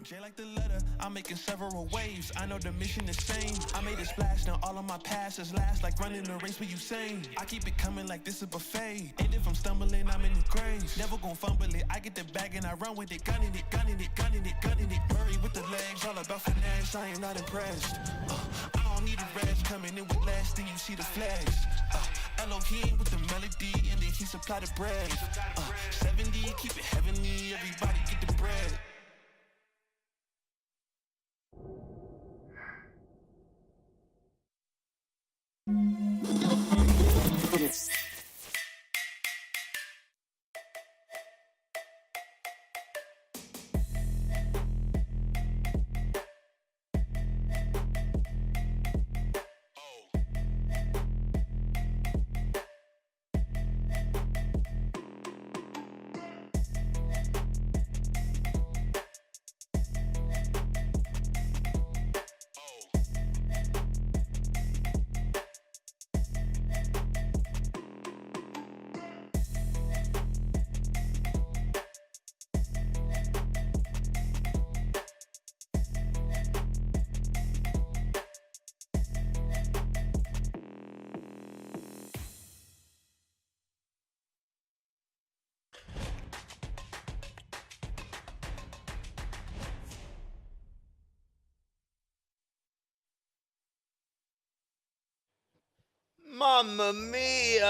J like the letter, I'm making several waves. I know the mission is same. I made a splash, now all of my passes last like running a race with Usain. I keep it coming like this is a buffet. And if I'm stumbling, I'm in the graves. Never gon' fumble it. I get the bag and I run with it, gunning it, gunning it, gunning it, gunning it. Murray with the legs, all about finesse. I am not impressed. I don't need a rest. Coming in with less, then you see the flags. Elohim with the melody, and then he supply the bread. 70, keep it heavenly. Everybody get the bread. Mamma mia!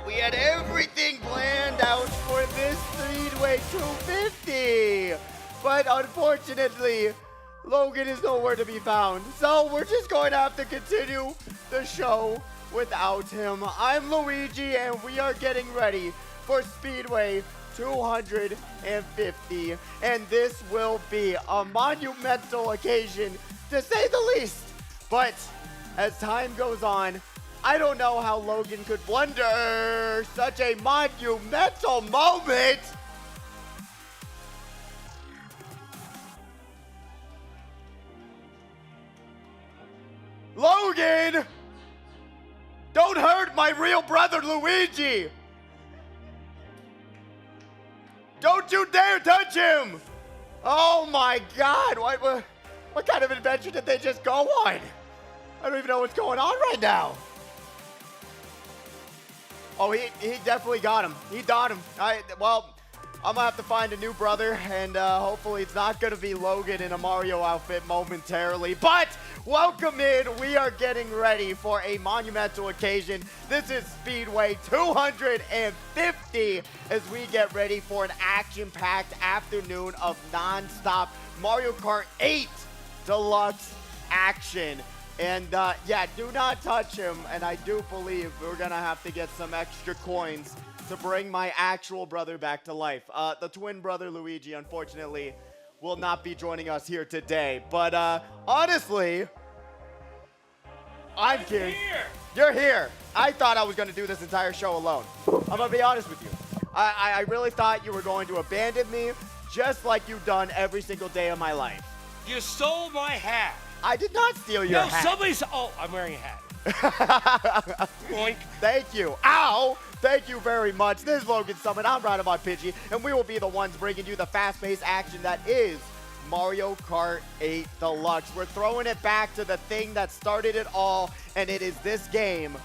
We had everything planned out for this Speedway 250! But unfortunately, Logan is nowhere to be found. So we're just going to have to continue the show without him. I'm Luigi, and we are getting ready for Speedway 250. And this will be a monumental occasion, to say the least. But as time goes on, I don't know how Logan could blunder such a monumental moment. Logan! Don't hurt my real brother Luigi! Don't you dare touch him! Oh my God, what kind of adventure did they just go on? I don't even know what's going on right now. Oh, he definitely got him. He got him. Well, I'm gonna have to find a new brother, and hopefully it's not gonna be Logan in a Mario outfit momentarily. But welcome in. We are getting ready for a monumental occasion. This is Speedway 250 as we get ready for an action-packed afternoon of non-stop Mario Kart 8 Deluxe action. And yeah, do not touch him, and I do believe we're gonna have to get some extra coins to bring my actual brother back to life. The twin brother Luigi, unfortunately, will not be joining us here today. But honestly, I'm here. You're here. I thought I was gonna do this entire show alone. I'm gonna be honest with you. I really thought you were going to abandon me, just like you've done every single day of my life. You stole my hat. I did not steal your hat. No, somebody's. Oh, I'm wearing a hat. Boink. Thank you. Ow! Thank you very much. This is Logan Summit. I'm Radamon Pidgey, and we will be the ones bringing you the fast-paced action that is Mario Kart 8 Deluxe. We're throwing it back to the thing that started it all, and it is this game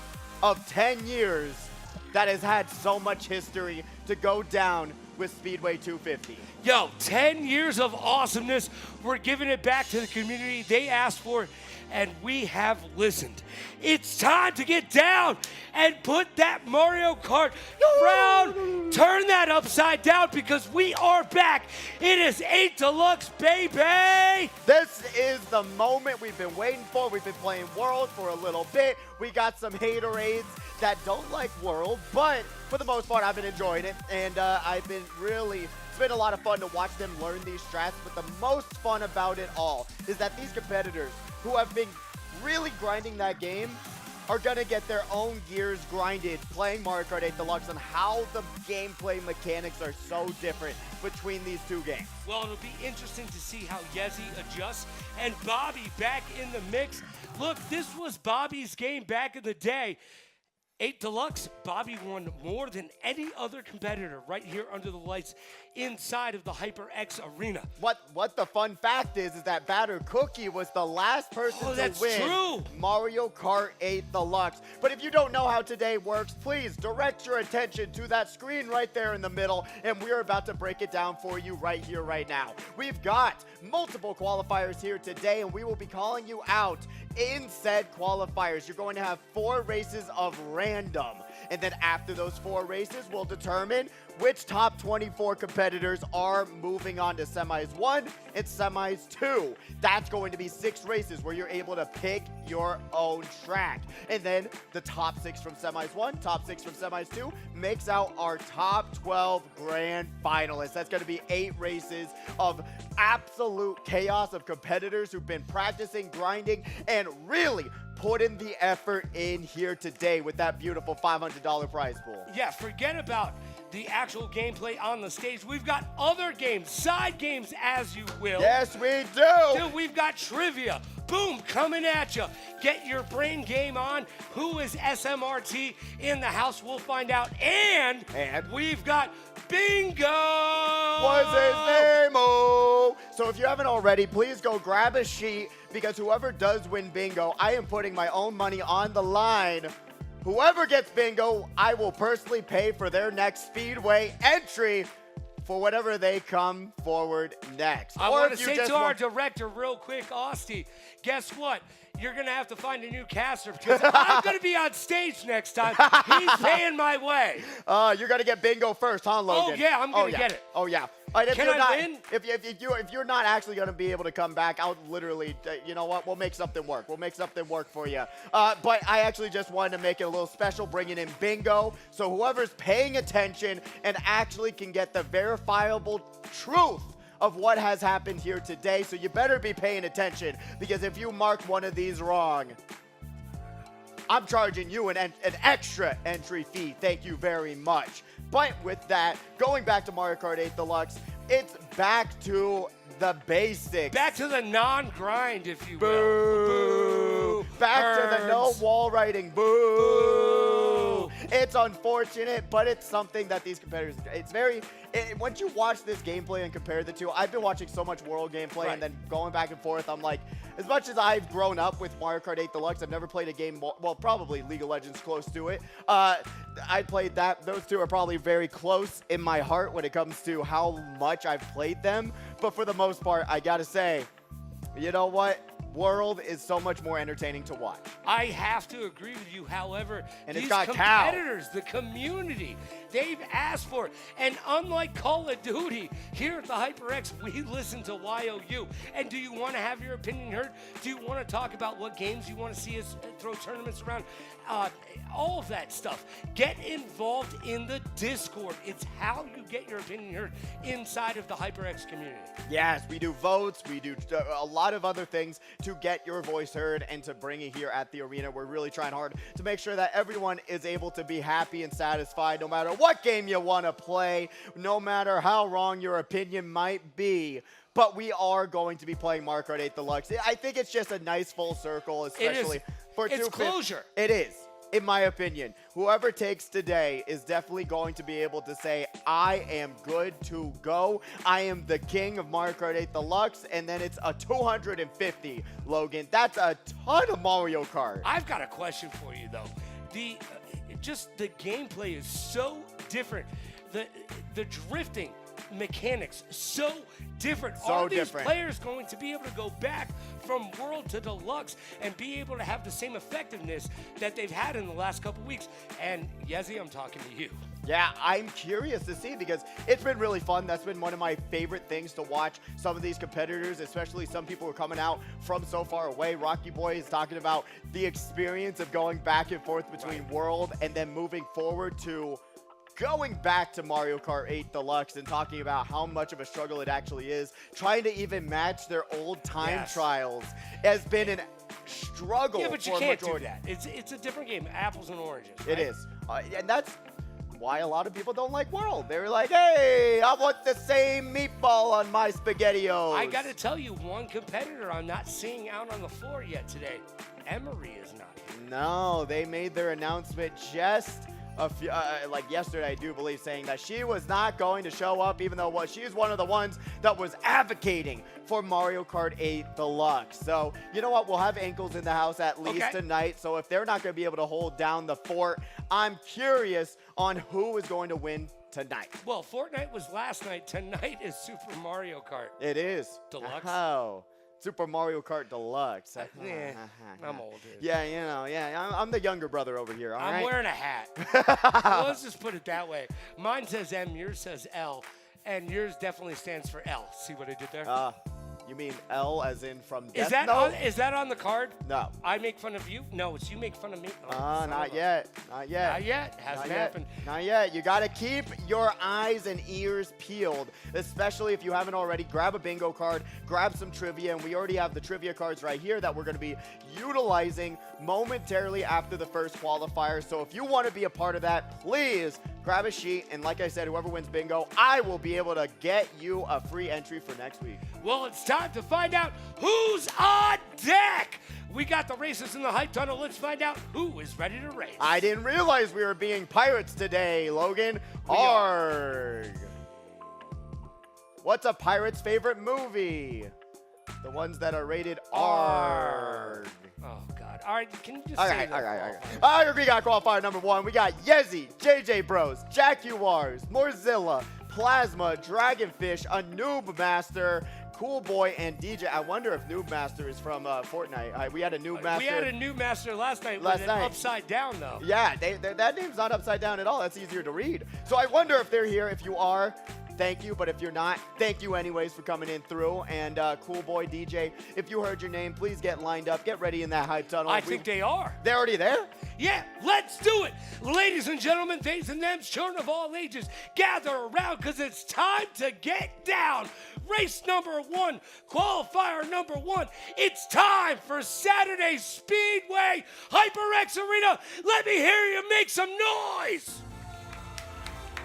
of 10 years that has had so much history to go down with Speedway 250. Yo, 10 years of awesomeness. We're giving it back to the community. They asked for it, and we have listened. It's time to get down and put that Mario Kart crown, turn that upside down, because we are back. It is 8 Deluxe, baby! This is the moment we've been waiting for. We've been playing World for a little bit. We got some haterades that don't like World, but for the most part, I've been enjoying it, and I've been really, it's been a lot of fun to watch them learn these strats, but the most fun about it all is that these competitors who have been really grinding that game are gonna get their own gears grinded playing Mario Kart 8 Deluxe on how the gameplay mechanics are so different between these two games. Well, it'll be interesting to see how Yezi adjusts, and Bobby back in the mix. Look, this was Bobby's game back in the day. 8 Deluxe, Bobby won more than any other competitor right here under the lights inside of the HyperX arena. What the fun fact is that Batter Cookie was the last person to win true. Mario Kart 8 Deluxe. But if you don't know how today works, please direct your attention to that screen right there in the middle, and we're about to break it down for you right here, right now. We've got multiple qualifiers here today, and we will be calling you out in said qualifiers. You're going to have 4 races of random. And then after those 4 races, we'll determine which top 24 competitors are moving on to semis 1 and semis 2. That's going to be 6 races where you're able to pick your own track. And then the top 6 from semis 1, top 6 from semis 2 makes out our top 12 grand finalists. That's going to be 8 races of absolute chaos of competitors who've been practicing, grinding, and really put in the effort in here today with that beautiful $500 prize pool. Yeah, forget about the actual gameplay on the stage. We've got other games, side games as you will. Yes, we do. Dude, we've got trivia. Boom, coming at you. Get your brain game on. Who is SMRT in the house? We'll find out. And we've got bingo. What's his name? Oh. So if you haven't already, please go grab a sheet, because whoever does win bingo, I am putting my own money on the line. Whoever gets bingo, I will personally pay for their next Speedway entry for whatever they come forward next. I want to say to our director real quick, Austin, guess what? You're going to have to find a new caster, because I'm going to be on stage next time. He's paying my way. You're going to get bingo first, huh, Logan? Oh, yeah, I'm going to get it. Oh, yeah. Right, Can I win? If you're not actually going to be able to come back, I'll literally, you know what? We'll make something work. We'll make something work for you. But I actually just wanted to make it a little special, bringing in bingo. So whoever's paying attention and actually can get the verifiable truth of what has happened here today. So you better be paying attention, because if you mark one of these wrong, I'm charging you an extra entry fee. Thank you very much. But with that, going back to Mario Kart 8 Deluxe, it's back to the basics. Back to the non-grind, if you will. Boo. Back to the no wall riding. Boo. It's unfortunate, but it's something that these competitors, once you watch this gameplay and compare the two, I've been watching so much World gameplay and then going back and forth, I'm like, as much as I've grown up with Mario Kart 8 Deluxe, I've never played a game, well, probably League of Legends close to it. I played that. Those two are probably very close in my heart when it comes to how much I've played them. But for the most part, I gotta say, you know what? World is so much more entertaining to watch. I have to agree with you. However, these got competitors, the community, they've asked for it. And unlike Call of Duty, here at the HyperX, we listen to YOU. And do you want to have your opinion heard? Do you want to talk about what games you want to see us throw tournaments around? All of that stuff. Get involved in the Discord. It's how you get your opinion heard inside of the HyperX community. Yes, we do votes. We do a lot of other things to get your voice heard and to bring it here at the arena. We're really trying hard to make sure that everyone is able to be happy and satisfied no matter what game you want to play, no matter how wrong your opinion might be. But we are going to be playing Mario Kart 8 Deluxe. I think it's just a nice full circle, especially for it's closure. It is. In my opinion, whoever takes today is definitely going to be able to say, I am good to go. I am the king of Mario Kart 8 Deluxe, and then it's a 250, Logan. That's a ton of Mario Kart. I've got a question for you, though. The gameplay is so different. The drifting mechanics so different. Are these players going to be able to go back from World to Deluxe and be able to have the same effectiveness that they've had in the last couple weeks? And Yezi, I'm talking to you. Yeah, I'm curious to see, because it's been really fun. That's been one of my favorite things to watch. Some of these competitors, especially some people who are coming out from so far away. Rocky Boy is talking about the experience of going back and forth between World and then moving forward to going back to Mario Kart 8 Deluxe and talking about how much of a struggle it actually is. Trying to even match their old time trials has been an struggle. Yeah, but you can't do that. It's a different game, apples and oranges. Right? It is. And that's why a lot of people don't like World. They were like, hey, I want the same meatball on my SpaghettiOs. I got to tell you, one competitor I'm not seeing out on the floor yet today. Emery is not here. No, they made their announcement just a few, like yesterday, I do believe, saying that she was not going to show up, even though she's one of the ones that was advocating for Mario Kart 8 Deluxe. So, you know what? We'll have ankles in the house at least tonight. So if they're not going to be able to hold down the fort, I'm curious on who is going to win tonight. Well, Fortnite was last night. Tonight is Super Mario Kart. It is. Deluxe? Oh. Super Mario Kart Deluxe. I'm old, dude. Yeah, you know, yeah. I'm the younger brother over here, all right? I'm wearing a hat. Well, let's just put it that way. Mine says M, yours says L, and yours definitely stands for L. See what I did there? You mean L as in from Death Is that Note? is that on the card? No. I make fun of you? No, it's you make fun of me. Not yet. Not yet. Not yet. Hasn't happened. Not yet. You got to keep your eyes and ears peeled, especially if you haven't already. Grab a bingo card, grab some trivia, and we already have the trivia cards right here that we're going to be utilizing momentarily after the first qualifier. So if you want to be a part of that, please grab a sheet. And like I said, whoever wins bingo, I will be able to get you a free entry for next week. Well, it's time to find out who's on deck. We got the racers in the hype tunnel. Let's find out who is ready to race. I didn't realize we were being pirates today, Logan. Arg. What's a pirate's favorite movie? The ones that are rated Arg. Oh, God. All right, can you just All say right. that? All right, we got qualifier number 1. We got Yezi, JJ Bros, Jaguars, Morzilla, Plasma, Dragonfish, a Noob Master, Cool Boy, and DJ. I wonder if Noob Master is from Fortnite. We had a Noob Master. We had a Noob Master last night with it upside down, though. Yeah, that name's not upside down at all. That's easier to read. So I wonder if they're here. If you are, thank you. But if you're not, thank you anyways for coming in through. And Cool Boy, DJ, if you heard your name, please get lined up. Get ready in that hype tunnel. I think they are. They're already there? Yeah, let's do it. Ladies and gentlemen, theys and thems, children of all ages, gather around because it's time to get down. Race number 1, qualifier number 1. It's time for Saturday's Speedway HyperX Arena. Let me hear you make some noise.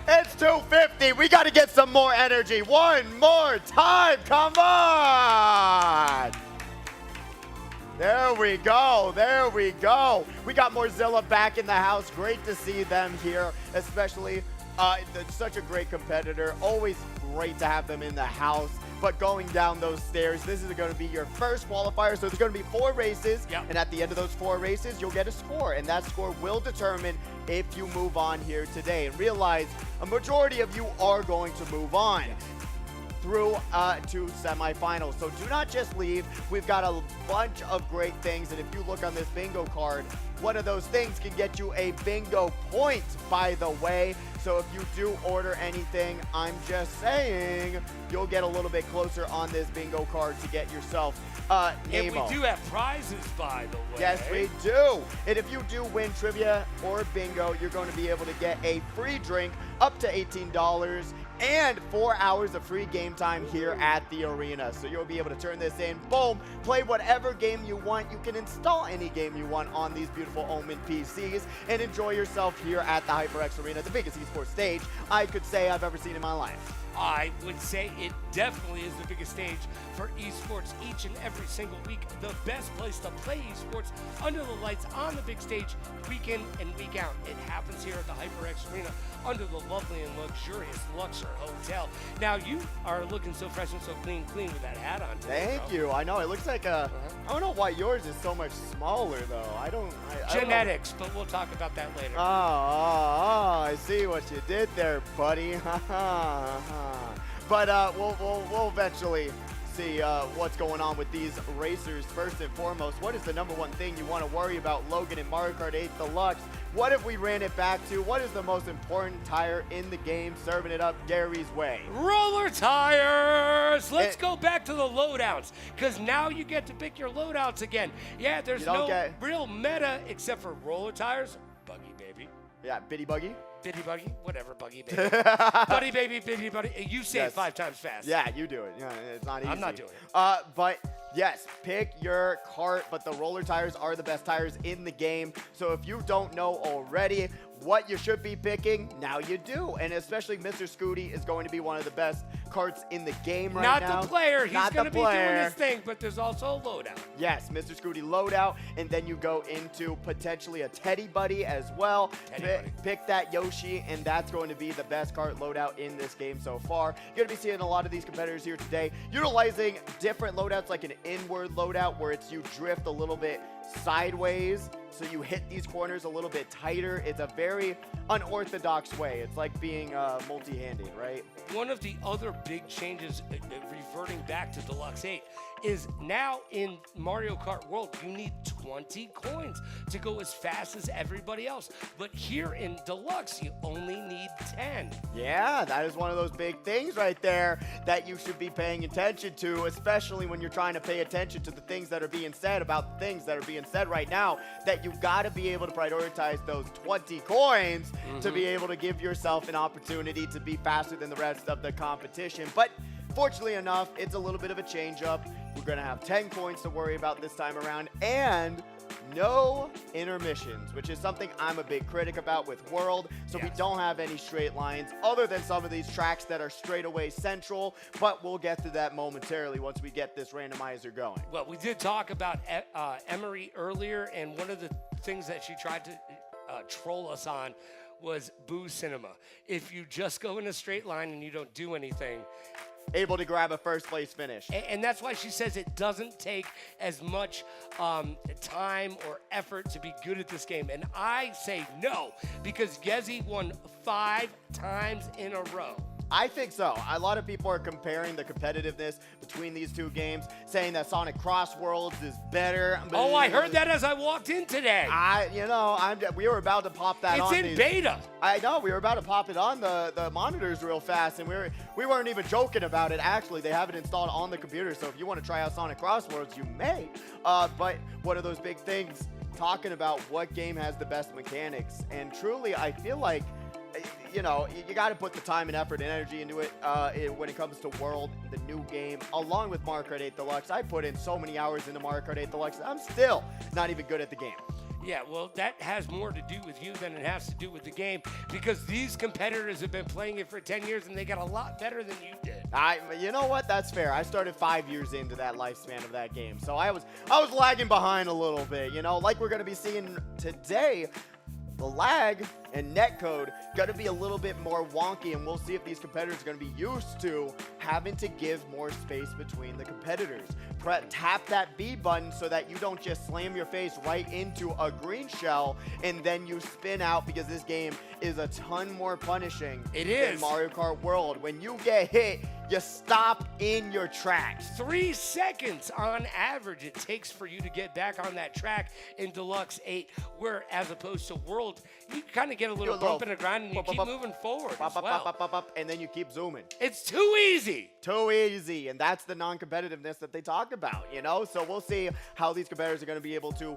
It's 250. We got to get some more energy. One more time. Come on. There we go. There we go. We got Morzilla back in the house. Great to see them here, especially such a great competitor. Always great to have them in the house. But going down those stairs, this is going to be your first qualifier. So there's going to be 4 races. Yep. And at the end of those 4 races, you'll get a score. And that score will determine if you move on here today. And realize a majority of you are going to move on through to semifinals. So do not just leave. We've got a bunch of great things. And if you look on this bingo card, one of those things can get you a bingo point, by the way. So if you do order anything, I'm just saying, you'll get a little bit closer on this bingo card to get yourself And we do have prizes, by the way. Yes, we do. And if you do win trivia or bingo, you're going to be able to get a free drink up to $18 and 4 hours of free game time here at the arena. So you'll be able to turn this in, boom, play whatever game you want. You can install any game you want on these beautiful Omen PCs and enjoy yourself here at the HyperX Arena, the biggest esports stage I could say I've ever seen in my life. I would say it definitely is the biggest stage for esports each and every single week. The best place to play esports under the lights on the big stage week in and week out. It happens here at the HyperX Arena under the lovely and luxurious Luxor Hotel. Now you are looking so fresh and so clean with that hat on today, Thank you. I know it looks like a. I don't know why yours is so much smaller though. I don't Genetics, but we'll talk about that later. Oh, I see what you did there, buddy. But we'll eventually see what's going on with these racers. First and foremost, what is the number one thing you want to worry about, Logan, in Mario Kart 8 Deluxe? What if we ran it back to? What is the most important tire in the game? Serving it up Gary's way. Roller tires! Let's go back to the loadouts, because now you get to pick your loadouts again. Yeah, there's no real meta except for roller tires. Buggy baby. Yeah, bitty buggy. Bitty buggy, whatever, buggy baby. Buddy baby, bitty buddy. You say it 5 times fast. Yeah, you do it. Yeah, it's not easy. I'm not doing it. But yes, pick your cart, but the roller tires are the best tires in the game. So if you don't know already, what you should be picking, now you do. And especially Mr. Scooty is going to be one of the best carts in the game right now. Not the player. He's Not going the to be doing player. his thing, but there's also a loadout. Yes, Mr. Scooty loadout, and then you go into potentially a Teddy Buddy as well. Pick that Yoshi, and that's going to be the best cart loadout in this game so far. You're going to be seeing a lot of these competitors here today utilizing different loadouts, like an inward loadout where it's you drift a little bit sideways, so you hit these corners a little bit tighter. It's a very unorthodox way. It's like being multi-handed, right? One of the other big changes, reverting back to Deluxe 8, is now in Mario Kart World, you need 20 coins to go as fast as everybody else. But here in Deluxe, you only need 10. Yeah, that is one of those big things right there that you should be paying attention to, especially when you're trying to pay attention to the things that are being said about the things that are being said right now, that you've got to be able to prioritize those 20 coins to be able to give yourself an opportunity to be faster than the rest of the competition. But fortunately enough, it's a little bit of a change up. We're going to have 10 coins to worry about this time around, and no intermissions, which is something I'm a big critic about with World. So we don't have any straight lines other than some of these tracks that are straightaway central, but we'll get to that momentarily once we get this randomizer going. Well, we did talk about Emery earlier, and one of the things that she tried to troll us on was Boo Cinema. If you just go in a straight line and you don't do anything, able to grab a first place finish. And that's why she says it doesn't take as much time or effort to be good at this game. And I say no, because Yezi won 5 times in a row. I think so. A lot of people are comparing the competitiveness between these two games, saying that Sonic Cross Worlds is better. Oh, I heard that as I walked in today. We were about to pop that on. It's in beta. I know. We were about to pop it on the monitors real fast, and we weren't even joking about it. Actually, they have it installed on the computer, so if you want to try out Sonic Cross Worlds, you may. But one of those big things, talking about what game has the best mechanics, and truly, I feel like, you got to put the time and effort and energy into it when it comes to World, the new game, along with Mario Kart 8 Deluxe. I put in so many hours into Mario Kart 8 Deluxe. I'm still not even good at the game. Yeah, well, that has more to do with you than it has to do with the game, because these competitors have been playing it for 10 years, and they got a lot better than you did. You know what? That's fair. I started 5 years into that lifespan of that game, so I was lagging behind a little bit. Like we're going to be seeing today. The lag and netcode got to be a little bit more wonky, and we'll see if these competitors are going to be used to having to give more space between the competitors. Tap that B button so that you don't just slam your face right into a green shell and then you spin out, because this game is a ton more punishing than Mario Kart World. When you get hit, you stop in your tracks. 3 seconds on average it takes for you to get back on that track in Deluxe 8, where as opposed to World, you kind of get a little bump in the ground and you keep moving forward as well. And then you keep zooming. It's too easy. Too easy, and that's the non-competitiveness that they talk about, So we'll see how these competitors are going to be able to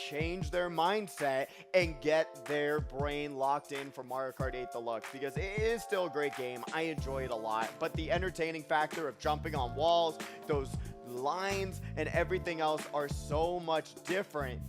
change their mindset and get their brain locked in for Mario Kart 8 Deluxe, because it is still a great game. I enjoy it a lot, but the entertaining factor of jumping on walls, those lines, and everything else are so much different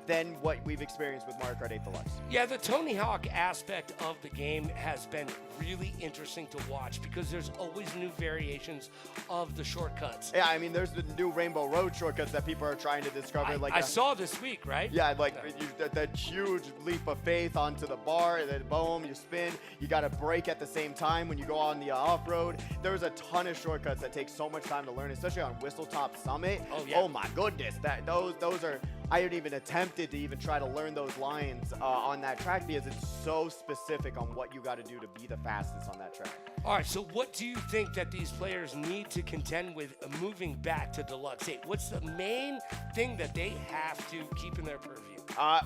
than what we've experienced with Mario Kart 8 Deluxe. Yeah, the Tony Hawk aspect of the game has been really interesting to watch, because there's always new variations of the shortcuts. Yeah, I mean, there's the new Rainbow Road shortcuts that people are trying to discover. I saw this week, right? Yeah, that huge leap of faith onto the bar, and then boom, you spin. You got to brake at the same time when you go on the off-road. There's a ton of shortcuts that take so much time to learn, especially on Whistletop Summit. Oh, yeah. Oh my goodness, those are. I hadn't even attempted to even try to learn those lines on that track, because it's so specific on what you got to do to be the fastest on that track. All right, so what do you think that these players need to contend with moving back to Deluxe 8? What's the main thing that they have to keep in their purview?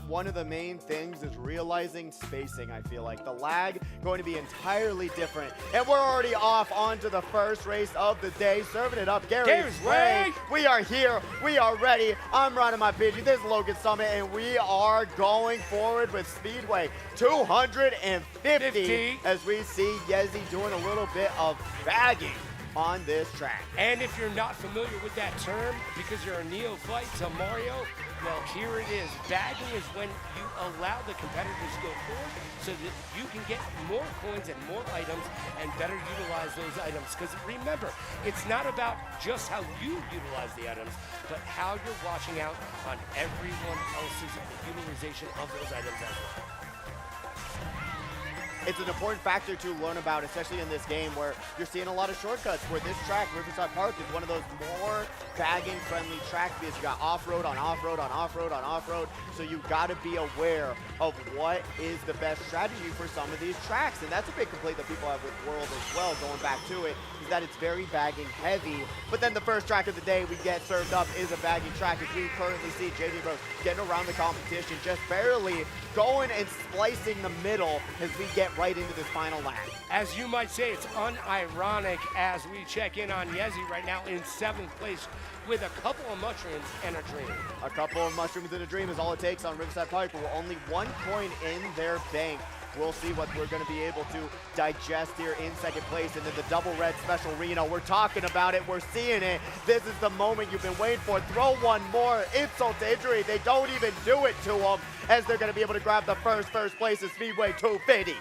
One of the main things is realizing spacing, I feel like. The lag going to be entirely different. And we're already off onto the first race of the day. Serving it up, Gary's Way. We are here. We are ready. I'm riding my Pidgey. This is Logan Summit, and we are going forward with Speedway 250 as we see Yezi doing a little bit of bagging on this track. And if you're not familiar with that term, because you're a neophyte to Mario, Well, here it is. Bagging is when you allow the competitors to go forward so that you can get more coins and more items and better utilize those items. Because remember, it's not about just how you utilize the items, but how you're watching out on everyone else's utilization of those items as well. It's an important factor to learn about, especially in this game where you're seeing a lot of shortcuts, where this track, Riverside Park, is one of those more bagging-friendly tracks because you got off-road on off-road on off-road on off-road, so you've got to be aware of what is the best strategy for some of these tracks. And that's a big complaint that people have with World as well, going back to it, is that it's very bagging-heavy. But then the first track of the day we get served up is a bagging track, as we currently see JV Bros getting around the competition, just barely going and splicing the middle as we get right into this final lap. As you might say, it's unironic as we check in on Yezi right now in 7th place with a couple of mushrooms and a dream. A couple of mushrooms and a dream is all it takes on Riverside Park, but we're only 1 coin in their bank. We'll see what we're going to be able to digest here in 2nd place. And then the double red special Reno, we're talking about it, we're seeing it. This is the moment you've been waiting for. Throw one more, insult to injury. They don't even do it to them, as they're going to be able to grab the first place of Speedway 250.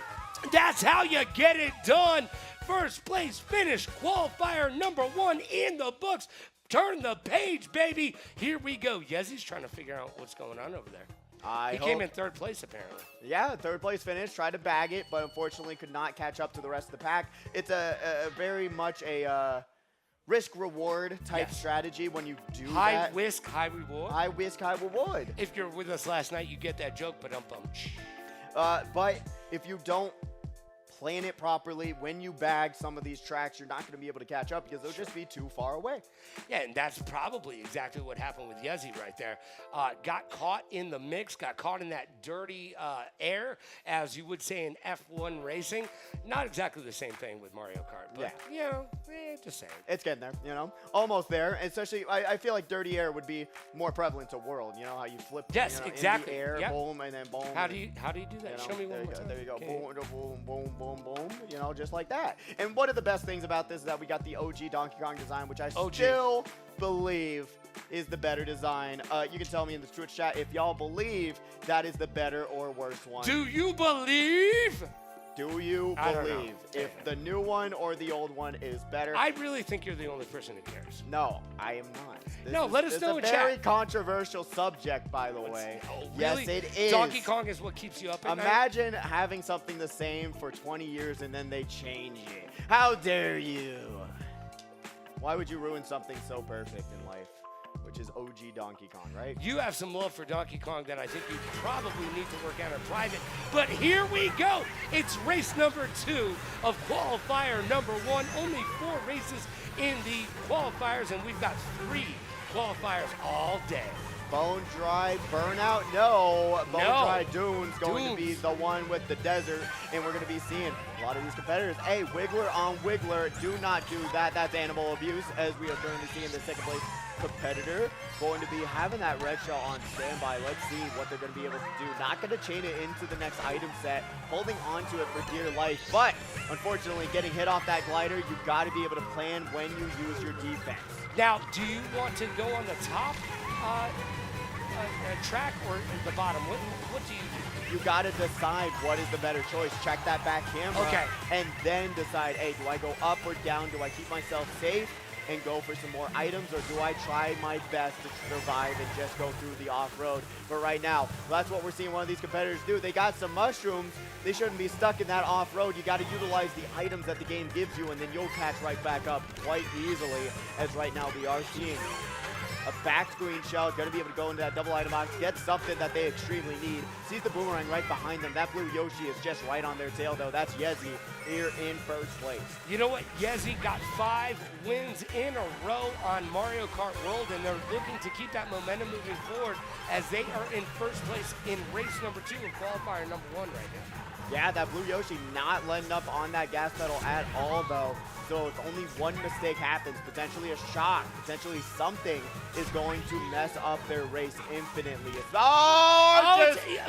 That's how you get it done. First place finish, qualifier number 1 in the books. Turn the page, baby. Here we go. Yezi's trying to figure out what's going on over there. He came in 3rd place, apparently. Yeah, 3rd place finish. Tried to bag it, but unfortunately could not catch up to the rest of the pack. It's a very much a risk-reward type strategy when you do high that. High risk, high reward. High risk, high reward. If you're with us last night, you get that joke, but but if you don't plan it properly, when you bag some of these tracks, you're not going to be able to catch up because they'll just be too far away. Yeah, and that's probably exactly what happened with Yezi right there. Got caught in the mix, got caught in that dirty air, as you would say in F1 racing. Not exactly the same thing with Mario Kart, but, you know, just saying. It's getting there, you know, almost there. Especially, I feel like dirty air would be more prevalent to World, you know, how you flip exactly. in the air, boom, and then boom. How do you do that? Show me one more time. There you go, boom, boom, boom, boom, boom, you know, just like that. And one of the best things about this is that we got the OG Donkey Kong design, which I still believe is the better design. You can tell me in the Twitch chat if y'all believe that is the better or worse one. Do you believe? Do you believe if the new one or the old one is better? I really think you're the only person who cares. No, I am not. Let us know in chat. It's a very controversial subject, by the way. Oh, really? Yes, it is. Donkey Kong is what keeps you up at night? Imagine having something the same for 20 years and then they change it. How dare you? Why would you ruin something so perfect in life? Which is OG Donkey Kong, right? You have some love for Donkey Kong that I think you probably need to work out in private. But here we go. It's race number 2 of qualifier number 1. Only 4 races in the qualifiers, and we've got 3 qualifiers all day. Bone Dry Burnout? No. Bone Dry Dune's going to be the one with the desert, and we're going to be seeing a lot of these competitors. Hey, Wiggler on Wiggler. Do not do that. That's animal abuse, as we are currently seeing the 2nd place competitor going to be having that red shell on standby. Let's see what they're going to be able to do. Not going to chain it into the next item set, holding on to it for dear life, but unfortunately getting hit off that glider, you've got to be able to plan when you use your defense. Now, do you want to go on the top track or the bottom? What do you do? You got to decide what is the better choice. Check that back camera, and then decide, hey, do I go up or down? Do I keep myself safe and go for some more items, or do I try my best to survive and just go through the off-road? But right now, that's what we're seeing one of these competitors do. They got some mushrooms. They shouldn't be stuck in that off-road. You got to utilize the items that the game gives you, and then you'll catch right back up quite easily, as right now we are seeing a back screen shell, going to be able to go into that double item box, get something that they extremely need. Sees the boomerang right behind them. That blue Yoshi is just right on their tail, though. That's Yezi here in 1st place. You know what? Yezi got 5 wins in a row on Mario Kart World, and they're looking to keep that momentum moving forward as they are in 1st place in race number 2 of qualifier number 1 right now. Yeah, that blue Yoshi not letting up on that gas pedal at all, though. So if only one mistake happens, potentially a shock, potentially something is going to mess up their race infinitely.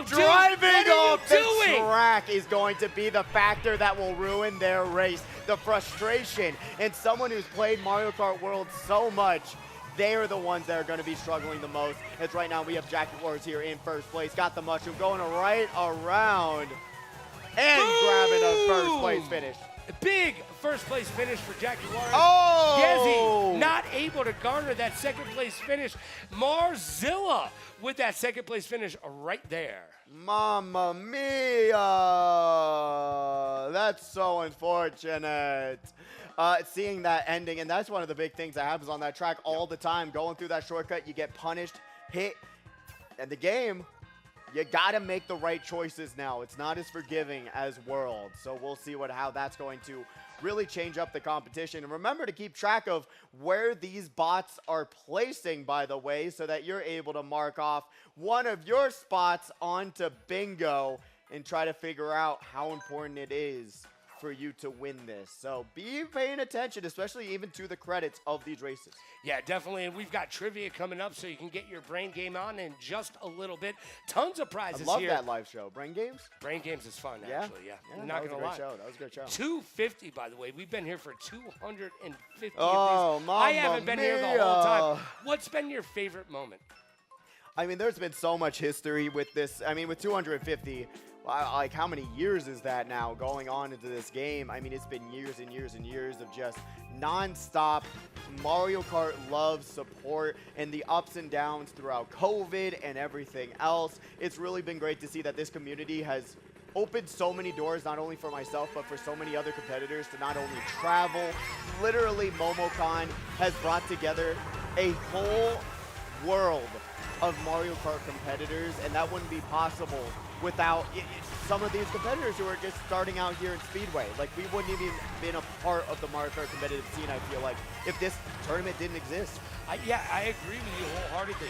Driving off the track is going to be the factor that will ruin their race. The frustration, and someone who's played Mario Kart World so much, they are the ones that are going to be struggling the most. As right now we have Jaguars here in first place, got the mushroom going right around and grabbing a first place finish. Big first place finish for Jaguars. Oh! Yezi not able to garner that second place finish. Marzilla with that second place finish right there. Mamma mia! That's so unfortunate. Seeing that ending, and that's one of the big things that happens on that track all the time. Going through that shortcut, you get punished, hit, and the game, you gotta make the right choices now. It's not as forgiving as World, so we'll see how that's going to really change up the competition. And remember to keep track of where these bots are placing, by the way, so that you're able to mark off one of your spots onto bingo and try to figure out how important it is for you to win this. So be paying attention, especially even to the credits of these races. Yeah, definitely. And we've got trivia coming up, so you can get your brain game on in just a little bit. Tons of prizes I love here. that live show. Brain Games? Brain Games is fun, Yeah? actually. Yeah, Yeah, not that was gonna a lie. great show. That was a good show. 250, by the way. We've been here for 250 Oh, of these. I haven't been here the whole time. mia. What's been your favorite moment? I mean, there's been so much history with this. I mean, with 250, like how many years is that now going on into this game? I mean, it's been years and years and years of just non-stop Mario Kart love, support, and the ups and downs throughout COVID and everything else. It's really been great to see that this community has opened so many doors, not only for myself, but for so many other competitors to not only travel. Literally, MomoCon has brought together a whole world of Mario Kart competitors, and that wouldn't be possible without some of these competitors who are just starting out here in Speedway. Like, we wouldn't even been a part of the Mario Kart competitive scene, I feel like, if this tournament didn't exist. Yeah, I agree with you wholeheartedly.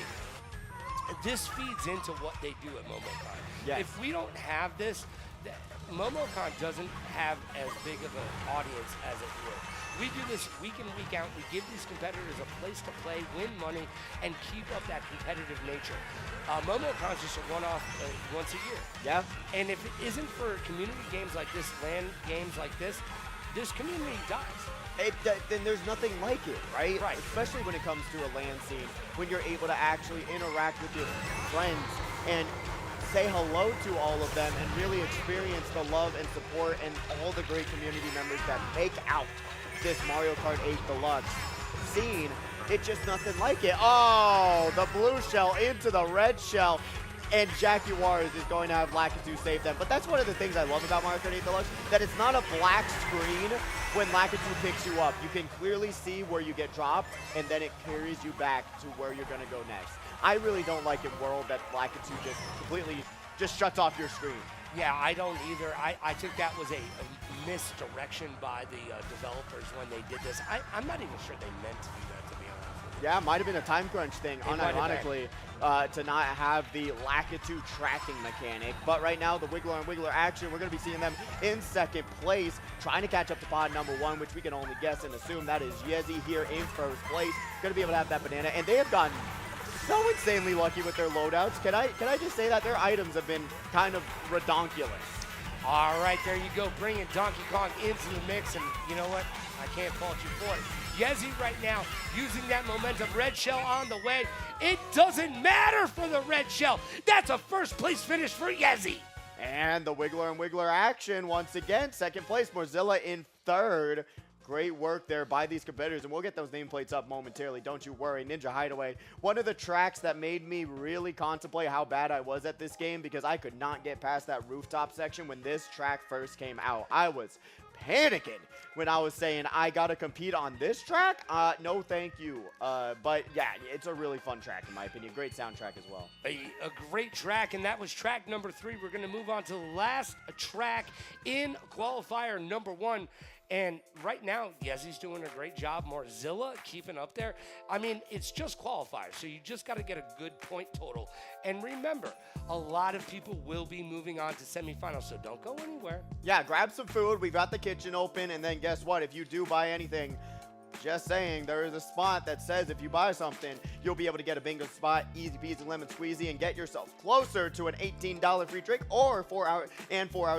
This feeds into what they do at MomoCon. Yes. If we don't have this, MomoCon doesn't have as big of an audience as it would. We do this week in, week out. We give these competitors a place to play, win money, and keep up that competitive nature. MomoCon is just a one-off once a year. Yeah. And if it isn't for community games like this, LAN games like this community dies. Then there's nothing like it, right? Right. Especially when it comes to a LAN scene, when you're able to actually interact with your friends and say hello to all of them and really experience the love and support and all the great community members that make out this Mario Kart 8 Deluxe scene. It's just nothing like it. Oh, the blue shell into the red shell. And Jaguars is going to have Lakitu save them. But that's one of the things I love about Mario Kart 8 Deluxe, that it's not a black screen when Lakitu picks you up. You can clearly see where you get dropped, and then it carries you back to where you're going to go next. I really don't like in World that Lakitu just completely just shuts off your screen. Yeah, I don't either. I think that was a misdirection by the developers when they did this. I'm not even sure they meant to do that, to be honest with you. Yeah, it might have been a time crunch thing, It might have unironically, to not have the Lakitu tracking mechanic. But right now, the Wiggler and Wiggler action, we're going to be seeing them in second place, trying to catch up to pod number 1, which we can only guess and assume that is Yezi here in first place. Going to be able to have that banana, and they have gotten so insanely lucky with their loadouts. Can I just say that their items have been kind of redonkulous? All right, there you go, bringing Donkey Kong into the mix, and you know what? I can't fault you for it. Yezi right now using that momentum. Red shell on the way. It doesn't matter for the red shell. That's a first place finish for Yezi. And the Wiggler and Wiggler action once again. Second place, Mozilla in third. Great work there by these competitors, and we'll get those nameplates up momentarily. Don't you worry. Ninja Hideaway, one of the tracks that made me really contemplate how bad I was at this game, because I could not get past that rooftop section when this track first came out. I was panicking when I was saying, I got to compete on this track? No, thank you. But yeah, it's a really fun track in my opinion. Great soundtrack as well. A great track, and that was track number 3. We're going to move on to the last track in qualifier number 1. And right now, Yezi's doing a great job. Mozilla keeping up there. I mean, it's just qualifiers, so you just got to get a good point total. And remember, a lot of people will be moving on to semifinals, so don't go anywhere. Yeah, grab some food. We got the kitchen open, and then guess what? If you do buy anything, Just saying, there is a spot that says if you buy something, you'll be able to get a bingo spot, easy peasy lemon squeezy, and get yourself closer to an $18 free drink or 4 hours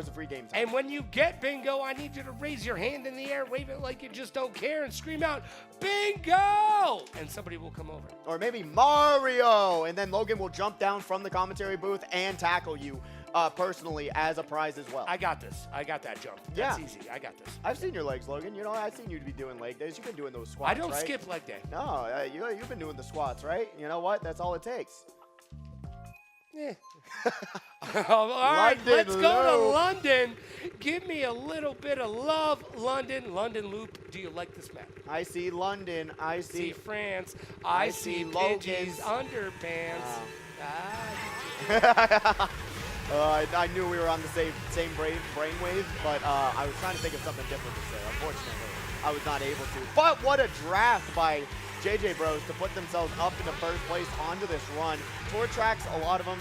of free game time. And when you get bingo, I need you to raise your hand in the air, wave it like you just don't care, and scream out, bingo! And somebody will come over. Or maybe Mario, and then Logan will jump down from the commentary booth and tackle you personally as a prize as well. I got this. I got that jump. That's easy. I got this. I've seen your legs, Logan. You know, I've seen you be doing leg days. You've been doing those squats, I don't right? skip leg day. No, you've been doing the squats, right? You know what? That's all it takes. Yeah. All right, let's go to Loop. London. Give me a little bit of love, London. London Loop, do you like this map? I see London. I See see France. I I see see Logan's. Pidgey's underpants. I knew we were on the same brainwave, but I was trying to think of something different to say. Unfortunately, I was not able to. But what a draft by JJ Bros to put themselves up into first place onto this run. Tour tracks, a lot of them,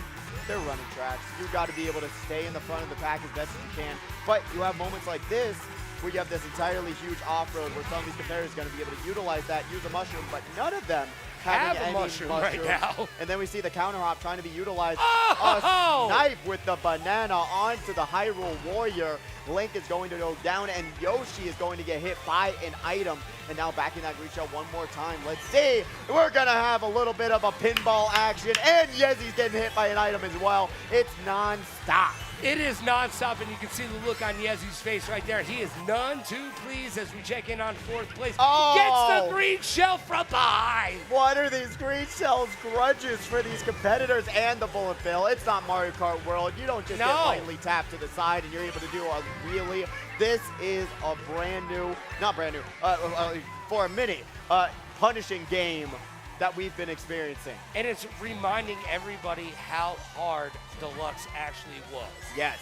they're running tracks. You got to be able to stay in the front of the pack as best as you can. But you have moments like this where you have this entirely huge off-road where some of these competitors are going to be able to utilize that, use a mushroom, but none of them Have having a any mushroom right now. And then we see the counter hop trying to be utilized. Oh! A snipe with the banana onto the Hyrule Warrior. Link is going to go down, and Yoshi is going to get hit by an item. And now backing that green shell one more time. Let's see. We're going to have a little bit of a pinball action, and Yezi's getting hit by an item as well. It's non-stop. It is non-stop, and you can see the look on Yezi's face right there. He is none too pleased as we check in on fourth place. Oh! Gets the green shell from behind. What are these green shells grudges for these competitors and the bullet bill? It's not Mario Kart World. You don't just get lightly tapped to the side and you're able to do a wheelie. This is a brand new, not brand new, for a minute, punishing game that we've been experiencing. And it's reminding everybody how hard Deluxe actually was. Yes,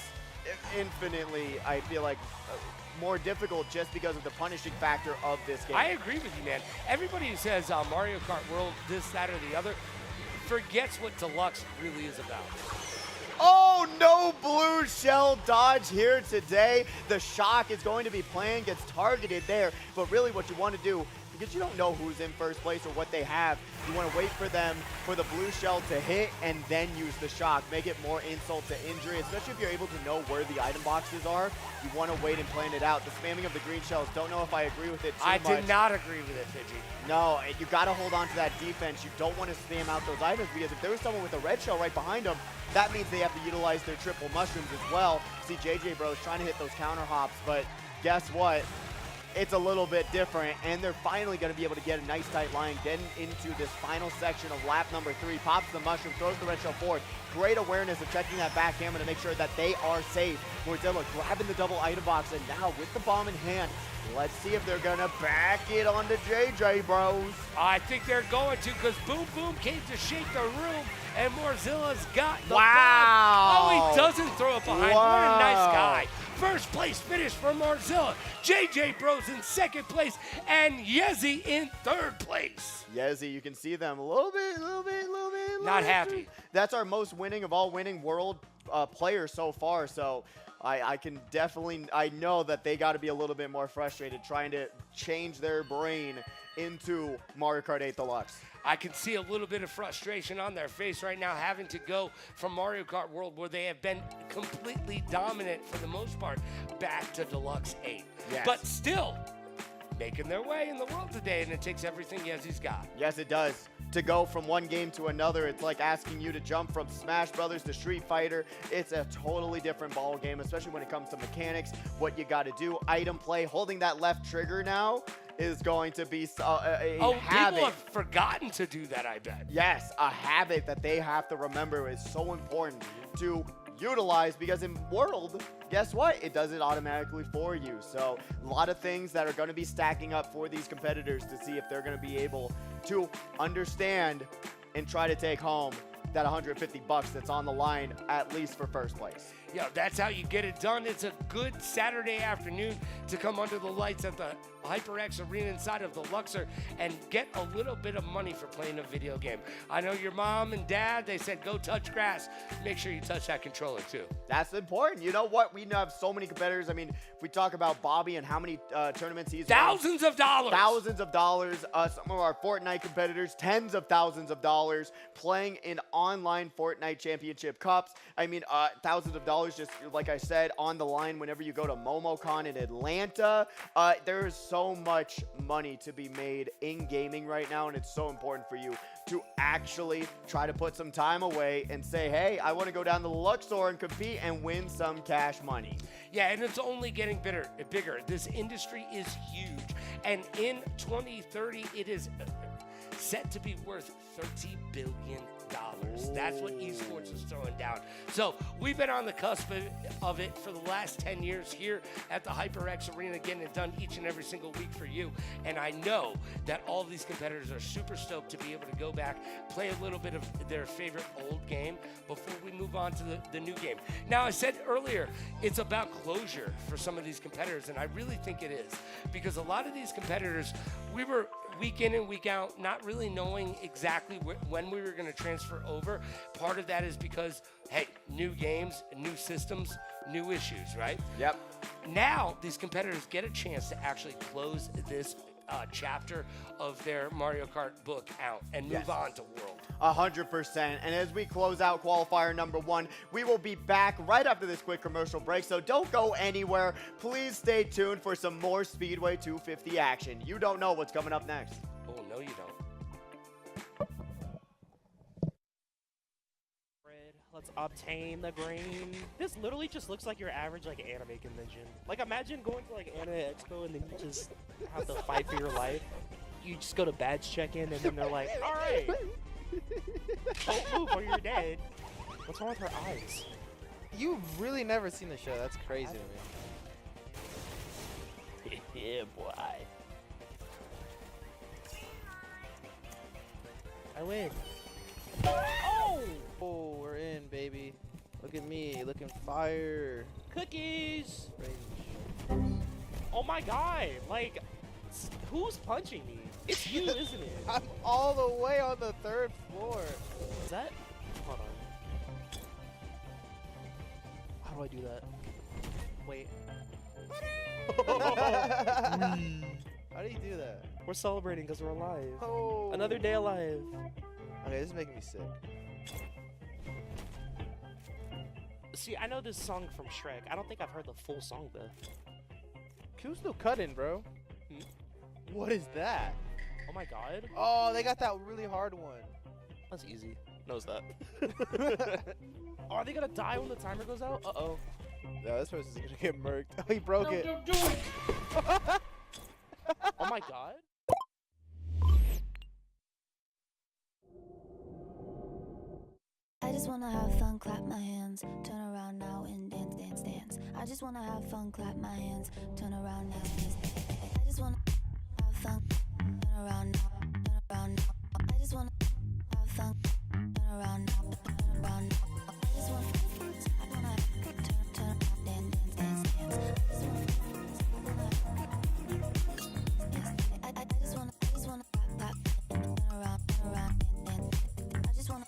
infinitely, I feel like more difficult just because of the punishing factor of this game. I agree with you, man. Everybody who says Mario Kart World, this, that, or the other, forgets what Deluxe really is about. Oh, no blue shell dodge here today. The shock is going to be playing, gets targeted there. But really what you want to do, because you don't know who's in first place or what they have, you want to wait for them, for the blue shell to hit and then use the shock. Make it more insult to injury, especially if you're able to know where the item boxes are. You want to wait and plan it out. The spamming of the green shells, don't know if I agree with it too much. I did not agree with it, Pidgey. No, you got to hold on to that defense. You don't want to spam out those items because if there was someone with a red shell right behind them, that means they have to utilize their triple mushrooms as well. See JJ Bros trying to hit those counter hops, but guess what? It's a little bit different, and they're finally going to be able to get a nice tight line, getting into this final section of lap number 3. Pops the mushroom, throws the red shell forward. Great awareness of checking that back camera to make sure that they are safe. Mordilla grabbing the double item box, and now with the bomb in hand, let's see if they're going to back it onto JJ Bros. I think they're going to, because Boom Boom came to shake the room, and Morzilla's got the Wow. bomb. Oh, he doesn't throw it behind. Wow. What a nice guy. First place finish for Morzilla. JJ Bros in second place, and Yezi in third place. Yezi, you can see them a little bit. Not happy. That's our most winning of all winning world players so far, so I can definitely, I know that they got to be a little bit more frustrated trying to change their brain into Mario Kart 8 Deluxe. I can see a little bit of frustration on their face right now, having to go from Mario Kart World, where they have been completely dominant for the most part, back to Deluxe 8. Yes. But still making their way in the world today, and it takes everything Yezi's got. Yes, it does. To go from one game to another, it's like asking you to jump from Smash Brothers to Street Fighter. It's a totally different ball game, especially when it comes to mechanics, what you got to do, item play. Holding that left trigger now is going to be a habit. People have forgotten to do that, I bet. Yes, a habit that they have to remember is so important to utilize, because in World, guess what? It does it automatically for you. So a lot of things that are going to be stacking up for these competitors to see if they're going to be able to understand and try to take home that $150 that's on the line, at least for first place. Yo, that's how you get it done. It's a good Saturday afternoon to come under the lights at the HyperX Arena inside of the Luxor and get a little bit of money for playing a video game. I know your mom and dad, they said go touch grass. Make sure you touch that controller too. That's important. You know what? We have so many competitors. I mean, if we talk about Bobby and how many tournaments he's won. Thousands of dollars. Thousands of dollars. Some of our Fortnite competitors, tens of thousands of dollars playing in online Fortnite championship cups. I mean, thousands of dollars, just like I said, on the line whenever you go to MomoCon in Atlanta. There is so much money to be made in gaming right now, and it's so important for you to actually try to put some time away and say, hey, I want to go down to the Luxor and compete and win some cash money. Yeah, and it's only getting bigger. This industry is huge, and in 2030, it is set to be worth $30 billion. That's what esports is throwing down. So we've been on the cusp of it for the last 10 years here at the HyperX Arena, getting it done each and every single week for you. And I know that all these competitors are super stoked to be able to go back, play a little bit of their favorite old game before we move on to the new game. Now, I said earlier, it's about closure for some of these competitors, and I really think it is, because a lot of these competitors, we were week in and week out not really knowing exactly when we were going to transfer over. Part of that is because, hey, new games, new systems, new issues, right? Yep. Now these competitors get a chance to actually close this chapter of their Mario Kart book out and move on to World. 100%. And as we close out qualifier number 1, we will be back right after this quick commercial break. So don't go anywhere. Please stay tuned for some more Speedway 250 action. You don't know what's coming up next. Oh, no, you don't. Let's obtain the green. This literally just looks like your average like anime convention. Like imagine going to like Anime Expo and then you just have to fight for your life. You just go to badge check-in and then they're like, all right, don't move or you're dead. What's wrong with her eyes? You've really never seen the show. That's crazy to me. Yeah, boy. I win. Oh! Oh, we're in, baby. Look at me, looking fire. Cookies! Range. Oh my god! Like, who's punching me? It's you, isn't it? I'm all the way on the 3rd floor. Is that? Hold on. How do I do that? Wait. How do you do that? We're celebrating because we're alive. Oh. Another day alive. Okay, this is making me sick. See, I know this song from Shrek. I don't think I've heard the full song though. Q's still cutting, bro. What is that? Oh my god. Oh, they got that really hard one. That's easy. Knows that. Oh, are they gonna die when the timer goes out? Uh-oh. No, this person's gonna get murked. Oh, he broke it. Don't do it! Oh my god. I just wanna have fun, clap my hands, turn around now and dance, dance, dance. I just wanna have fun, clap my hands, turn around now, dance, dance. I just wanna have fun, turn around now, turn around now. I just wanna have fun, turn around now, turn around now. I just wanna turn around, dance, dance, dance, dance. I just wanna clap, turn around, dance, dance. I just wanna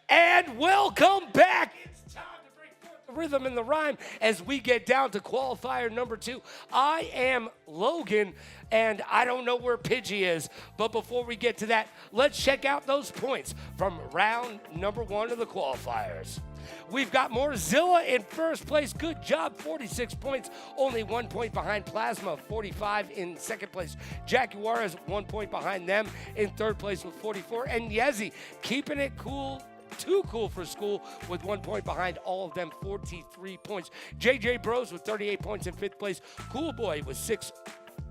And welcome back. It's time to bring forth the rhythm and the rhyme as we get down to qualifier number 2. I am Logan, and I don't know where Pidgey is. But before we get to that, let's check out those points from round number 1 of the qualifiers. We've got Morzilla in first place. Good job, 46 points. Only 1 point behind Plasma, 45 in second place. Jaguar is 1 point behind them in third place with 44. And Yezi keeping it cool, too cool for school with 1 point behind all of them, 43 points. JJ Bros with 38 points in fifth place. Cool Boy with 6th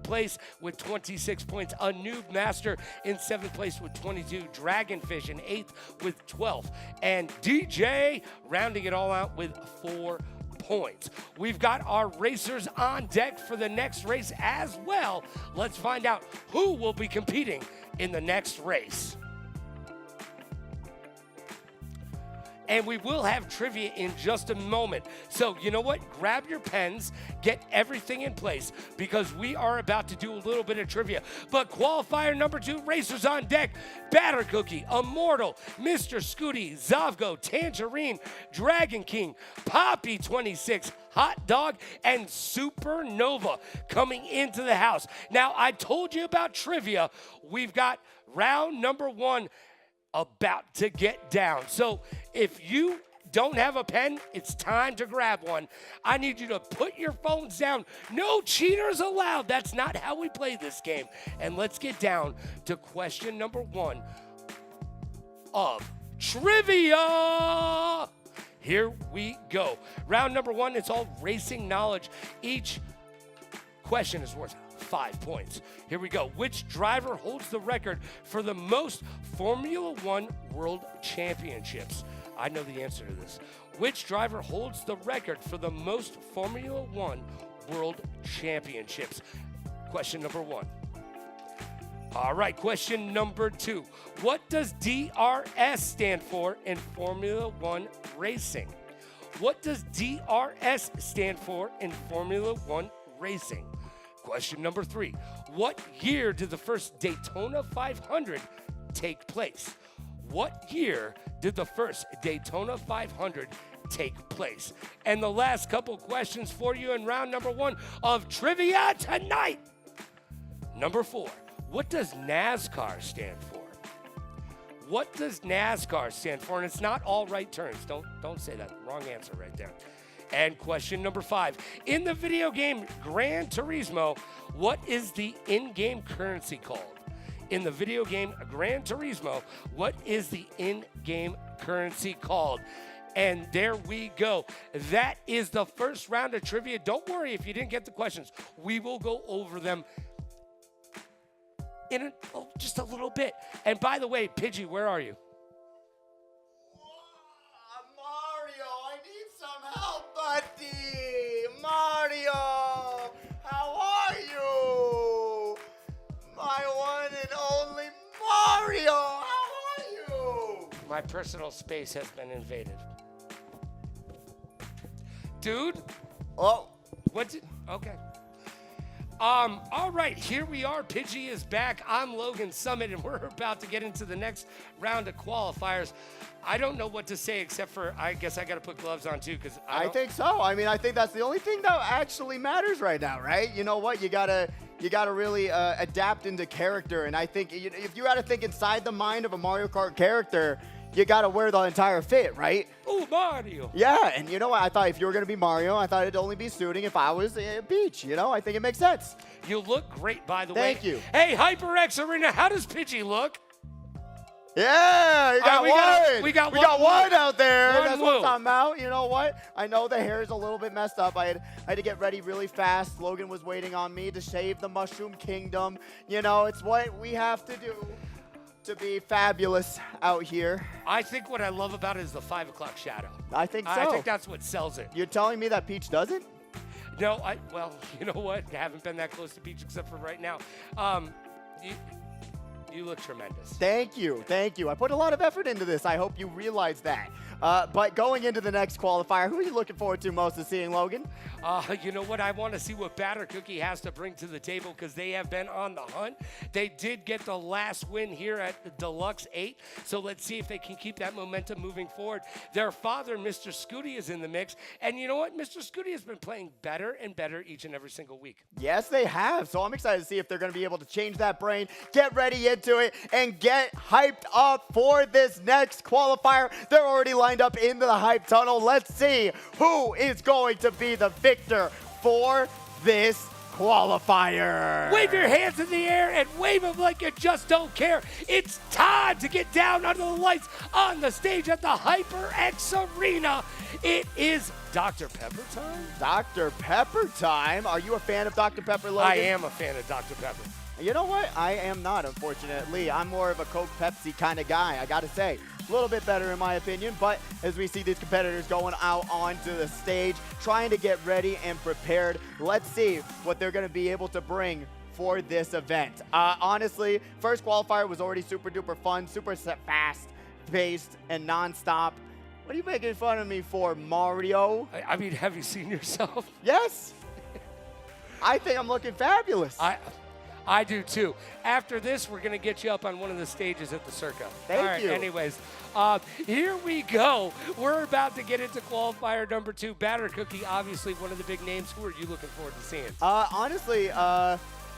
place with 26 points. A Noob Master in 7th place with 22. Dragonfish in 8th with 12. And DJ rounding it all out with 4 points. We've got our racers on deck for the next race as well. Let's find out who will be competing in the next race. And we will have trivia in just a moment. So you know what? Grab your pens, get everything in place, because we are about to do a little bit of trivia. But qualifier number 2, racers on deck: Batter Cookie, Immortal, Mr. Scooty, Zavgo, Tangerine, Dragon King, Poppy 26, Hot Dog, and Supernova coming into the house. Now, I told you about trivia. We've got round number 1 about to get down. So if you don't have a pen, it's time to grab one. I need you to put your phones down. No cheaters allowed. That's not how we play this game. And let's get down to question number 1 of trivia. Here we go. Round number 1, it's all racing knowledge. Each question is worth 5 points. Here we go. Which driver holds the record for the most Formula One World Championships? I know the answer to this. Which driver holds the record for the most Formula One World Championships? Question number 1. All right, question number 2. What does DRS stand for in Formula One racing? What does DRS stand for in Formula One racing? Question number 3. What year did the first Daytona 500 take place? What year did the first Daytona 500 take place? And the last couple questions for you in round number 1 of trivia tonight. Number 4. What does NASCAR stand for? What does NASCAR stand for? And it's not all right turns. Don't say that. Wrong answer right there. And question number 5. In the video game Gran Turismo, what is the in-game currency called? In the video game Gran Turismo, what is the in-game currency called? And there we go. That is the first round of trivia. Don't worry if you didn't get the questions. We will go over them in just a little bit. And by the way, Pidgey, where are you? Mario, how are you? My one and only Mario, how are you? My personal space has been invaded. Dude? Oh. Okay. All right, here we are. Pidgey is back. I'm Logan Summit, and we're about to get into the next round of qualifiers. I don't know what to say except for I guess I got to put gloves on too, because I think so. I mean, I think that's the only thing that actually matters right now, right? You know what? You gotta really adapt into character, and I think if you got to think inside the mind of a Mario Kart character, you got to wear the entire fit, right? Oh, Mario. Yeah, and you know what? I thought if you were going to be Mario, I thought it'd only be suiting if I was Peach, you know? I think it makes sense. You look great, by the way. Thank you. Hey, HyperX Arena, how does Pidgey look? Yeah, you got one. We got one out there. One That's woo. what I'm talking about. You know what? I know the hair is a little bit messed up. I had to get ready really fast. Logan was waiting on me to save the Mushroom Kingdom. You know, it's what we have to do to be fabulous out here. I think what I love about it is the 5 o'clock shadow. I think so. I think that's what sells it. You're telling me that Peach doesn't? No, well, you know what? I haven't been that close to Peach except for right now. You look tremendous. Thank you. Thank you. I put a lot of effort into this. I hope you realize that. But going into the next qualifier, who are you looking forward to most of seeing, Logan? You know what? I want to see what Batter Cookie has to bring to the table because they have been on the hunt. They did get the last win here at the Deluxe 8, so let's see if they can keep that momentum moving forward. Their father, Mr. Scooty, is in the mix, and you know what? Mr. Scooty has been playing better and better each and every single week. Yes, they have. So I'm excited to see if they're going to be able to change that brain, get ready into it, and get hyped up for this next qualifier. They're already lined up into the hype tunnel. Let's see who is going to be the victor for this qualifier. Wave your hands in the air and wave them like you just don't care. It's time to get down under the lights on the stage at the HyperX Arena. It is Dr. Pepper time? Dr. Pepper time. Are you a fan of Dr. Pepper, Logan? I am a fan of Dr. Pepper. You know what? I am not, unfortunately. I'm more of a Coke Pepsi kind of guy, I gotta say. A little bit better in my opinion, but as we see these competitors going out onto the stage, trying to get ready and prepared, let's see what they're gonna be able to bring for this event. Honestly, first qualifier was already super duper fun, super fast paced and non-stop. What are you making fun of me for, Mario? I mean, have you seen yourself? Yes. I think I'm looking fabulous. I do too. After this, we're going to get you up on one of the stages at the Circa. Thank you. Anyways, here we go. We're about to get into qualifier number 2. Batter Cookie, obviously one of the big names. Who are you looking forward to seeing? Honestly,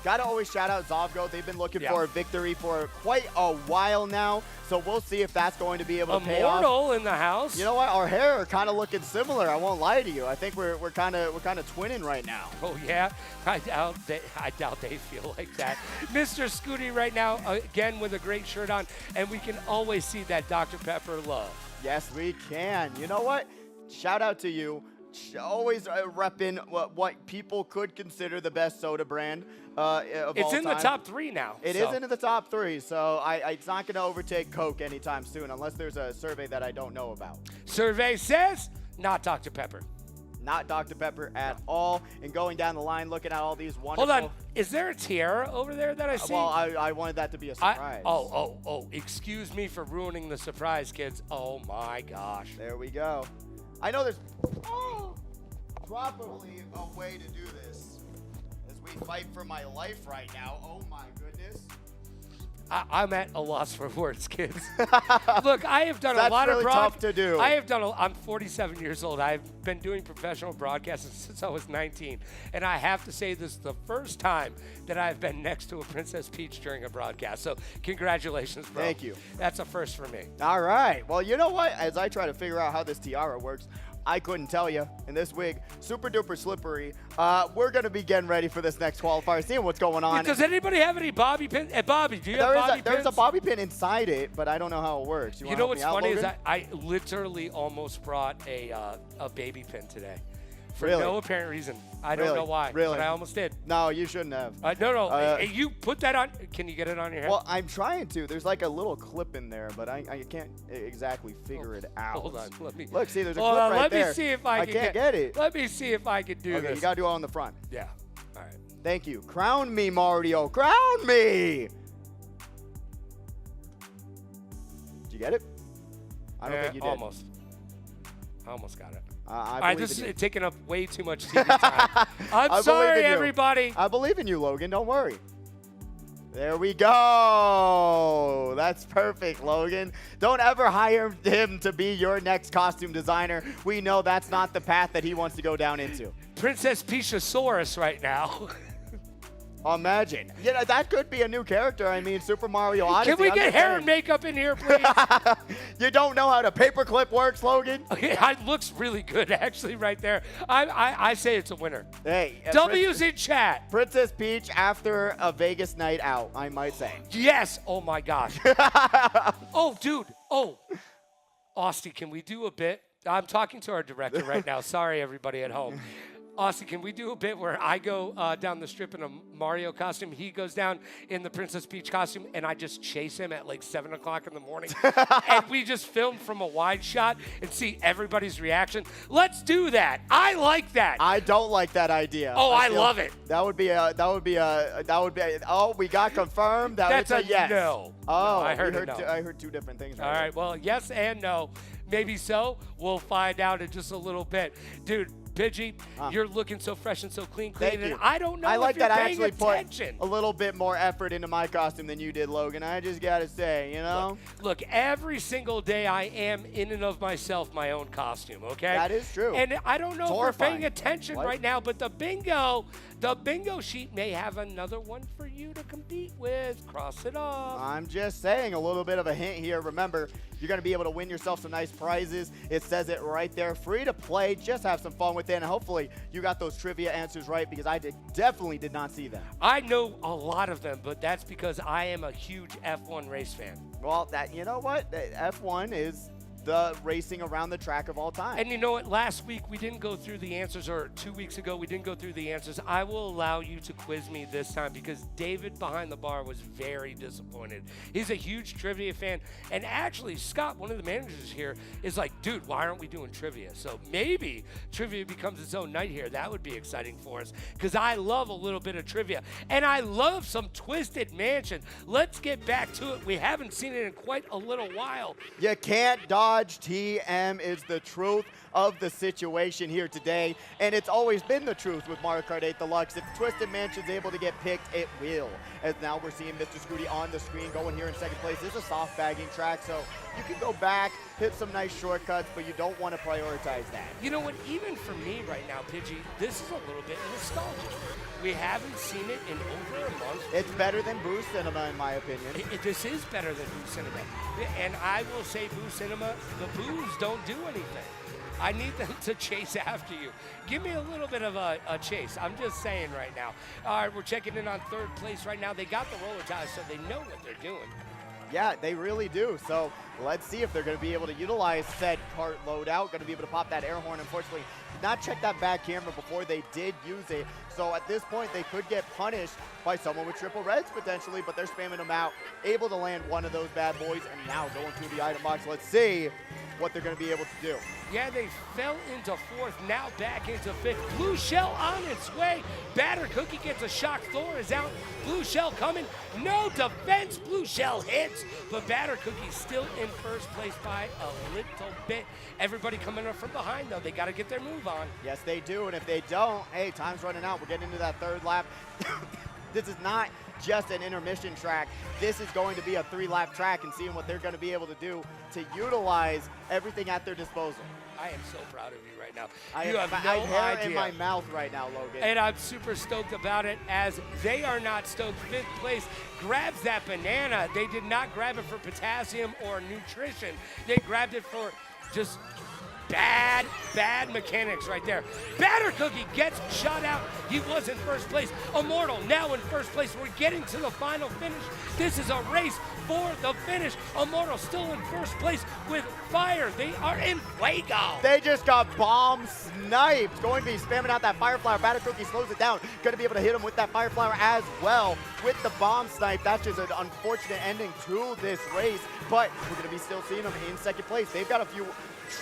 gotta always shout out Zovgo. They've been looking for a victory for quite a while now, so we'll see if that's going to be able to pay off. Immortal in the house. You know what? Our hair are kind of looking similar. I won't lie to you. I think we're kind of twinning right now. Oh yeah, I doubt they feel like that. Mr. Scooty right now again with a great shirt on, and we can always see that Dr. Pepper love. Yes, we can. You know what? Shout out to you. Always repping what people could consider the best soda brand of it's all in time. the top 3 now. It is in the top 3, so it's not going to overtake Coke anytime soon unless there's a survey that I don't know about. Survey says not Dr. Pepper. Not Dr. Pepper at all. And going down the line, looking at all these wonderful... Hold on. Is there a tiara over there that I see? Well, I wanted that to be a surprise. Excuse me for ruining the surprise, kids. Oh, my gosh. There we go. I know there's probably a way to do this as we fight for my life right now. Oh my goodness. I'm at a loss for words, kids. Look, I have done a lot really of tough to do. I'm 47 years old. I've been doing professional broadcasting since I was 19. And I have to say this is the first time that I've been next to a Princess Peach during a broadcast. So congratulations, bro. Thank you. That's a first for me. All right. Well, you know what? As I try to figure out how this tiara works, I couldn't tell you. And this wig, super duper slippery. We're going to be getting ready for this next qualifier, seeing what's going on. Does anybody have any bobby pins? Bobby, do you have bobby pins? There's a bobby pin inside it, but I don't know how it works. You know what's funny is I literally almost brought a baby pin today. For no apparent reason. I don't know why, but I almost did. No, you shouldn't have. No. You put that on. Can you get it on your head? Well, I'm trying to. There's like a little clip in there, but I can't exactly figure it out. Hold on. Let me. Look, see, there's a clip right there. Let me see if I can can't get it. Let me see if I can do this. Okay, you got to do it on the front. Yeah. All right. Thank you. Crown me, Mario. Crown me. Did you get it? I don't think you did. Almost. I almost got it. This is taking up way too much TV time. I'm sorry, everybody. I believe in you, Logan. Don't worry. There we go. That's perfect, Logan. Don't ever hire him to be your next costume designer. We know that's not the path that he wants to go down into. Princess Peachosaurus right now. Imagine. You know, that could be a new character. I mean, Super Mario Odyssey. Can we get hair and makeup in here, please? You don't know how the paperclip works, Logan? Okay, it looks really good, actually, right there. I say it's a winner. Hey. W's in chat. Princess Peach after a Vegas night out, I might say. Yes. Oh, my gosh. Oh, dude. Oh. Austin, can we do a bit? I'm talking to our director right now. Sorry, everybody at home. Austin, can we do a bit where I go down the strip in a Mario costume, he goes down in the Princess Peach costume, and I just chase him at like 7 o'clock in the morning, and we just film from a wide shot and see everybody's reaction? Let's do that. I like that. I don't like that idea. Oh, I love it. That would be oh, we got confirmed. That's a yes. no. Oh, No, I heard we a no. I heard two different things. All right, well, yes and no. Maybe so. We'll find out in just a little bit. Dude, Pidgey, you're looking so fresh and so clean. Thank and you. I don't know I if like you're that I paying actually attention. put a little bit more effort into my costume than you did, Logan. I just got to say, you know? Look, every single day I am in and of myself my own costume, okay? That is true. And I don't know It's if we're paying horrifying. attention What? right now, but the bingo sheet may have another one for you to compete with. Cross it off. I'm just saying, a little bit of a hint here. Remember, you're going to be able to win yourself some nice prizes. It says it right there. Free to play. Just have some fun with it. And hopefully you got those trivia answers right, because I definitely did not see them. I know a lot of them, but that's because I am a huge F1 race fan. Well, you know what? F1 is the racing around the track of all time. And you know what? Last week we didn't go through the answers, or 2 weeks ago we didn't go through the answers. I will allow you to quiz me this time, because David behind the bar was very disappointed. He's a huge trivia fan. And actually, Scott, one of the managers here, is like, dude, why aren't we doing trivia? So maybe trivia becomes its own night here. That would be exciting for us, because I love a little bit of trivia. And I love some Twisted Mansion. Let's get back to it. We haven't seen it in quite a little while. You can't dodge TM is the truth of the situation here today, and it's always been the truth with Mario Kart 8 Deluxe. If Twisted Mansion's able to get picked, it will. As now we're seeing Mr. Scooty on the screen going here in second place. This is a soft bagging track, so you can go back, hit some nice shortcuts, but you don't want to prioritize that. You know what? Even for me right now, Pidgey, this is a little bit nostalgic. We haven't seen it in over a month. It's better than Boo Cinema, in my opinion. This is better than Boo Cinema. And I will say Boo Cinema, the Boos don't do anything. I need them to chase after you. Give me a little bit of a chase. I'm just saying right now. All right, we're checking in on third place right now. They got the roller ties, so they know what they're doing. Yeah, they really do. So let's see if they're going to be able to utilize said cart loadout. Going to be able to pop that air horn. Unfortunately, did not check that back camera before they did use it. So at this point, they could get punished by someone with triple reds potentially, but they're spamming them out. Able to land one of those bad boys, and now going through the item box. Let's see what they're going to be able to do. Yeah, they fell into fourth, now back into fifth. Blue Shell on its way. Batter Cookie gets a shock. Thor is out. Blue Shell coming. No defense. Blue Shell hits, but Batter Cookie's still in first place by a little bit. Everybody coming up from behind, though. They got to get their move on. Yes, they do, and if they don't, hey, time's running out. We're getting into that third lap. This is not just an intermission track. This is going to be a 3-lap track, and seeing what they're going to be able to do to utilize everything at their disposal. I am so proud of you right now. I You have have no hair idea. in my mouth right now, Logan. And I'm super stoked about it, as they are not stoked. Fifth place grabs that banana. They did not grab it for potassium or nutrition. They grabbed it for just bad mechanics right there. Batter Cookie gets shot out. He was in first place. Immortal now in first place. We're getting to the final finish. This is a race for the finish. Immortal still in first place with fire. They are in fuego. They just got bomb sniped. Going to be spamming out that fire flower. Batter Cookie slows it down. Going to be able to hit him with that fire flower as well with the bomb snipe. That's just an unfortunate ending to this race, but we're going to be still seeing them in second place. They've got a few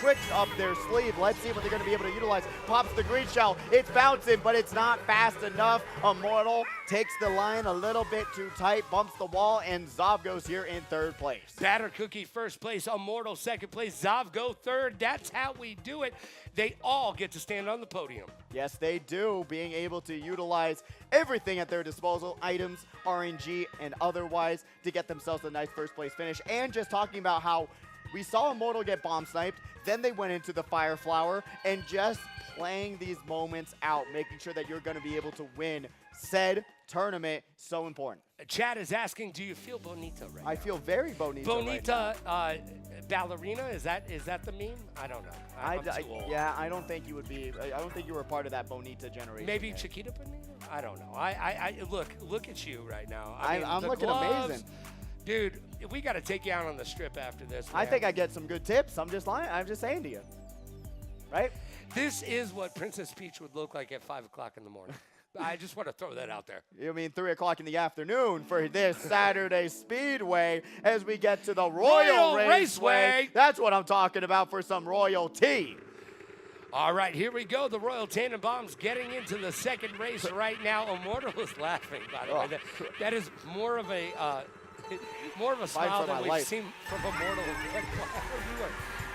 tricks up their sleeve. Let's see what they're going to be able to utilize. Pops the green shell. It's bouncing, but it's not fast enough. Immortal takes the line a little bit too tight, bumps the wall, and Zav goes here in third place. Batter Cookie first place, Immortal second place, Zav go third. That's how we do it. They all get to stand on the podium. Yes, they do, being able to utilize everything at their disposal, items, RNG, and otherwise, to get themselves a nice first place finish. And just talking about how we saw Immortal get bomb sniped, then they went into the Fire Flower, and just playing these moments out, making sure that you're going to be able to win said tournament, so important. Chad is asking, do you feel bonita right now? I feel very bonita. Bonita ballerina, is that the meme? I don't know. I'm too old. Yeah, I don't think you would be. I don't think you were part of that bonita generation. Maybe yet. Chiquita Bonita? I don't know. I look at you right now. I mean, I'm the looking gloves, amazing. Dude, we got to take you out on the strip after this. I man. think I get some good tips. I'm just lying. I'm just saying to you. Right? This is what Princess Peach would look like at 5 o'clock in the morning. I just want to throw that out there. You mean 3 o'clock in the afternoon for this Saturday Speedway as we get to the Royal Raceway. That's what I'm talking about for some royalty. All right, here we go. The Royal Tannenbaums getting into the second race right now. Immortal is laughing, by the way. That is more of a smile than we've seen from Immortal.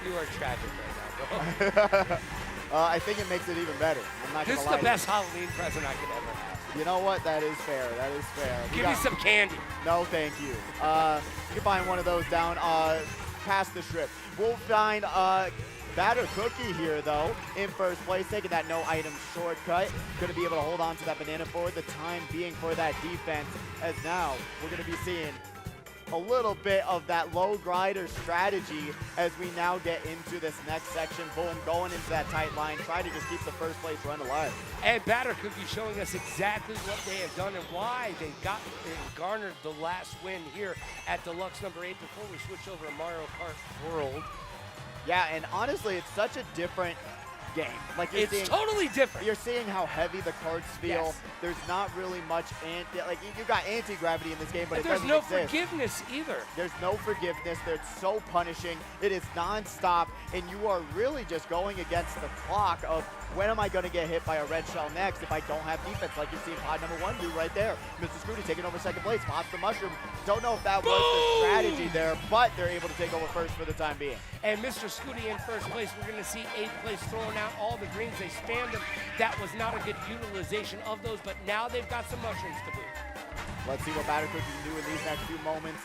You are tragic right now, bro. I think it makes it even better. I'm not This gonna is lie. the best Halloween present I could ever have. You know what? That is fair. That is fair. Give me some candy. No, thank you. You can find one of those down past the strip. We'll find Batter Cookie here, though, in first place, taking that no-item shortcut. Going to be able to hold on to that banana for the time being for that defense, as now we're going to be seeing a little bit of that low grider strategy as we now get into this next section. Boom, going into that tight line, trying to just keep the first place run alive. And Batter Cookie showing us exactly what they have done and why they garnered the last win here at Deluxe number 8 before we switch over to Mario Kart World. Yeah, and honestly, it's such a different game. Like it's totally different. You're seeing how heavy the carts feel. Yes. There's not really much you got anti-gravity in this game, but it there's doesn't no exist. forgiveness either. There's no forgiveness. They're so punishing. It is non-stop, and you are really just going against the clock of when am I going to get hit by a red shell next if I don't have defense, like you see pod number 1 do right there. Mr. Scooty taking over second place, pops the mushroom. Don't know if that was the strategy there, but they're able to take over first for the time being. And Mr. Scooty in first place. We're going to see 8th place throwing out all the greens. They spammed them. That was not a good utilization of those, but now they've got some mushrooms to boot. Let's see what Batter Cookie can do in these next few moments.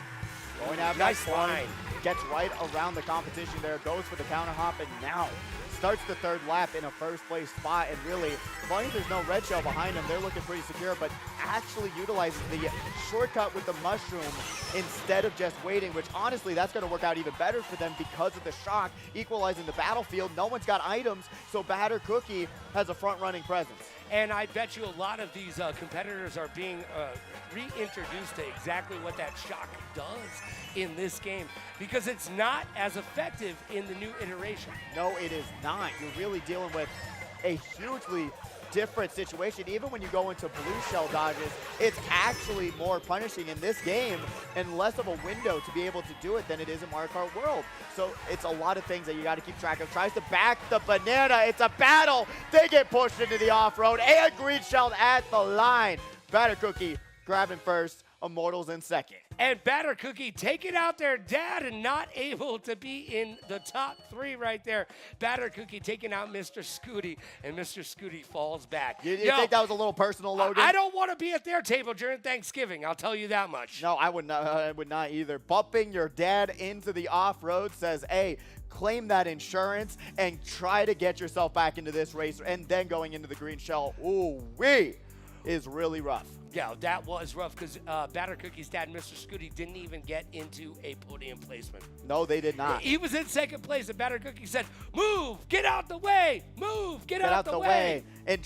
Going out Nice that point, line. gets right around the competition there, goes for the counter hop, and now starts the third lap in a first place spot. And really, as long as there's no red shell behind them, they're looking pretty secure, but actually utilizes the shortcut with the mushroom instead of just waiting, which honestly, that's going to work out even better for them because of the shock, equalizing the battlefield. No one's got items, so Batter Cookie has a front-running presence. And I bet you a lot of these competitors are being reintroduced to exactly what that shock does in this game, because it's not as effective in the new iteration. No, it is not. You're really dealing with a hugely different situation. Even when you go into blue shell dodges, it's actually more punishing in this game and less of a window to be able to do it than it is in Mario Kart World. So it's a lot of things that you got to keep track of. Tries to back the banana. It's a battle. They get pushed into the off-road and green shelled at the line. Batter Cookie grabbing first, Immortals in second. And Batter Cookie taking out their dad and not able to be in the top 3 right there. Batter Cookie taking out Mr. Scooty, and Mr. Scooty falls back. You think that was a little personal, Logan? I don't want to be at their table during Thanksgiving. I'll tell you that much. No, I would not either. Bumping your dad into the off-road says, hey, claim that insurance and try to get yourself back into this race, and then going into the green shell, ooh-wee, is really rough. Yeah, that was rough because Batter Cookie's dad, Mr. Scooty, didn't even get into a podium placement. No, they did not. He was in second place, and Batter Cookie said, move, get out the way, move, get out the way. And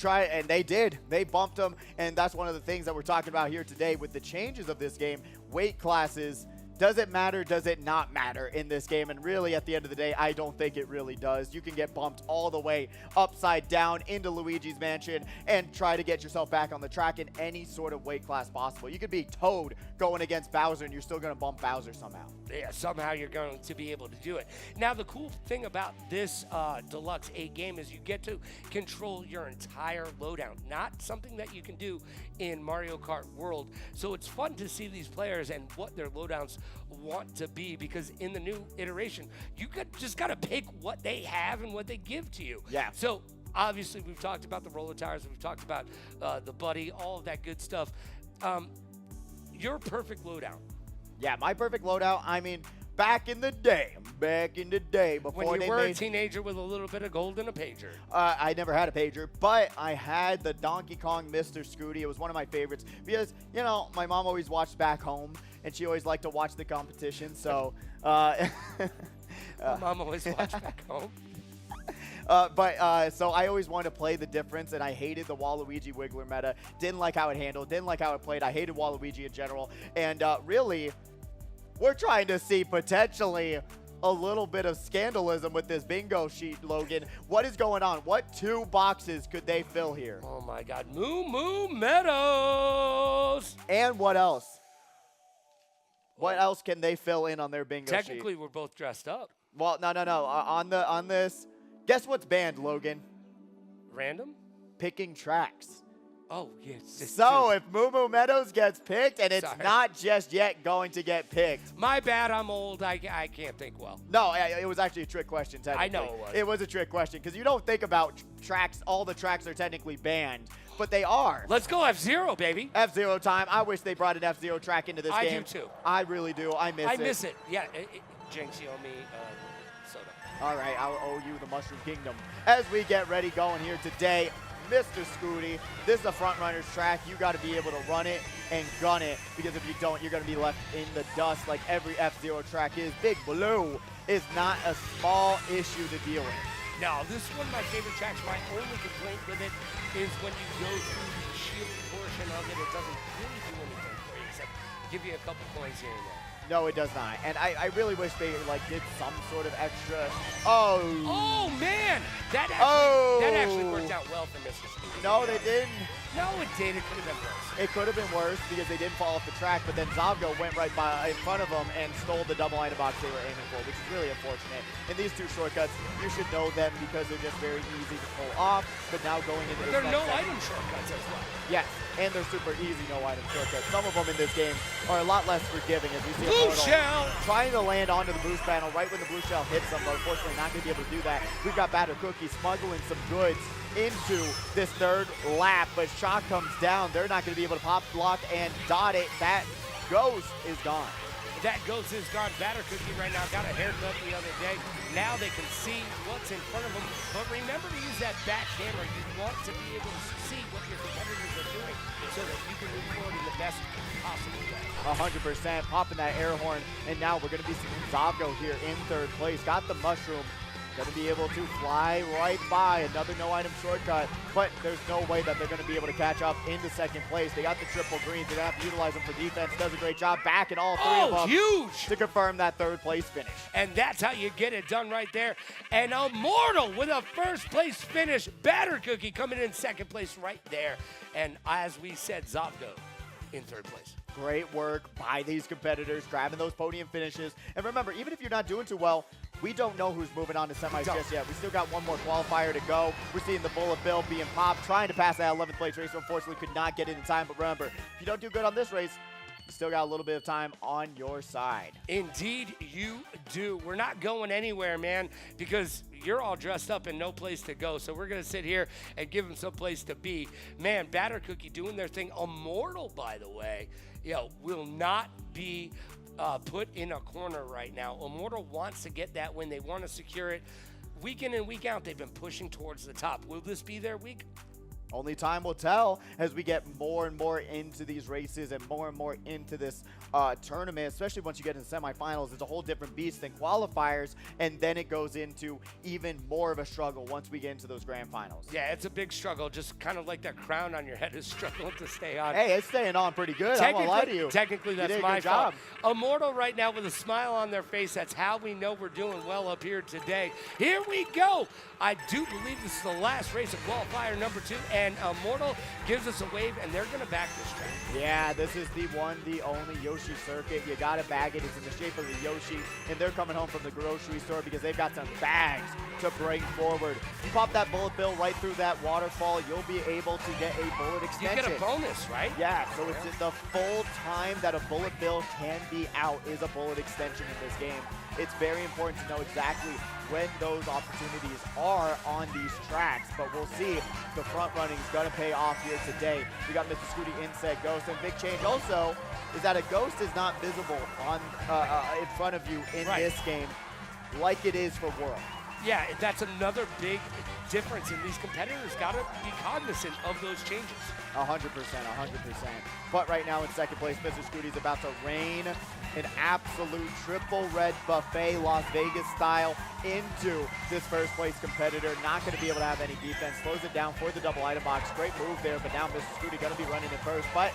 they did. They bumped them, and that's one of the things that we're talking about here today with the changes of this game. Weight classes, does it matter, does it not matter in this game? And really, at the end of the day, I don't think it really does. You can get bumped all the way upside down into Luigi's Mansion and try to get yourself back on the track in any sort of weight class possible. You could be Toad going against Bowser, and you're still going to bump Bowser somehow. Yeah, somehow you're going to be able to do it. Now, the cool thing about this Deluxe 8 game is you get to control your entire loadout, not something that you can do in Mario Kart World. So it's fun to see these players and what their loadouts want to be, because in the new iteration, you just got to pick what they have and what they give to you. Yeah. So obviously, we've talked about the roller tires, we've talked about the buddy, all of that good stuff. Your perfect loadout. Yeah, my perfect loadout, I mean, back in the day, before when they you were made a teenager with a little bit of gold and a pager. I never had a pager, but I had the Donkey Kong Mr. Scooty. It was one of my favorites because, you know, my mom always watched Back Home, and she always liked to watch the competition. So, My mom always watched Back Home. So I always wanted to play the difference, and I hated the Waluigi Wiggler meta. Didn't like how it handled, didn't like how it played. I hated Waluigi in general. And really, we're trying to see potentially a little bit of scandalism with this bingo sheet, Logan. What is going on? What 2 boxes could they fill here? Oh my God, Moo Moo Meadows. And what else? What else can they fill in on their bingo sheet? Technically, we're both dressed up. Well, no. On this, guess what's banned, Logan? Random? Picking tracks. Oh, yes. So if Moo Moo Meadows gets picked, and it's Sorry. not just yet going to get picked. My bad, I'm old. I can't think well. No, it was actually a trick question, technically. I know it was. It was a trick question, because you don't think about tracks, all the tracks are technically banned, but they are. Let's go F-Zero, baby. F-Zero time. I wish they brought an F-Zero track into this game. I do too. I really do. I miss it. I miss it. Yeah, Jinx, you owe me soda. All right, I'll owe you the Mushroom Kingdom. As we get ready going here today, Mr. Scooty, this is a front runner's track. You got to be able to run it and gun it, because if you don't, you're going to be left in the dust like every F-Zero track is. Big Blue is not a small issue to deal with. No, this is one of my favorite tracks. My only complaint with it is when you go through the shield portion of it, it doesn't really do anything for you except give you a couple coins here and there. No, it does not. And I really wish they did some sort of extra. Oh man, that actually worked out well for Mr. Scooby. No, they didn't. No, it did. It could have been worse. It could have been worse because they didn't fall off the track, but then Zavgo went right in front of them and stole the double item box they were aiming for, which is really unfortunate. And these 2 shortcuts, you should know them because they're just very easy to pull off, but now going into this They're next no segment- item shortcuts as well. Yes, and they're super easy no item shortcuts. Some of them in this game are a lot less forgiving, as we see Blue Immortal shell! trying to land onto the boost panel right when the blue shell hits them, but unfortunately not going to be able to do that. We've got Batter Cookie smuggling some goods into this 3rd lap, but Shock comes down. They're not going to be able to pop block and dot it. That ghost is gone. That ghost is gone. Batter Cookie right now got a haircut the other day. Now they can see what's in front of them. But remember to use that back camera. You want to be able to see what your competitors are doing so that you can move forward in the best possible way. 100% popping that air horn, and now we're going to be seeing Zavgo here in 3rd place. Got the mushroom. Going to be able to fly right by another no item shortcut, but there's no way that they're going to be able to catch up into 2nd place. They got the triple greens. They're going to have to utilize them for defense. Does a great job back in all 3 of them. Huge! To confirm that 3rd place finish. And that's how you get it done right there. And Immortal with a 1st place finish. Batter Cookie coming in 2nd place right there. And as we said, Zavgo in 3rd place. Great work by these competitors, grabbing those podium finishes. And remember, even if you're not doing too well, we don't know who's moving on to semis just yet. We still got one more qualifier to go. We're seeing the Bullet Bill being popped, trying to pass that 11th place race. Unfortunately, could not get it in time. But remember, if you don't do good on this race, you still got a little bit of time on your side. Indeed, you do. We're not going anywhere, man, because you're all dressed up and no place to go. So we're going to sit here and give them some place to be. Man, Batter Cookie doing their thing. Immortal, by the way, will not be put in a corner right now. Immortal wants to get that win. They want to secure it. Week in and week out, they've been pushing towards the top. Will this be their week? Only time will tell as we get more and more into these races and more into this tournament, especially once you get into the semifinals. It's a whole different beast than qualifiers, and then it goes into even more of a struggle once we get into those grand finals. Yeah, it's a big struggle, just kind of like that crown on your head is struggling to stay on. Hey, it's staying on pretty good. I won't lie to you. Technically, that's my fault. Immortal right now with a smile on their face. That's how we know we're doing well up here today. Here we go. I do believe this is the last race of qualifier number 2, and Immortal gives us a wave, and they're going to back this track. Yeah, this is the one, the only Yoshi circuit. You got to bag it. It's in the shape of a Yoshi, and they're coming home from the grocery store because they've got some bags to bring forward. You pop that bullet bill right through that waterfall, you'll be able to get a bullet extension. You get a bonus, right? Yeah, so it's the full time that a bullet bill can be out is a bullet extension in this game. It's very important to know exactly when those opportunities are on these tracks, but we'll see if the front running is going to pay off here today. We got Mr. Scooty Insect Ghost, and big change also is that a ghost is not visible on in front of you in this game like it is for World. Yeah, that's another big difference, and these competitors got to be cognizant of those changes. 100%, 100%. But right now in second place, Mr. Scooty's about to rain an absolute triple red buffet, Las Vegas style, into this first place competitor. Not going to be able to have any defense. Slows it down for the double item box. Great move there, but now Mr. Scooty going to be running in first. But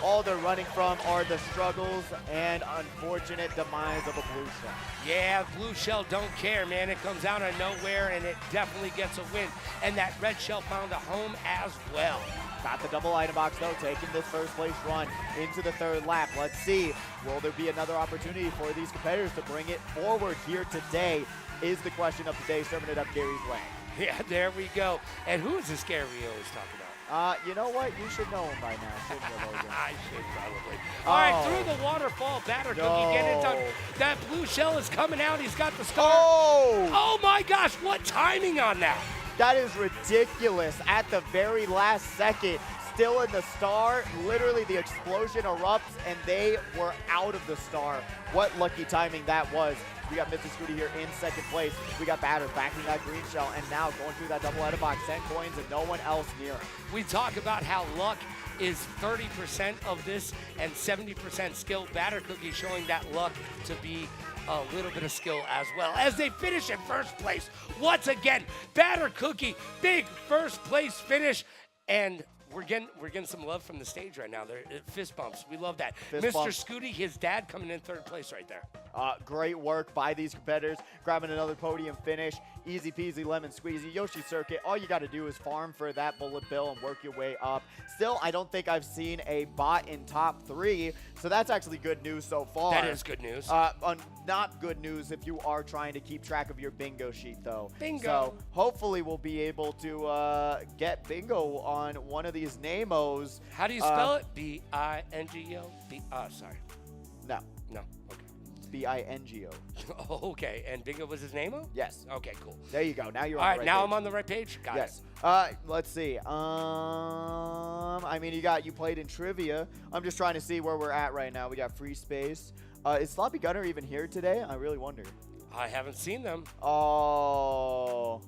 all they're running from are the struggles and unfortunate demise of a blue shell. Yeah, blue shell don't care, man. It comes out of nowhere, and it definitely gets a win. And that red shell found a home as well. Got the double item box, though, taking this first place run into the third lap. Let's see, will there be another opportunity for these competitors to bring it forward here today is the question of the day, serving it up Gary's way. Yeah, there we go. And who is this Gary we always talk about? You know what? You should know him by now, shouldn't you, Logan? I should probably. All right, through the waterfall, batter cookie, get it done. That blue shell is coming out. He's got the star. Oh my gosh, what timing on that? That is ridiculous. At the very last second, still in the star, literally the explosion erupts and they were out of the star. What lucky timing that was. We got Mr. Scooty here in second place. We got Batter backing that green shell and now going through that double item box, 10 coins and no one else near him. We talk about how luck is 30% of this and 70% skill. Batter cookie showing that luck to be a little bit of skill as well as they finish in first place. Once again, Batter cookie, big first place finish, and we're getting some love from the stage right now. They're fist bumps. We love that. Fist Mr. bumps. Scooty, his dad coming in third place right there. Great work by these competitors, grabbing another podium finish. Easy peasy lemon squeezy. Yoshi Circuit, all you got to do is farm for that bullet bill and work your way up. Still, I don't think I've seen a bot in top 3, so that's actually good news so far. That is good news. Not good news if you are trying to keep track of your bingo sheet, though. Bingo. So hopefully we'll be able to get bingo on one of these Namos. How do you spell it? B-I-N-G-O? Sorry. No, No. Okay. it's B-I-N-G-O. Oh, okay. And Bingo was his name? Yes. Okay, cool. There you go. Now you're All on right, the right now page. I'm on the right page. Got Yes. it. Let's see. I mean, you played in trivia. I'm just trying to see where we're at right now. We got free space. Is Sloppy Gunner even here today? I really wonder. I haven't seen them. Oh,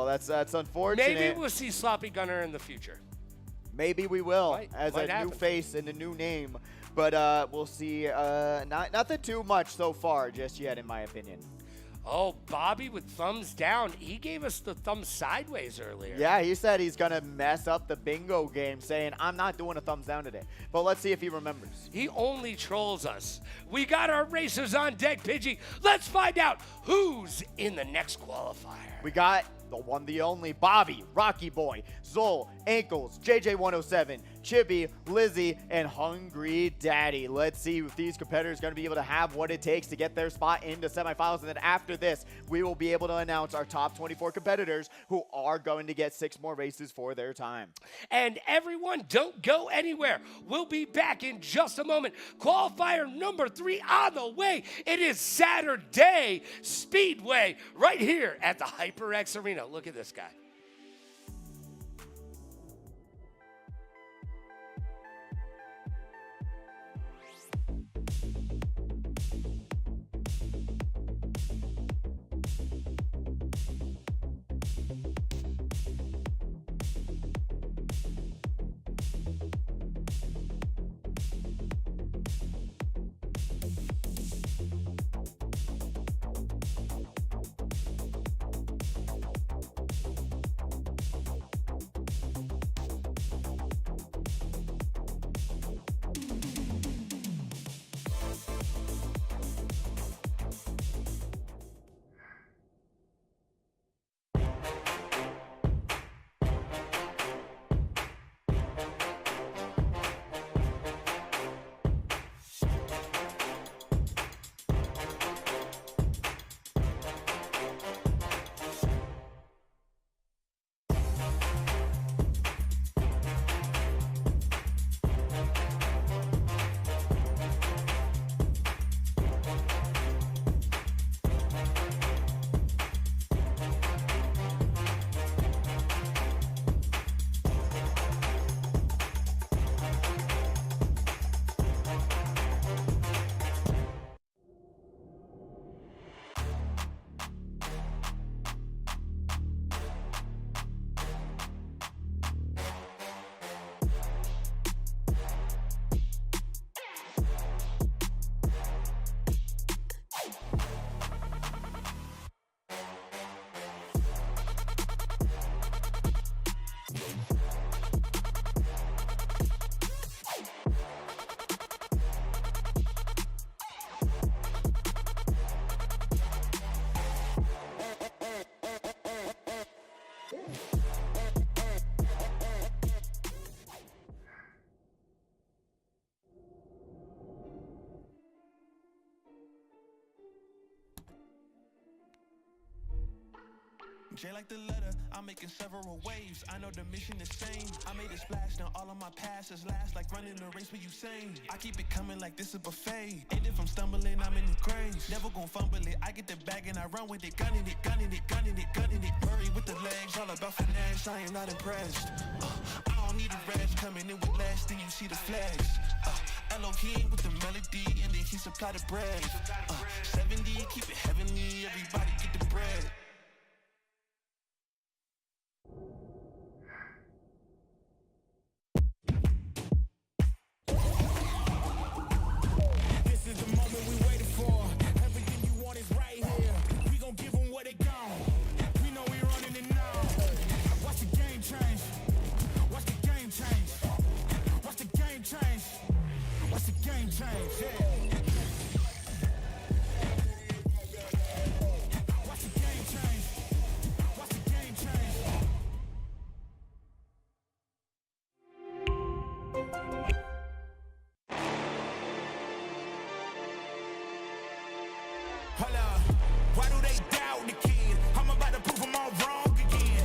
that's unfortunate. Maybe we'll see Sloppy Gunner in the future. Maybe we will, Might as a happen. new face and a new name. But we'll see. Nothing too much so far just yet, in my opinion. Oh, Bobby with thumbs down. He gave us the thumb sideways earlier. Yeah, he said he's going to mess up the bingo game, saying, I'm not doing a thumbs down today. But let's see if he remembers. He only trolls us. We got our racers on deck, Pidgey. Let's find out who's in the next qualifier. We got the one, the only, Bobby, Rocky Boy, Zol, Ankles, JJ107, Chibi, Lizzie, and Hungry Daddy. Let's see if these competitors are going to be able to have what it takes to get their spot into semifinals. And then after this, we will be able to announce our top 24 competitors who are going to get 6 more races for their time. And everyone, don't go anywhere. We'll be back in just a moment. Qualifier number 3 on the way. It is Saturday Speedway right here at the HyperX Arena. Look at this guy. J like the letter, I'm making several waves. I know the mission is same. I made a splash, now all of my passes last like running a race with Usain. I keep it coming like this a buffet. And if I'm stumbling, I'm in the graves. Never gon' fumble it, I get the bag and I run with it. Gunning it, gunning it, gunning it, gunning it. Murray with the legs, all about finesse, I am not impressed. I don't need the rest, coming in with less, then you see the flags. Elohim with the melody, and then he supply the bread. 70, keep it heavenly, everybody get the bread. This is the moment we waited for. Everything you want is right here. We gon' give them what they got. We know we running it now. Watch the game change. Watch the game change. Watch the game change. Watch the game change. Yeah. Watch the game change. Watch the game change. Hold up, why do they doubt the kid? I'm about to prove them all wrong again.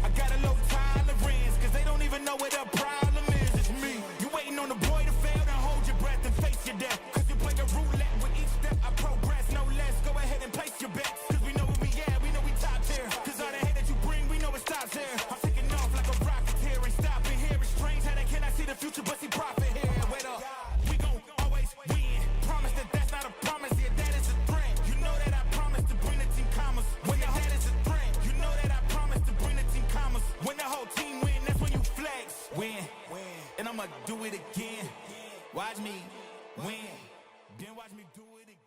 I got a low tolerance, cause they don't even know what the problem is. It's me. You waiting on the boy to fail, then hold your breath and face your death. Cause you play a roulette with each step, I progress, no less. Go ahead and place your bets, cause we know where we at, we know we top tier. Cause all the hate that you bring, we know it stops here. I'm taking off like a rocket here, ain't stopping here. It's strange how they cannot see the future, but see profit here. Wait up, we gon' always win. Promise that that's not a promise, yeah, that is a threat. You know that I promise to bring the team commas. When that is a threat, you know that I promise to bring the team commas. When the whole team win, that's when you flex. Win, and I'ma do it again. Watch me win, then watch me do it again.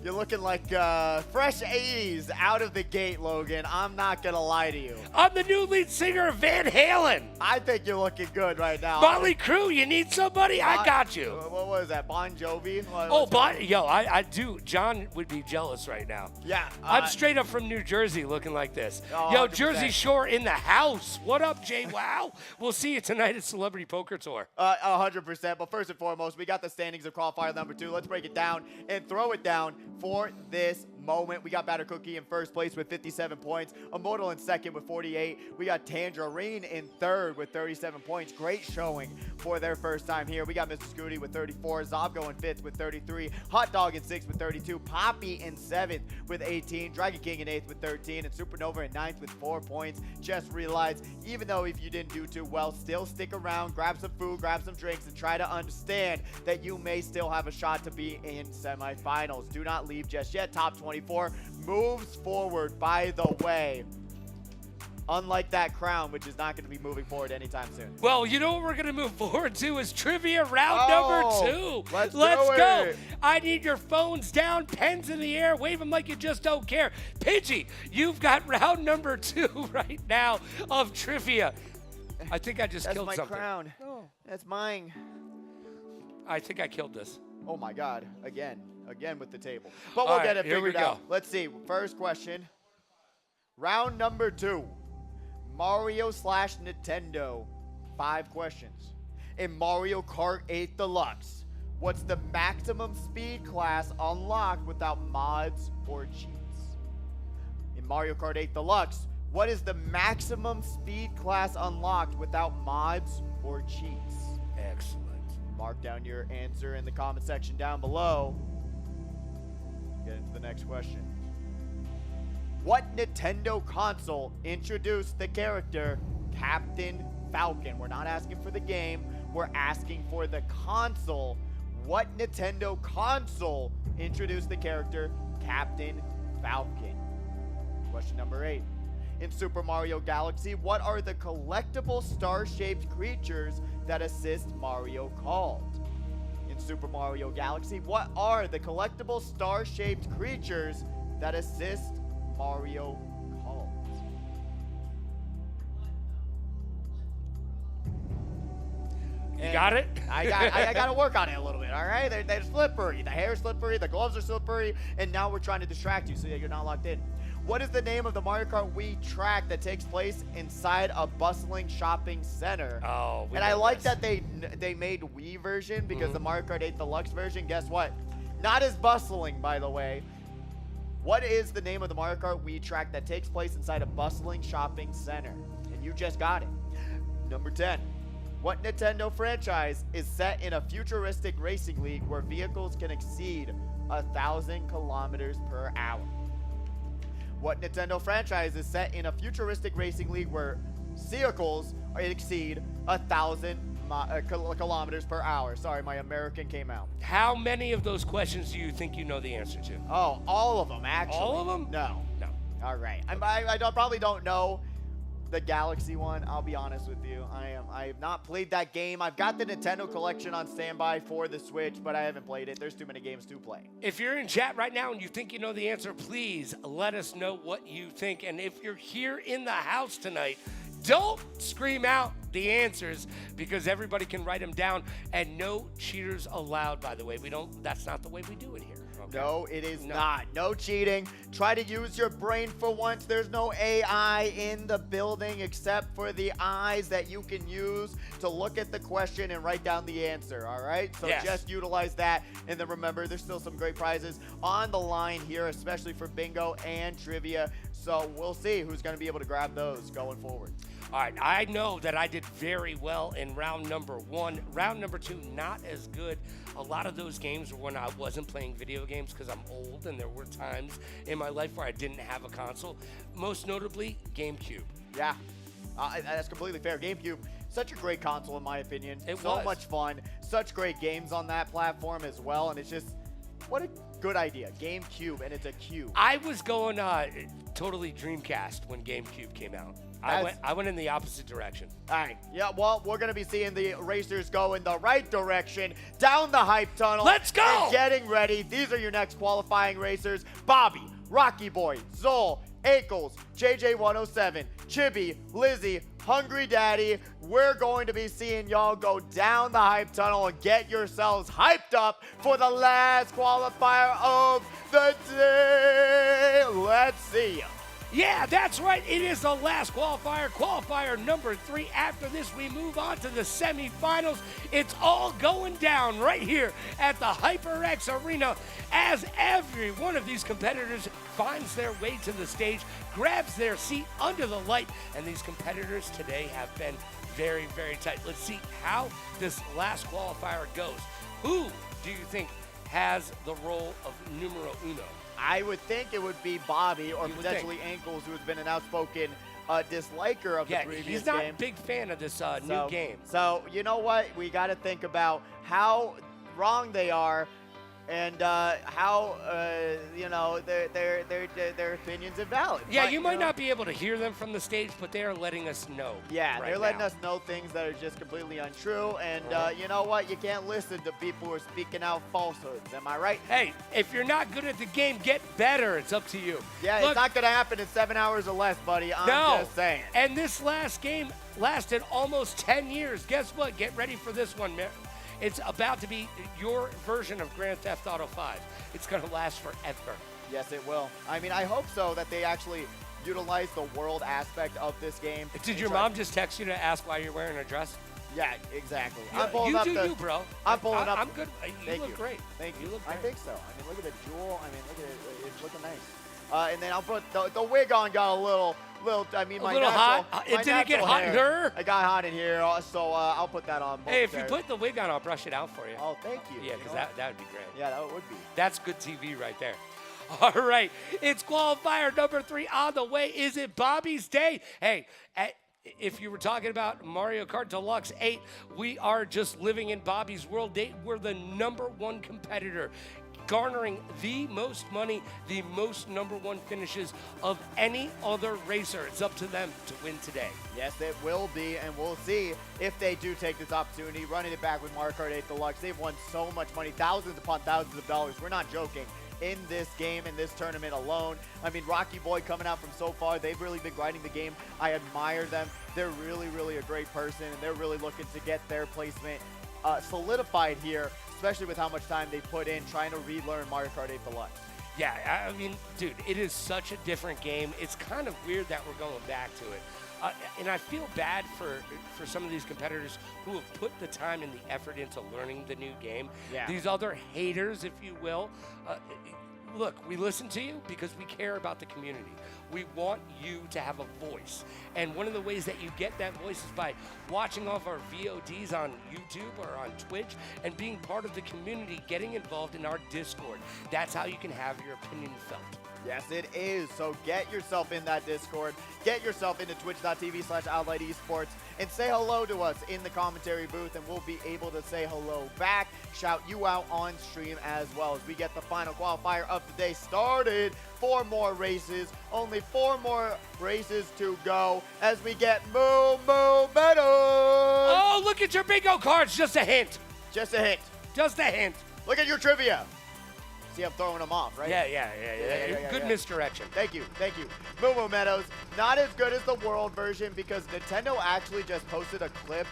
You're looking like fresh 80s out of the gate, Logan. I'm not going to lie to you. I'm the new lead singer of Van Halen. I think you're looking good right now. Motley Crue, you need somebody? I got you. What was that, Bon Jovi? Oh, yo, I do. John would be jealous right now. Yeah. I'm straight up from New Jersey looking like this. Oh, Yo, 100%. Jersey Shore in the house. What up, Jay? Wow. We'll see you tonight at Celebrity Poker Tour. 100%. But first and foremost, we got the standings of qualifier number 2. Let's break it down and throw it down for this moment. We got Batter Cookie in first place with 57 points. Immortal in second with 48. We got Tangerine in third with 37 points. Great showing for their first time here. We got Mr. Scooty with 34. Zobgo in fifth with 33. Hot Dog in sixth with 32. Poppy in seventh with 18. Dragon King in eighth with 13. And Supernova in ninth with 4 points. Just realized, even though if you didn't do too well, still stick around, grab some food, grab some drinks, and try to understand that you may still have a shot to be in semifinals. Do not leave just yet. Top 24 moves forward, by the way. Unlike that crown, which is not going to be moving forward anytime soon. Well, you know what we're going to move forward to is trivia round number 2. Let's go. it. I need your phones down, pens in the air, wave them like you just don't care. Pidgey, you've got round number 2 right now of trivia. I think I just killed something. That's my crown. Oh. That's mine. I think I killed this. Oh my God, again with the table. But we'll get it figured out. Let's see, first question. Round number 2, Mario / Nintendo. 5 questions. In Mario Kart 8 Deluxe, what's the maximum speed class unlocked without mods or cheats? In Mario Kart 8 Deluxe, what is the maximum speed class unlocked without mods or cheats? Excellent. Mark down your answer in the comment section down below. Get into the next question. What Nintendo console introduced the character Captain Falcon? We're not asking for the game, we're asking for the console. What Nintendo console introduced the character Captain Falcon? Question number 8. In Super Mario Galaxy, what are the collectible star-shaped creatures that assist Mario called? In Super Mario Galaxy, what are the collectible star-shaped creatures that assist Mario Kart. You got it? I got to work on it a little bit, all right? They're slippery. The hair's slippery, the gloves are slippery, and now we're trying to distract you so that you're not locked in. What is the name of the Mario Kart Wii track that takes place inside a bustling shopping center? Oh, and I like that they made Wii version because the Mario Kart 8 Deluxe version, guess what? Not as bustling, by the way. What is the name of the Mario Kart Wii track that takes place inside a bustling shopping center? And you just got it. Number 10. What Nintendo franchise is set in a futuristic racing league where vehicles can exceed 1,000 kilometers per hour? What Nintendo franchise is set in a futuristic racing league where vehicles exceed 1,000 kilometers per hour? Sorry, my American came out. How many of those questions do you think you know the answer to? Oh, all of them, actually. All of them? No. No. All right. Probably don't know the Galaxy one. I'll be honest with you. I have not played that game. I've got the Nintendo collection on standby for the Switch, but I haven't played it. There's too many games to play. If you're in chat right now and you think you know the answer, please let us know what you think. And if you're here in the house tonight, don't scream out the answers because everybody can write them down, and no cheaters allowed, by the way. That's not the way we do it here. Okay? No, it is not. No cheating. Try to use your brain for once. There's no AI in the building except for the eyes that you can use to look at the question and write down the answer, all right? So just utilize that. And then remember, there's still some great prizes on the line here, especially for bingo and trivia. So we'll see who's going to be able to grab those going forward. All right, I know that I did very well in round number 1. Round number 2, not as good. A lot of those games were when I wasn't playing video games because I'm old, and there were times in my life where I didn't have a console. Most notably, GameCube. Yeah, that's completely fair. GameCube, such a great console in my opinion. So much fun. Such great games on that platform as well, and it's just, what a good idea. GameCube, and it's a cube. I was going totally Dreamcast when GameCube came out. I went in the opposite direction. All right. Yeah, well, we're going to be seeing the racers go in the right direction, down the hype tunnel. Let's go! And getting ready. These are your next qualifying racers. Bobby, Rocky Boy, Zol, Ackles, JJ107, Chibi, Lizzie, Hungry Daddy. We're going to be seeing y'all go down the hype tunnel and get yourselves hyped up for the last qualifier of the day. Let's see ya. Yeah, that's right. It is the last qualifier, qualifier number 3. After this, we move on to the semifinals. It's all going down right here at the HyperX Arena as every one of these competitors finds their way to the stage, grabs their seat under the light, and these competitors today have been very, very tight. Let's see how this last qualifier goes. Who do you think has the role of numero uno? I would think it would be Bobby or potentially Ankles, who has been an outspoken disliker of the previous game. He's not a big fan of this new game. So, you know what? We got to think about how wrong they are and how, you know, their opinion's invalid. Yeah, but, you might not be able to hear them from the stage, but they are letting us know. Yeah, they're letting us know things that are just completely untrue. And you know what? You can't listen to people who are speaking out falsehoods. Am I right? Hey, if you're not good at the game, get better. It's up to you. Yeah, Look, it's not going to happen in 7 hours or less, buddy. I'm just saying. And this last game lasted almost 10 years. Guess what? Get ready for this one, man. It's about to be your version of Grand Theft Auto 5. It's going to last forever. Yes, it will. I mean, I hope so, that they actually utilize the world aspect of this game. Did your mom just text you to ask why you're wearing a dress? Yeah, exactly. Yeah, I'm pulling up you, bro. I'm pulling up. I'm good. You look great. Thank you. Look great. I think so. I mean, look at the jewel. I mean, look at it. It's looking nice. And then I'll put the wig on. Got a little. I mean, my little natural, hot. My Did it get hot in her? I got hot in here, so I'll put that on. Hey, if you put the wig on, I'll brush it out for you. Oh, thank you. Yeah, because that would be great. Yeah, that would be. That's good TV right there. All right, it's qualifier number 3 on the way. Is it Bobby's day? Hey, if you were talking about Mario Kart Deluxe 8, we are just living in Bobby's world. We're the #1 competitor, garnering the most money, the most #1 finishes of any other racer. It's up to them to win today. Yes, it will be, and we'll see if they do take this opportunity, running it back with Mario Kart 8 Deluxe. They've won so much money, thousands upon thousands of dollars. We're not joking. in this game, in this tournament alone. I mean, Rocky Boy coming out from so far, they've really been grinding the game. I admire them. They're really, really a great person, and they're really looking to get their placement solidified here, especially with how much time they put in trying to relearn Mario Kart 8 Deluxe. Yeah, I mean, dude, it is such a different game. It's kind of weird that we're going back to it. And I feel bad for some of these competitors who have put the time and the effort into learning the new game. Yeah. These other haters, if you will. Look, we listen to you because we care about the community. We want you to have a voice. And one of the ways that you get that voice is by watching all of our VODs on YouTube or on Twitch and being part of the community, getting involved in our Discord. That's how you can have your opinion felt. Yes, it is. So get yourself in that Discord. Get yourself into twitch.tv/Outlight Esports and say hello to us in the commentary booth, and we'll be able to say hello back, shout you out on stream as well as we get the final qualifier of the day started. 4 more races, only 4 more races to go as we get Moo medals. Oh, look at your bingo cards. Just a hint. Just a hint. Just a hint. Look at your trivia. See, I'm throwing them off, right? Yeah. Good misdirection. Thank you. Moo Meadows, not as good as the world version because Nintendo actually just posted a clip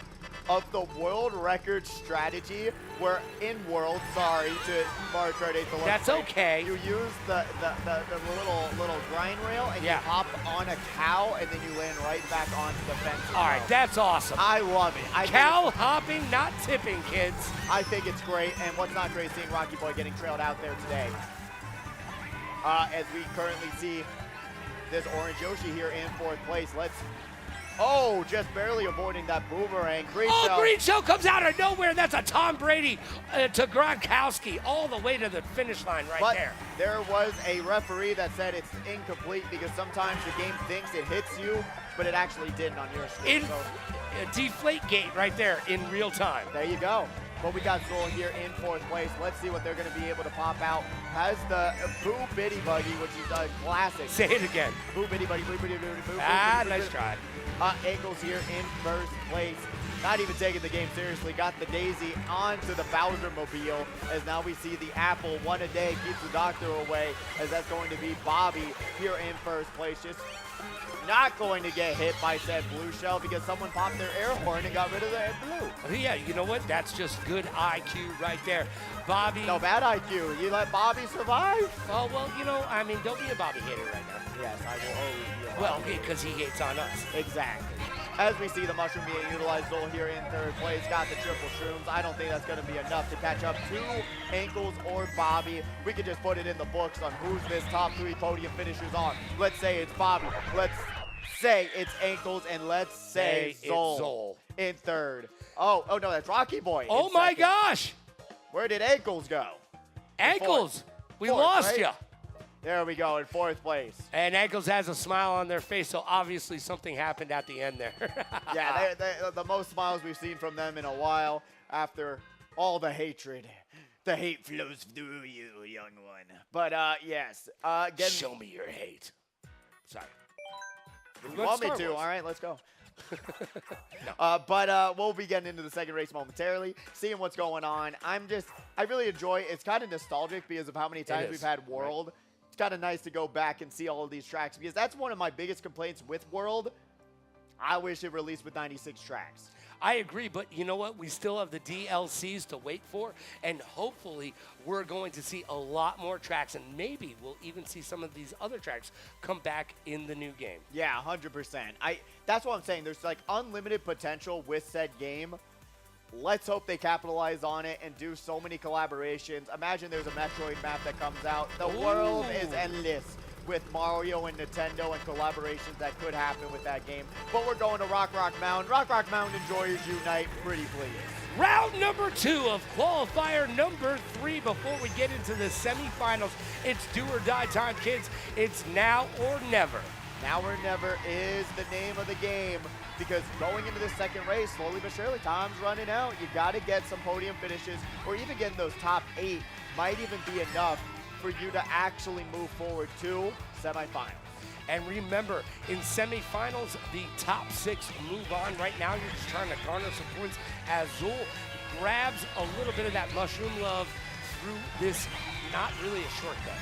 of the world record strategy where in world, sorry to Mario Kart 8 Deluxe. That's okay. You use the little grind rail and you hop on a cow and then you land right back onto the fence. All right, that's awesome. I love it. Cow hopping, not tipping, kids. I think it's great, and what's not great is seeing Rocky Boy getting trailed out there today. As we currently see this orange Yoshi here in 4th place. Just barely avoiding that boomerang. Green Shell comes out of nowhere. That's a Tom Brady to Gronkowski all the way to the finish line there. There was a referee that said it's incomplete because sometimes the game thinks it hits you, but it actually didn't on your screen. Deflate gate right there in real time. There you go. But we got Zool here in 4th place. Let's see what they're going to be able to pop out. Has the Boo Bitty Buggy, which is a classic. Say it again. Boo Bitty Buggy. Boo, nice try. Ankles here in 1st place. Not even taking the game seriously. Got the Daisy onto the Bowser Mobile. As now we see the Apple. 1 a day keeps the doctor away. As that's going to be Bobby here in 1st place. Just not going to get hit by said blue shell because someone popped their air horn and got rid of the blue. Yeah, you know what? That's just good IQ right there. Bobby. No, bad IQ. You let Bobby survive? Oh, well, don't be a Bobby hater right now. Yes, I will always be a Bobby. Well, because he hates on us. Exactly. As we see the mushroom being utilized, Zool here in 3rd place. Got the triple shrooms. I don't think that's going to be enough to catch up to Ankles or Bobby. We could just put it in the books on who's this top 3 podium finishers are. Let's say it's Bobby. Let's say it's Ankles, and let's say Zool in 3rd. Oh no, that's Rocky Boy. Oh my gosh! Where did Ankles go? Ankles, we lost you. There we go in 4th place. And Ankles has a smile on their face, so obviously something happened at the end there. Yeah, the most smiles we've seen from them in a while after all the hatred. The hate flows through you, young one. But yes, show me your hate. Sorry. If you want me to, all right, let's go. But we'll be getting into the second race momentarily, seeing what's going on. I really enjoy it. It's kind of nostalgic because of how many times we've had World. Right. It's kind of nice to go back and see all of these tracks because that's one of my biggest complaints with World. I wish it released with 96 tracks. I agree, but you know what? We still have the DLCs to wait for, and hopefully we're going to see a lot more tracks, and maybe we'll even see some of these other tracks come back in the new game. Yeah, 100%. That's what I'm saying. There's like unlimited potential with said game. Let's hope they capitalize on it and do so many collaborations. Imagine there's a Metroid map that comes out. The world is endless with Mario and Nintendo and collaborations that could happen with that game. But we're going to Rock Mountain. Rock Mountain enjoyers unite, pretty please. Round number 2 of qualifier number 3 before we get into the semifinals. It's do or die time, kids. It's now or never. Now or never is the name of the game because going into the second race, slowly but surely, time's running out. You got to get some podium finishes or even getting those top 8 might even be enough for you to actually move forward to semifinals. And remember, in semifinals, the top 6 move on. Right now, you're just trying to garner some points as Zool grabs a little bit of that mushroom love through this not really a shortcut.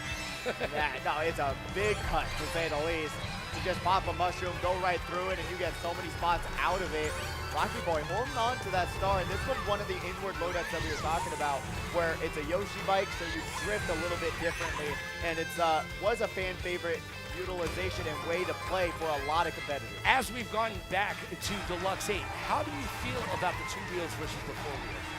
Yeah, no, it's a big cut to say the least. You just pop a mushroom, go right through it, and you get so many spots out of it. Rocky Boy holding on to that star, and this was one of the inward loadouts that we were talking about, where it's a Yoshi bike, so you drift a little bit differently, and it's was a fan favorite utilization and way to play for a lot of competitors. As we've gone back to Deluxe 8, how do you feel about the 2 wheels versus the 4 wheels?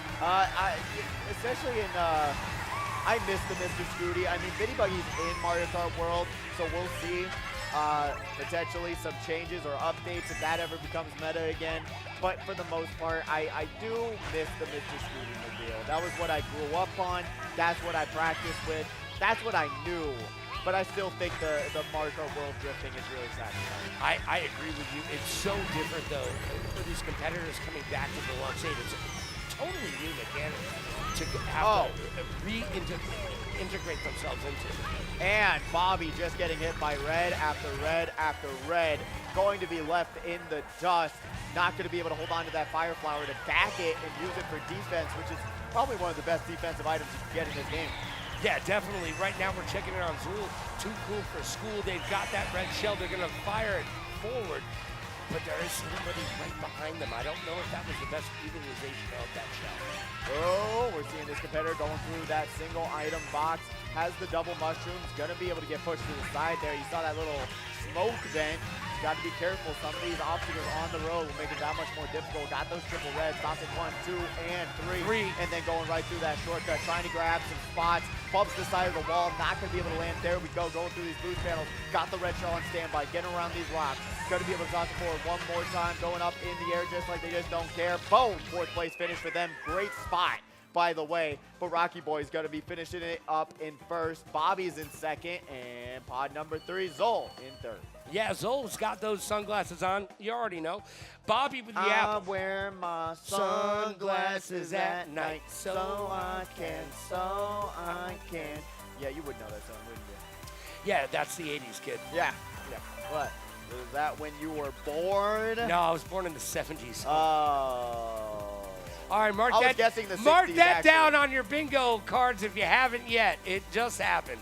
Especially in, I miss the Mr. Scooty. I mean, Bitty Buggy's in Mario Kart World, so we'll see potentially some changes or updates if that ever becomes meta again. But for the most part, I do miss the Mr. Scooty mobile. That was what I grew up on. That's what I practiced with. That's what I knew. But I still think the Mario Kart World drifting is really satisfying. I agree with you. It's so different, though, for these competitors coming back to Deluxe 8. It's totally new mechanic to have to reintegrate themselves into. And Bobby just getting hit by red after red after red, going to be left in the dust, not going to be able to hold on to that fire flower to back it and use it for defense, which is probably one of the best defensive items you can get in this game. Yeah, definitely. Right now we're checking it on Zool. Too cool for school. They've got that red shell. They're going to fire it forward, but there is somebody right behind them. I don't know if that was the best utilization of that shell. Oh, we're seeing this competitor going through that single item box. Has the double mushrooms, gonna be able to get pushed to the side there. You saw that little smoke vent. Got to be careful. Some of these obstacles on the road will make it that much more difficult. Got those triple reds, stopping 1, 2, and 3. And then going right through that shortcut, trying to grab some spots. Bumps the side of the wall, not gonna be able to land. There we go, going through these boost panels. Got the red shell on standby, getting around these rocks. Gonna be able to toss it forward one more time, going up in the air just like they just don't care. Boom, 4th place finish for them. Great spot, by the way. But Rocky Boy's gonna be finishing it up in 1st. Bobby's in 2nd, and pod number 3, Zol, in 3rd. Yeah, Zol's got those sunglasses on. You already know. Bobby with the apple. I wear my sunglasses at night so I can. Yeah, you would know that song, wouldn't you? Yeah, that's the 80s, kid. Yeah. What? Was that when you were born? No, I was born in the 70s. Oh. All right, mark I was that. guessing the mark 60s, that actually. down on your bingo cards if you haven't yet. It just happened.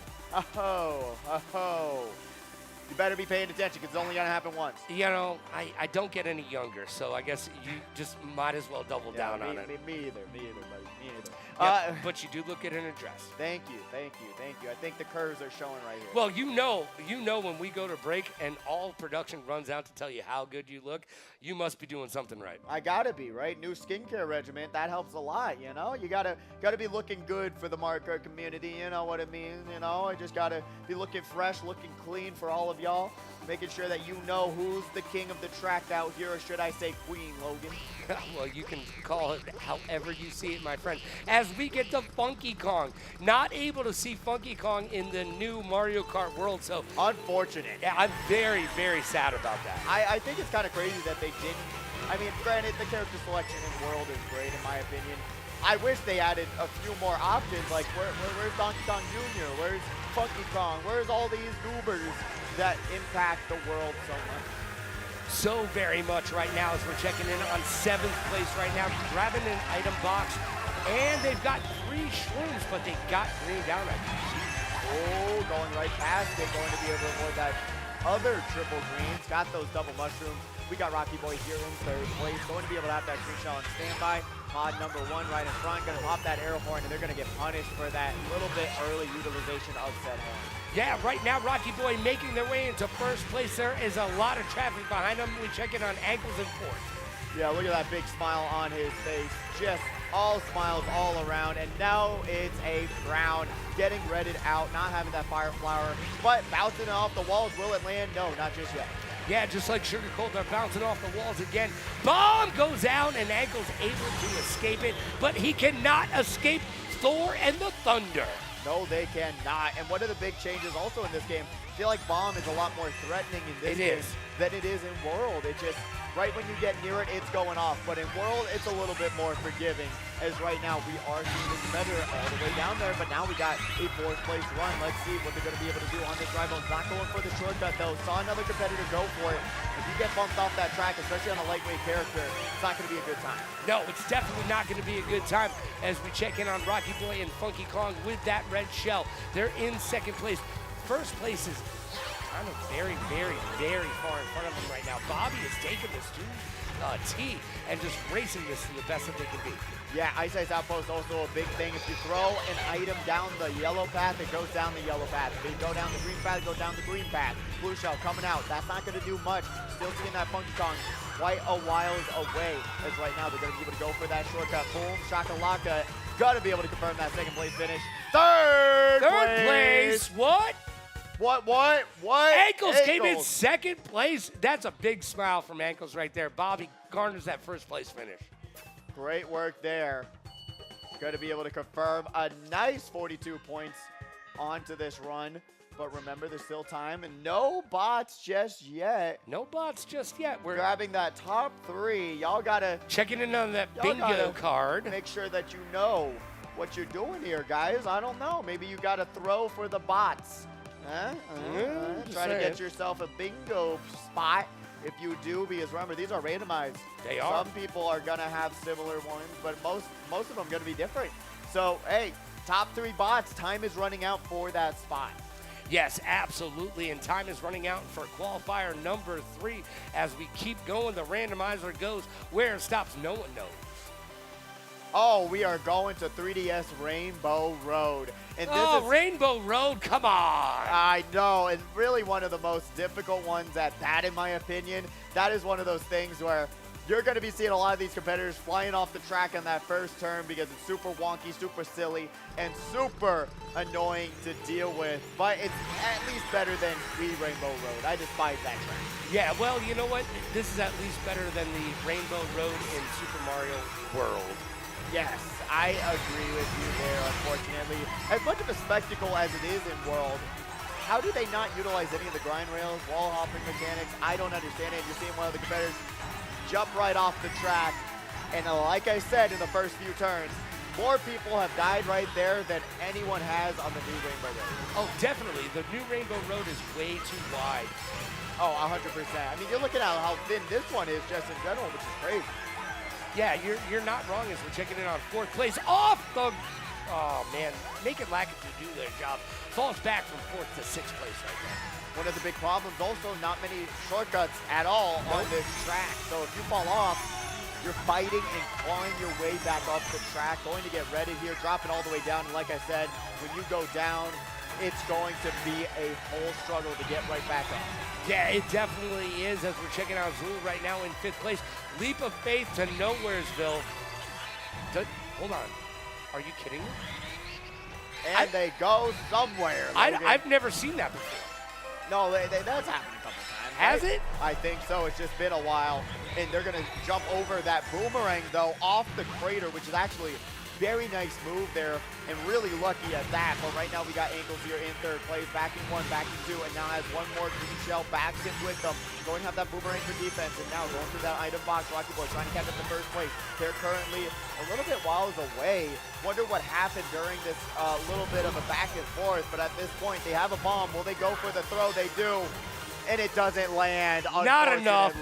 Oh. You better be paying attention because it's only gonna happen once. You know, I don't get any younger, so I guess you just might as well double down on it. Me either, buddy. Me either. Yep, but you do look good in a dress. Thank you. I think the curves are showing right here. Well, you know when we go to break and all production runs out to tell you how good you look, you must be doing something right. I gotta be, right? New skincare regimen, that helps a lot, you know? You gotta be looking good for the Mario Kart community, you know what I mean? You know, I just gotta be looking fresh, looking clean for all of y'all, making sure that you know who's the king of the track out here, or should I say queen, Logan? Well, you can call it however you see it, my friend. As we get to Funky Kong, not able to see Funky Kong in the new Mario Kart World, so unfortunate. Yeah, I'm very, very sad about that. I think it's kind of crazy that they didn't. I mean, granted, the character selection in World is great, in my opinion. I wish they added a few more options, like where's Donkey Kong Jr., where's Funky Kong, where's all these goobers that impact the world so much. So very much right now as we're checking in on 7th place right now, grabbing an item box, and they've got 3 shrooms, but they got green down. Oh, going right past it, going to be able to avoid that other triple greens. Got those double mushrooms. We got Rocky Boy here in 3rd place, going to be able to have that green shell on standby. Pod number 1 right in front, gonna pop that air horn, and they're gonna get punished for that little bit early utilization of said horn. Yeah, right now Rocky Boy making their way into 1st place. There is a lot of traffic behind them. We check it on ankles and 4th. Yeah, look at that big smile on his face. Just all smiles all around, and now it's a Brown getting redded out, not having that fire flower, but bouncing it off the walls. Will it land? No, not just yet. Yeah, just like Sugar Cold, they're bouncing off the walls again. Bomb goes out, and Ankle's able to escape it, but he cannot escape Thor and the Thunder. No, they cannot. And one of the big changes also in this game, I feel like Bomb is a lot more threatening in this game than it is in World. It just, right when you get near it, it's going off. But in World, it's a little bit more forgiving, as right now we are seeing this competitor all the way down there, but now we got a 4th place run. Let's see what they're going to be able to do on this rival. Not going for the shortcut, though. Saw another competitor go for it. If he get bumped off that track, especially on a lightweight character, it's not going to be a good time. No, it's definitely not going to be a good time as we check in on Rocky Boy and Funky Kong with that red shell. They're in second place. First place is kind of very, very, very far in front of them right now. Bobby is taking this to T and just racing this to the best that they can be. Yeah, Ice Outpost also a big thing. If you throw an item down the yellow path, it goes down the yellow path. If you go down the green path, it goes down the green path. Blue shell coming out. That's not going to do much. Still seeing that Funky Kong quite a whiles away. As right now, they're going to be able to go for that shortcut. Boom, shakalaka. Got to be able to confirm that second place finish. Third place. What? What? Ankles came in second place. That's a big smile from Ankles right there. Bobby garners that first place finish. Great work there. Going to be able to confirm a nice 42 points onto this run. But remember, there's still time and no bots just yet. No bots just yet. We're grabbing that top 3. Y'all got to checking in on that bingo card. Make sure that you know what you're doing here, guys. I don't know. Maybe you got to throw for the bots. Try to get yourself a bingo spot. If you do, because remember, these are randomized. They are. Some people are going to have similar ones, but most of them are going to be different. So, hey, top 3 bots, time is running out for that spot. Yes, absolutely, and time is running out for qualifier number 3. As we keep going, the randomizer goes where it stops, no one knows. Oh, we are going to 3DS Rainbow Road. And this is, Rainbow Road, come on. I know, and really one of the most difficult ones at that, in my opinion. That is one of those things where you're going to be seeing a lot of these competitors flying off the track on that first turn because it's super wonky, super silly, and super annoying to deal with. But it's at least better than Rainbow Road. I despise that track. Yeah, well, you know what? This is at least better than the Rainbow Road in Super Mario World. Yes, I agree with you there, unfortunately. As much of a spectacle as it is in World, how do they not utilize any of the grind rails, wall hopping mechanics? I don't understand it. You're seeing one of the competitors jump right off the track. And like I said in the first few turns, more people have died right there than anyone has on the new Rainbow Road. Oh, definitely. The new Rainbow Road is way too wide. Oh, 100%. I mean, you're looking at how thin this one is just in general, which is crazy. Yeah, you're not wrong as we're checking in on 4th place off the... Oh, man. Make it lack to do their job. Falls back from 4th to 6th place right now. One of the big problems also, not many shortcuts at all on this track. So if you fall off, you're fighting and clawing your way back up the track, going to get redded here, dropping all the way down. And like I said, when you go down, it's going to be a whole struggle to get right back up. Yeah, it definitely is as we're checking out Zool right now in 5th place. Leap of faith to Nowheresville. Hold on. Are you kidding me? And they go somewhere. I've never seen that before. No, that's happened a couple times. Has it? I think so. It's just been a while. And they're going to jump over that boomerang, though, off the crater, which is actually very nice move there, and really lucky at that. But right now we got Ankles here in 3rd place, backing 1, backing 2, and now has one more green shell, backs in with them. Going to have that boomerang for defense, and now going through that item box. Rocky Boy trying to catch up the 1st place. They're currently a little bit whiles away. Wonder what happened during this little bit of a back and forth, but at this point they have a bomb. Will they go for the throw? They do. And it doesn't land, not enough.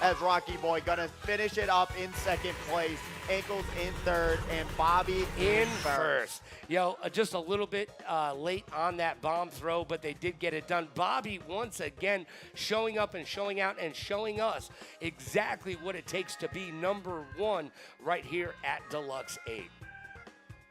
As Rocky Boy gonna finish it up in 2nd place. Ankles in 3rd, and Bobby in 1st. Yo, just a little bit late on that bomb throw, but they did get it done. Bobby, once again, showing up and showing out and showing us exactly what it takes to be number 1 right here at Deluxe 8.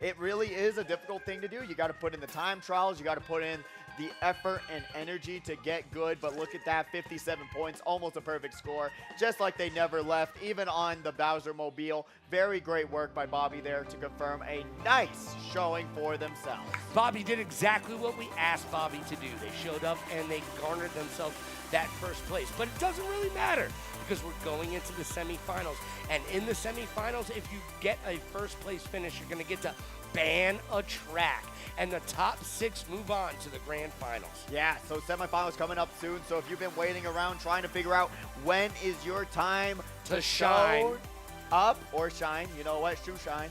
It really is a difficult thing to do. You got to put in the time trials. You got to put in the effort and energy to get good, but look at that, 57 points, almost a perfect score, just like they never left, even on the Bowser Mobile. Very great work by Bobby there to confirm a nice showing for themselves. Bobby did exactly what we asked Bobby to do. They showed up and they garnered themselves that 1st place, but it doesn't really matter because we're going into the semifinals, and in the semifinals, if you get a 1st place finish, you're going to get to ban a track, and the top 6 move on to the grand finals. Yeah, so semifinals coming up soon. So if you've been waiting around trying to figure out when is your time to shine, up or shine, you know what, shoe shine,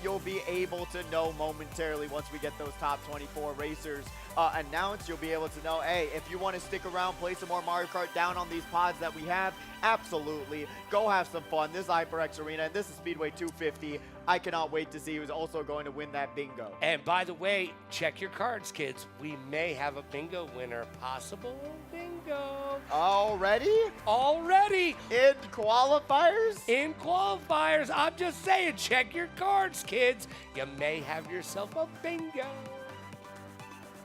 you'll be able to know momentarily once we get those top 24 racers announced. You'll be able to know, hey, if you want to stick around, play some more Mario Kart down on these pods that we have, absolutely. Go have some fun. This is HyperX Arena, and this is Speedway 250. I cannot wait to see who's also going to win that bingo. And by the way, check your cards, kids. We may have a bingo winner. Possible bingo. Already? Already. In qualifiers? In qualifiers. I'm just saying, check your cards, kids. You may have yourself a bingo.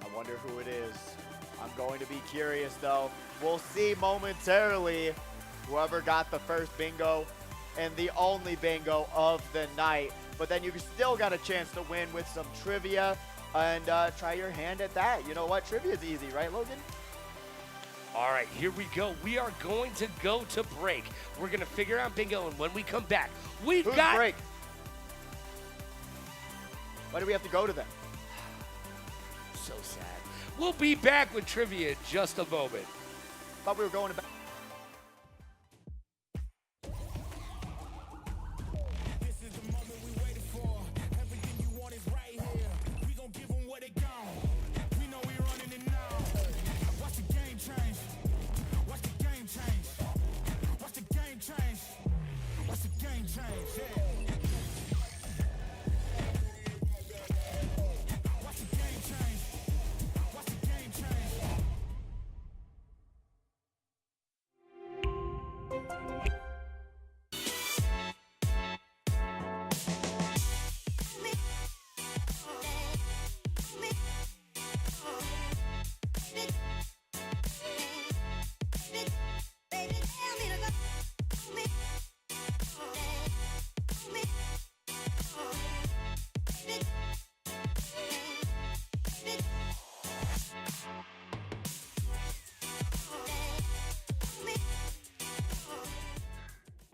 I wonder who it is. I'm going to be curious, though. We'll see momentarily whoever got the first bingo and the only bingo of the night. But then you still got a chance to win with some trivia and try your hand at that. You know what? Trivia is easy, right, Logan? All right, here we go. We are going to go to break. We're going to figure out bingo, and when we come back, we've Who's got... break? Why do we have to go to them? So sad. We'll be back with trivia in just a moment. Thought we were going to bed. This is the moment we waited for. Everything you want is right here. We gon' give them what they got. We know we running it now. Watch the game change. Watch the game change. Watch the game change. Watch the game change. Yeah. Watch the game change. Watch the game change.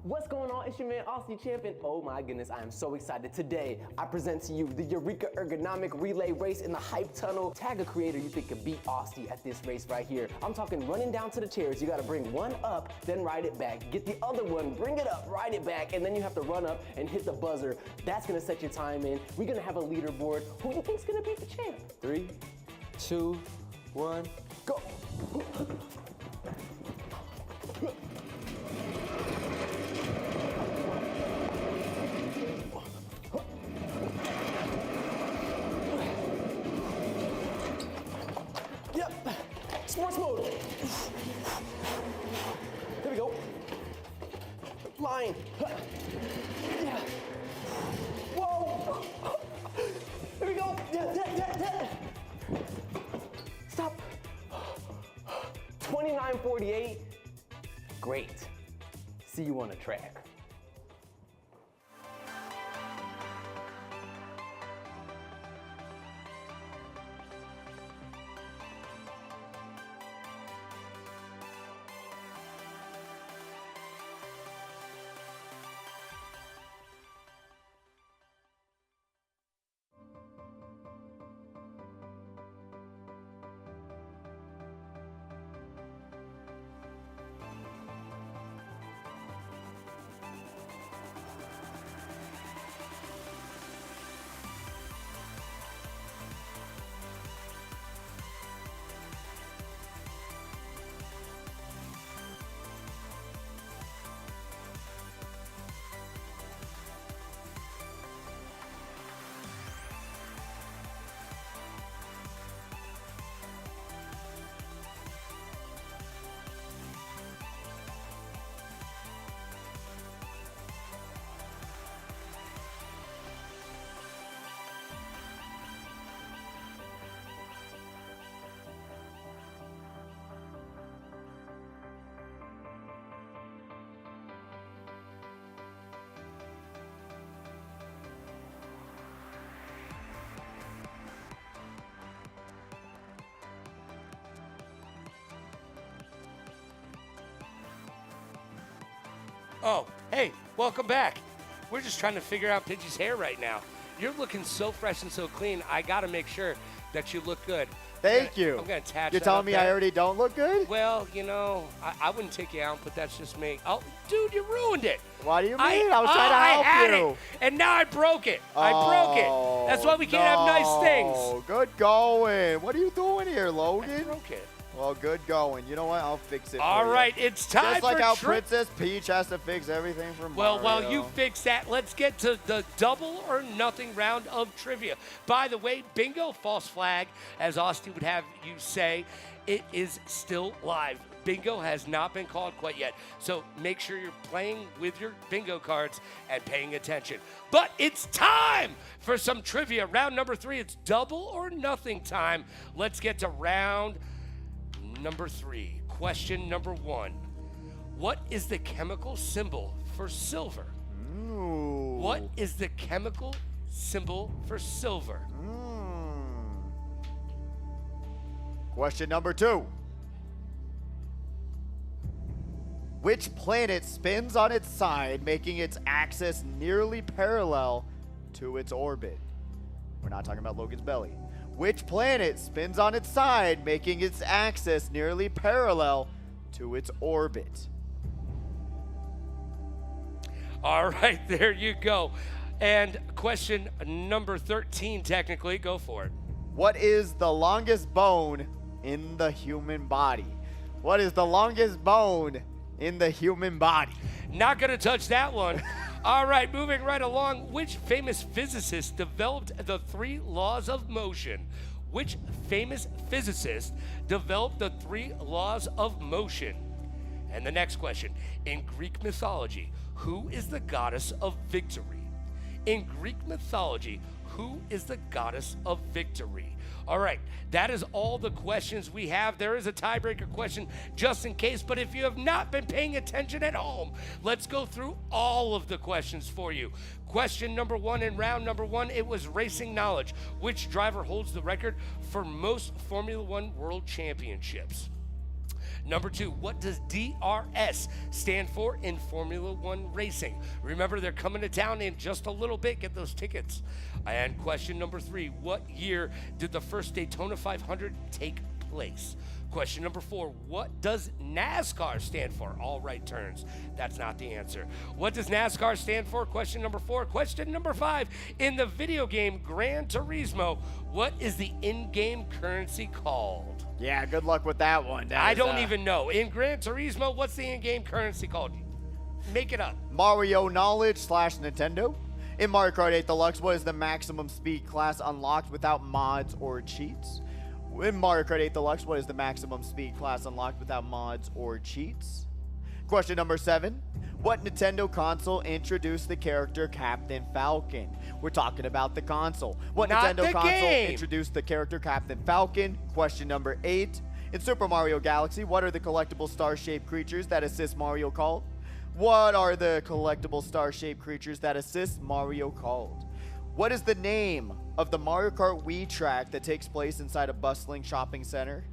What's going on? It's your man, Aussie Champion. Oh my goodness, I am so excited. Today, I present to you the Eureka Ergonomic Relay Race in the Hype Tunnel. Tag a creator you think could beat Aussie at this race right here. I'm talking running down to the chairs. You gotta bring one up, then ride it back. Get the other one, bring it up, ride it back, and then you have to run up and hit the buzzer. That's gonna set your time in. We're gonna have a leaderboard. Who do you think's gonna beat the champ? 3, 2, 1, go. Yep, sports mode. There we go. Line. Yeah. Whoa. There we go. Yeah. Stop. 29:48. Great. See you on the track. Oh, hey, welcome back. We're just trying to figure out Pidgey's hair right now. You're looking so fresh and so clean. I got to make sure that you look good. Thank you. I'm going to attach You're that telling up me there. I already don't look good? Well, you know, I wouldn't take you out, but that's just me. Oh, dude, you ruined it. What do you mean? I was trying to help I had you. it, and now I broke it. I broke it. That's why we can't have nice things. Oh, good going. What are you doing here, I Logan? broke it. Well, good going. You know what? I'll fix it. All for right, you. it's time Just like for how Princess Peach has to fix everything for Well, Mario. while you fix that, let's get to the double or nothing round of trivia. By the way, bingo, false flag, as Austin would have you say, it is still live. Bingo has not been called quite yet, so make sure you're playing with your bingo cards and paying attention. But it's time for some trivia. Round number 3, it's double or nothing time. Let's get to round number 3. Question number 1. What is the chemical symbol for silver? Ooh. What is the chemical symbol for silver? Question number 2. Which planet spins on its side, making its axis nearly parallel to its orbit? We're not talking about Logan's belly. Which planet spins on its side, making its axis nearly parallel to its orbit? All right, there you go. And question number 13, technically, go for it. What is the longest bone in the human body? What is the longest bone in the human body? Not going to touch that one. All right, moving right along. Which famous physicist developed the 3 laws of motion? Which famous physicist developed the 3 laws of motion? And the next question. In Greek mythology, who is the goddess of victory? In Greek mythology, who is the goddess of victory? All right, that is all the questions we have. There is a tiebreaker question just in case, but if you have not been paying attention at home, let's go through all of the questions for you. Question number 1 in round number 1, it was racing knowledge. Which driver holds the record for most Formula One World Championships? Number 2, what does DRS stand for in Formula One racing? Remember, they're coming to town in just a little bit. Get those tickets. And question number 3, what year did the first Daytona 500 take place? Question number 4, what does NASCAR stand for? All right turns. That's not the answer. What does NASCAR stand for? Question number 4. Question number 5, in the video game Gran Turismo, what is the in-game currency called? Yeah, good luck with that one. I don't even know. In Gran Turismo, what's the in-game currency called? Make it up. Mario Knowledge / Nintendo. In Mario Kart 8 Deluxe, what is the maximum speed class unlocked without mods or cheats? In Mario Kart 8 Deluxe, what is the maximum speed class unlocked without mods or cheats? Question number 7. What Nintendo console introduced the character Captain Falcon? We're talking about the console. What Not Nintendo the console game. introduced the character Captain Falcon? Question number 8. In Super Mario Galaxy, what are the collectible star-shaped creatures that assist Mario called? What are the collectible star-shaped creatures that assist Mario called? What is the name of the Mario Kart Wii track that takes place inside a bustling shopping center?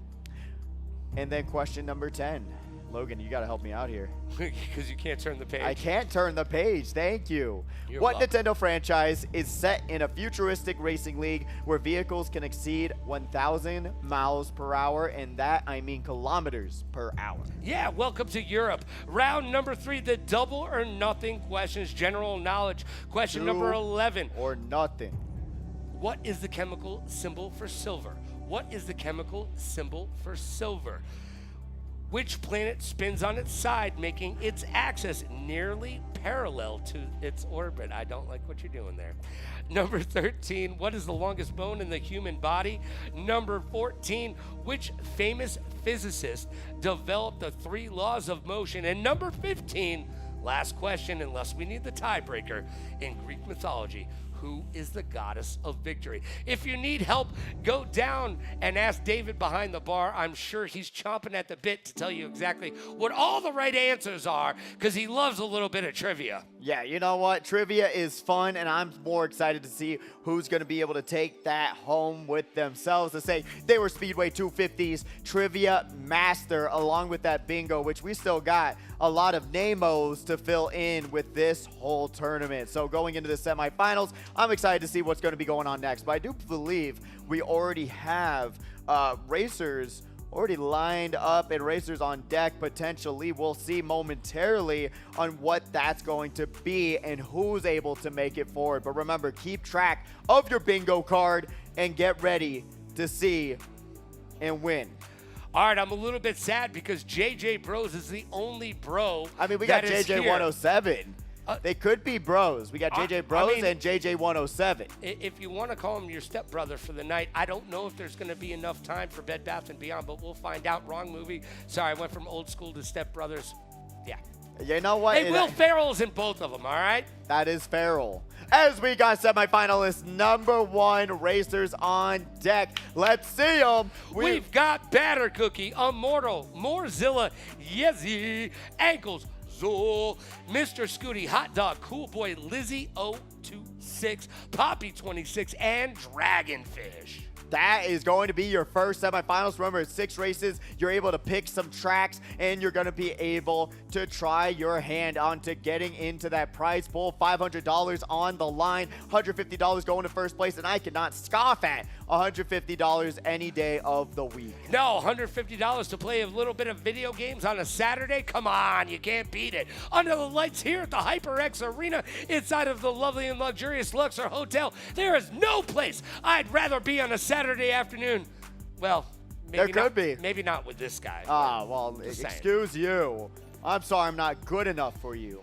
And then question number 10. Logan, you got to help me out here. Because you can't turn the page. I can't turn the page. Thank you. You're What welcome. Nintendo franchise is set in a futuristic racing league where vehicles can exceed 1,000 miles per hour, and that I mean kilometers per hour? Yeah, welcome to Europe. Round number 3, the double or nothing questions, general knowledge. Question number 11. Or nothing. What is the chemical symbol for silver? What is the chemical symbol for silver? Which planet spins on its side, making its axis nearly parallel to its orbit? I don't like what you're doing there. Number 13, what is the longest bone in the human body? Number 14, which famous physicist developed the 3 laws of motion? And number 15, last question, unless we need the tiebreaker, in Greek mythology, who is the goddess of victory? If you need help, go down and ask David behind the bar. I'm sure he's chomping at the bit to tell you exactly what all the right answers are, because he loves a little bit of trivia. Yeah, you know what? Trivia is fun, and I'm more excited to see who's going to be able to take that home with themselves to say they were Speedway 250's Trivia Master, along with that bingo, which we still got a lot of namos to fill in with this whole tournament. So going into the semifinals, I'm excited to see what's going to be going on next. But I do believe we already have racers already lined up and racers on deck potentially. We'll see momentarily on what that's going to be and who's able to make it forward. But remember, keep track of your bingo card and get ready to see and win. All right, I'm a little bit sad because JJ Bros is the only bro. I mean, we got JJ 107. They could be bros. We got JJ Bros and JJ 107. If you want to call him your stepbrother for the night, I don't know if there's going to be enough time for Bed Bath & Beyond, but we'll find out. Wrong movie. Sorry, I went from old school to stepbrothers. Yeah. You know what? Hey, Will Ferrell's in both of them, all right? That is Ferrell. As we got semifinalists, number 1 racers on deck. Let's see them. We've got Batter Cookie, Immortal, Morzilla, Yezi, Ankles, Zool, Mr. Scooty, Hot Dog, Cool Boy, Lizzie 026, Poppy 26, and Dragonfish. That is going to be your first semifinals. Remember, it's 6 races. You're able to pick some tracks, and you're going to be able to try your hand onto getting into that prize pool. $500 on the line, $150 going to first place, and I cannot scoff at $150 any day of the week. No, $150 to play a little bit of video games on a Saturday? Come on, you can't beat it. Under the lights here at the HyperX Arena, inside of the lovely and luxurious Luxor Hotel, there is no place I'd rather be on a Saturday afternoon. Well, maybe there could be. Maybe not with this guy. Well, excuse you. I'm sorry I'm not good enough for you.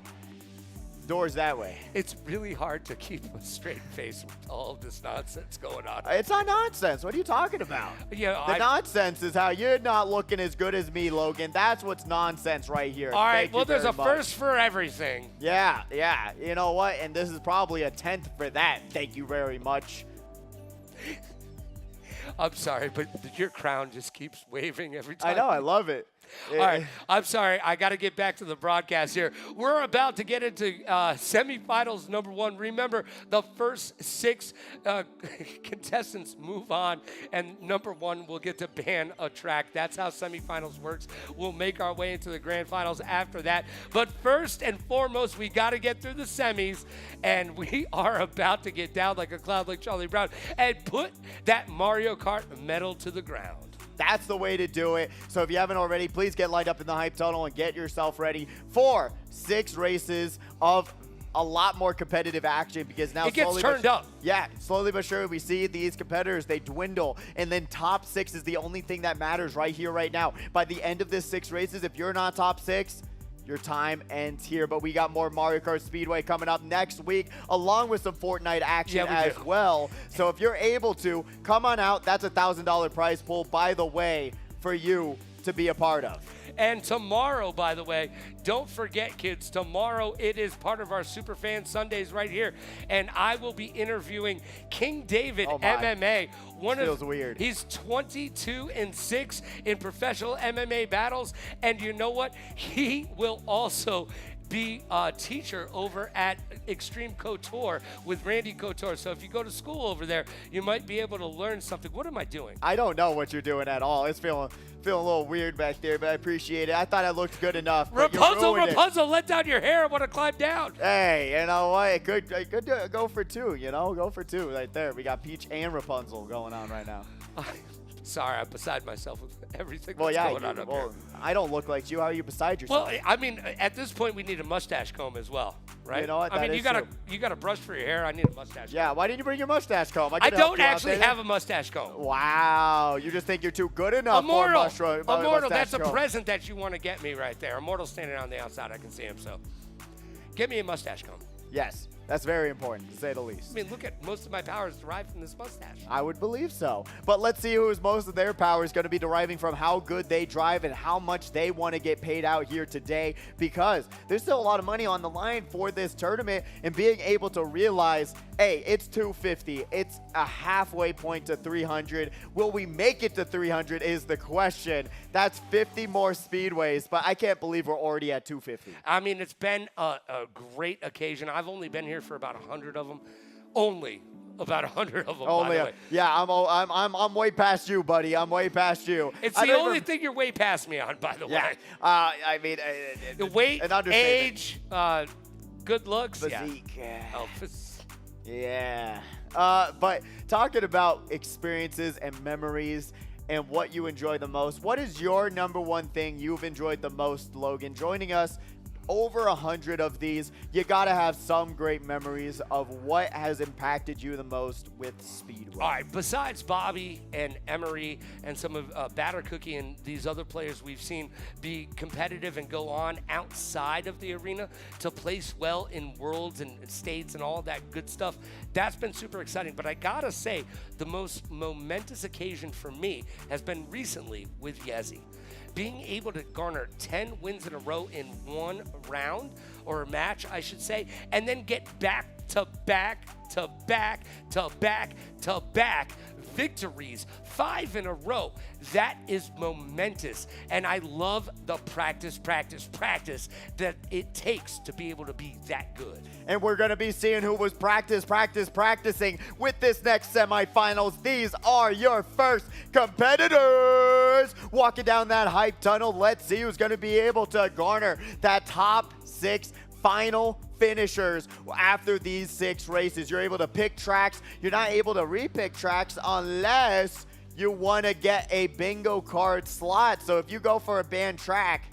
Doors that way. It's really hard to keep a straight face with all of this nonsense going on. It's not nonsense. What are you talking about? Yeah, the nonsense is how you're not looking as good as me, Logan. That's what's nonsense right here. All right, Thank well, you there's very a much. first for everything. Yeah. You know what? And this is probably a 10th for that. Thank you very much. I'm sorry, but your crown just keeps waving every time. I know. I love it. All right, I'm sorry. I got to get back to the broadcast here. We're about to get into semifinals number 1. Remember, the first 6 contestants move on, and number 1 will get to ban a track. That's how semifinals works. We'll make our way into the grand finals after that. But first and foremost, we got to get through the semis, and we are about to get down like a cloud like Charlie Brown and put that Mario Kart medal to the ground. That's the way to do it. So if you haven't already, please get lined up in the hype tunnel and get yourself ready for 6 races of a lot more competitive action, because now it gets turned up. Yeah, slowly but surely we see these competitors, they dwindle, and then top 6 is the only thing that matters right here, right now. By the end of this 6 races, if you're not top 6, your time ends here. But we got more Mario Kart Speedway coming up next week, along with some Fortnite action as well. So if you're able to, come on out. That's a $1,000 prize pool, by the way, for you to be a part of. And tomorrow, by the way, don't forget, kids, tomorrow it is part of our Superfan Sundays right here. And I will be interviewing King David MMA. Feels weird. He's 22-6 in professional MMA battles. And you know what? He will also be a teacher over at Extreme Couture with Randy Couture. So if you go to school over there, you might be able to learn something. What am I doing? I don't know what you're doing at all. It's feeling a little weird back there, but I appreciate it. I thought I looked good enough. Rapunzel, let down your hair. I want to climb down. Hey, you know what? It could go for 2, you know? Go for 2 right there. We got Peach and Rapunzel going on right now. Sorry, I'm beside myself with everything Well, that's yeah, going on up here. I don't look like you. How are you beside yourself? Well, I mean, at this point, we need a mustache comb as well, right? You know what? I mean, That is you got a brush for your hair. I need a mustache. Yeah, comb. why didn't you bring your mustache comb? I don't actually have a mustache comb. Wow, you just think you're too good enough Immortal, for a Immortal, mustache that's a comb. present that you want to get me right there. Immortal's standing on the outside. I can see him, so get me a mustache comb. Yes, that's very important, to say the least. I mean, look at most of my powers derived from this mustache. I would believe so. But let's see who's most of their power is going to be deriving from how good they drive and how much they want to get paid out here today, because there's still a lot of money on the line for this tournament, and being able to realize, hey, it's 250. It's a halfway point to 300. Will we make it to 300 is the question. That's 50 more speedways, but I can't believe we're already at 250. I mean, it's been a great occasion. I've only been here for about 100 of them. Only about 100 of them, by the way. Yeah, I'm way past you, buddy. I'm way past you. It's the only thing you're way past me on, by the way. I mean, The weight, an understatement. age, good looks. Physique. Yeah. Oh, Yeah. But talking about experiences and memories and what you enjoy the most, what is your number one thing you've enjoyed the most, Logan? Joining us, over 100 of these. You got to have some great memories of what has impacted you the most with Speedway. All right, besides Bobby and Emery and some of Batter Cookie and these other players we've seen be competitive and go on outside of the arena to place well in worlds and states and all that good stuff, that's been super exciting. But I gotta say, the most momentous occasion for me has been recently with Yezi. Being able to garner 10 wins in a row in one round, or a match, I should say, and then get back to back to back to back to back victories, 5 in a row. That is momentous. And I love the practice that it takes to be able to be that good. And we're going to be seeing who was practicing with this next semifinals. These are your first competitors walking down that hype tunnel. Let's see who's going to be able to garner that top 6 final finishers after these 6 races. You're able to pick tracks. You're not able to repick tracks unless you want to get a bingo card slot. So if you go for a banned track,